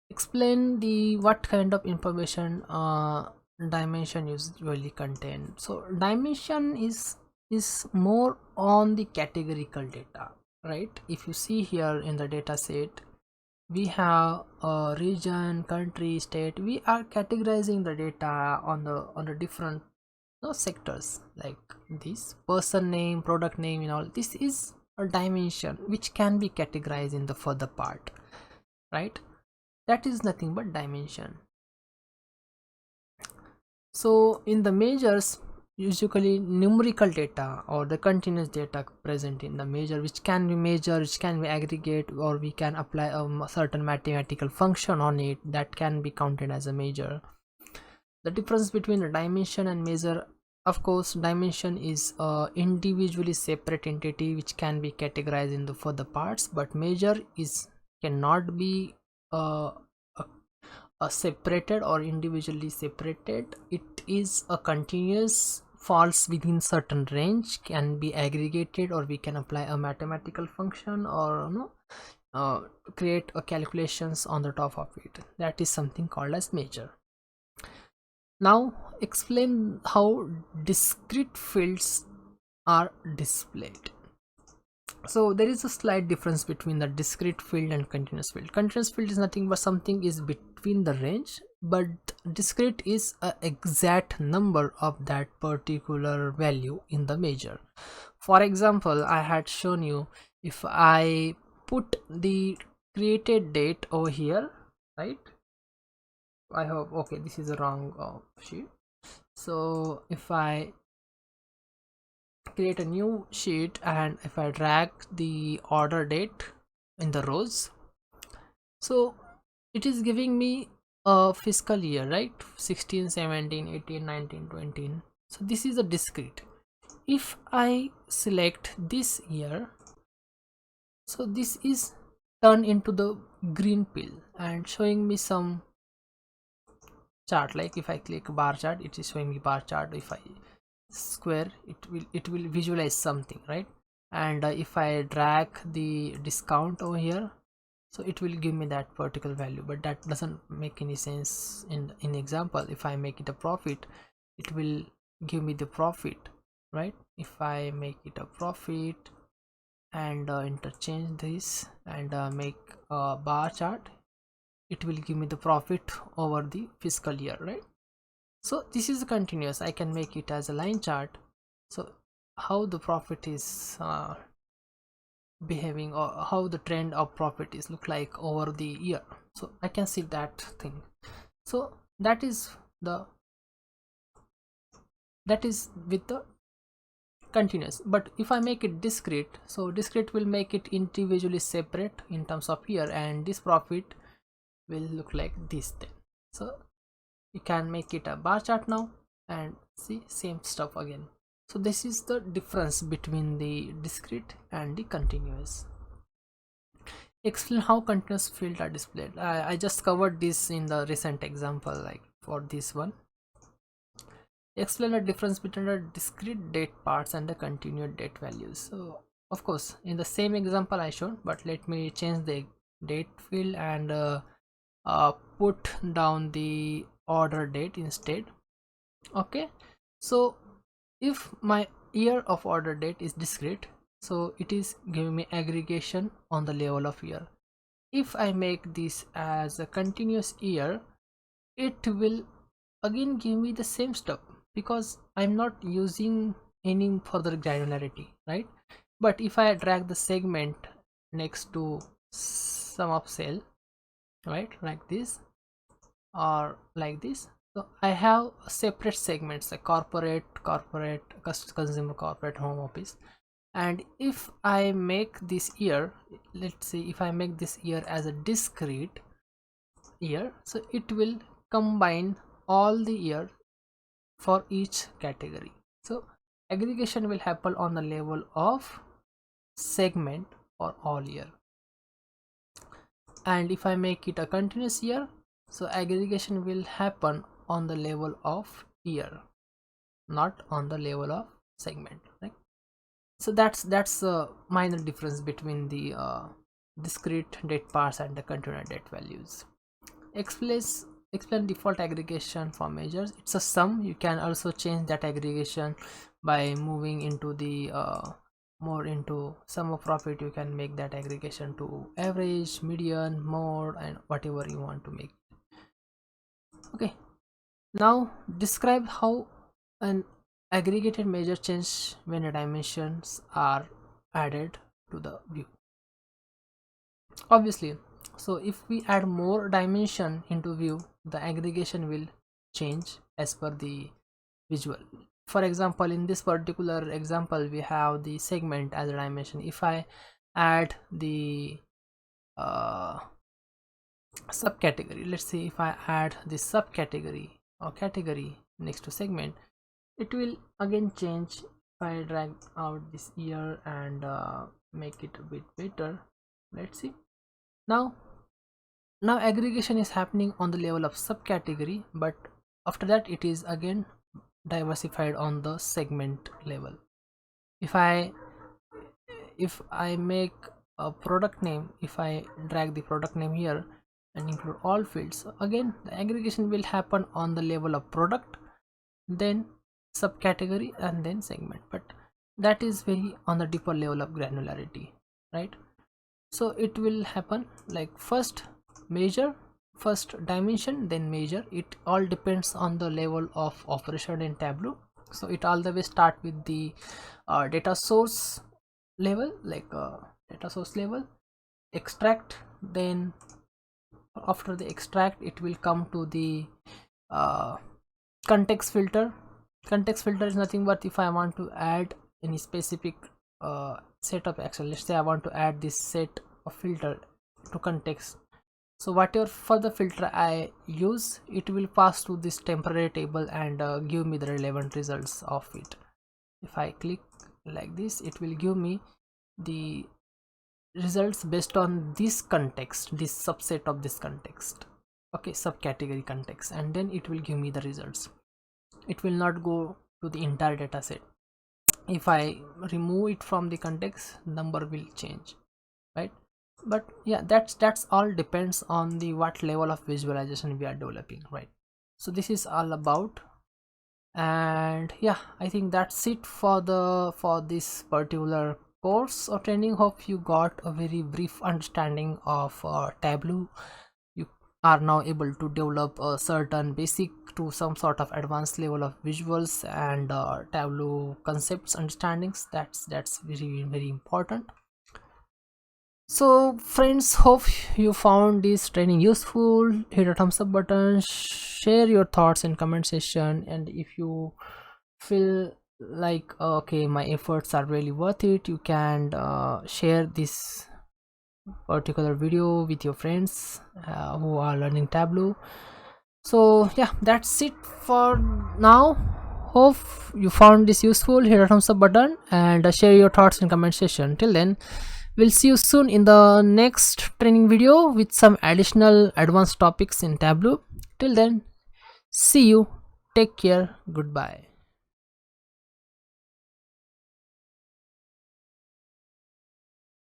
explain the what kind of information dimension usually contain. So dimension is more on the categorical data, right? If you see here in the data set, we have a region, country, state. We are categorizing the data on the different sectors, like this person name, product name and all. This is a dimension which can be categorized in the further part, right? That is nothing but dimension. So in the measures, usually numerical data or the continuous data present in the measure, which can be measured, which can be aggregate, or we can apply a certain mathematical function on it that can be counted as a measure. The difference between a dimension and measure Of course, dimension is a individually separate entity which can be categorized into further parts, but measure is cannot be uh, a, a separated or individually separated. It is a continuous, falls within certain range, can be aggregated, or we can apply a mathematical function, or create a calculations on the top of it. That is something called as measure. Now explain how discrete fields are displayed. So there is a slight difference between the discrete field and continuous field. Continuous field is nothing but something is between the range, but discrete is a exact number of that particular value in the measure. For example, I had shown you, if I put the created date over here, right? I hope, okay, this is a wrong sheet. So if I create a new sheet and if I drag the order date in the rows, so it is giving me a fiscal year, right? 16, 17, 18, 19, 20. So this is a discrete. If I select this year, so this is turned into the green pill and showing me some chart. Like if I click bar chart, it is showing me bar chart. If I square, it will visualize something, right? And if I drag the discount over here, so it will give me that particular value, but that doesn't make any sense in example. If I make it a profit, it will give me the profit, right? If I make it a profit and interchange this and make a bar chart, it will give me the profit over the fiscal year, right? So this is continuous. I can make it as a line chart, so how the profit is behaving, or how the trend of profit is look like over the year. So I can see that thing. So that is with the continuous. But if I make it discrete, so discrete will make it individually separate in terms of year, and this profit will look like this thing. So you can make it a bar chart now and see same stuff again. So this is the difference between the discrete and the continuous. Explain how continuous fields are displayed. I just covered this in the recent example, like for this one. Explain the difference between the discrete date parts and the continuous date values. So of course in the same example I showed, but let me change the date field and put down the order date instead. Okay, so if my year of order date is discrete, so it is giving me aggregation on the level of year. If I make this as a continuous year, it will again give me the same stuff, because I'm not using any further granularity, right? But if I drag the segment next to sum of sale, right, like this or like this, so I have separate segments like corporate, consumer, corporate, home office. And if I make this year, let's say if I make this year as a discrete year, so it will combine all the year for each category. So aggregation will happen on the level of segment for all year. And if I make it a continuous year, so aggregation will happen on the level of year, not on the level of segment, right? So that's a minor difference between the discrete date parts and the continuous date values. Explain default aggregation for measures. It's a sum. You can also change that aggregation by moving into the more into sum of profit. You can make that aggregation to average, median, mode, and whatever you want to make. Okay, now describe how an aggregated measure change when the dimensions are added to the view. Obviously, so if we add more dimension into view, the aggregation will change as per the visual. For example, in this particular example we have the segment as a dimension. If I add the subcategory, let's say if I add the subcategory or category next to segment, it will again change. If I drag out this year and make it a bit better, let's see. Now now aggregation is happening on the level of subcategory, but after that it is again diversified on the segment level. If I make a product name, if I drag the product name here and include all fields, again the aggregation will happen on the level of product, then subcategory, and then segment, but that is very on the deeper level of granularity, right? So it will happen like first measure, first dimension, then measure. It all depends on the level of operation in Tableau. So it all the way start with the data source level, like data source level, extract, then after the extract it will come to the uh, context filter. Context filter is nothing but if I want to add any specific set of action. Let's say I want to add this set of filter to context, so whatever further filter I use, it will pass to this temporary table and give me the relevant results of it. If I click like this, it will give me the results based on this context, this subset of this context, okay, subcategory context, and then it will give me the results. It will not go to the entire data set. If I remove it from the context, number will change, right? But yeah, that's all depends on the what level of visualization we are developing, right? So this is all about, and yeah, I think that's it for this particular course or training. Hope you got a very brief understanding of Tableau. You are now able to develop a certain basic to some sort of advanced level of visuals and Tableau concepts understandings. That's very very important. So friends, hope you found this training useful. Hit a thumbs up button, share your thoughts in comment section, and if you feel like okay, my efforts are really worth it, you can share this particular video with your friends who are learning Tableau. So yeah, that's it for now. Hope you found this useful. Hit a thumbs up button and share your thoughts in comment section. Till then, we'll see you soon in the next training video with some additional advanced topics in Tableau. Till then, see you, take care, goodbye.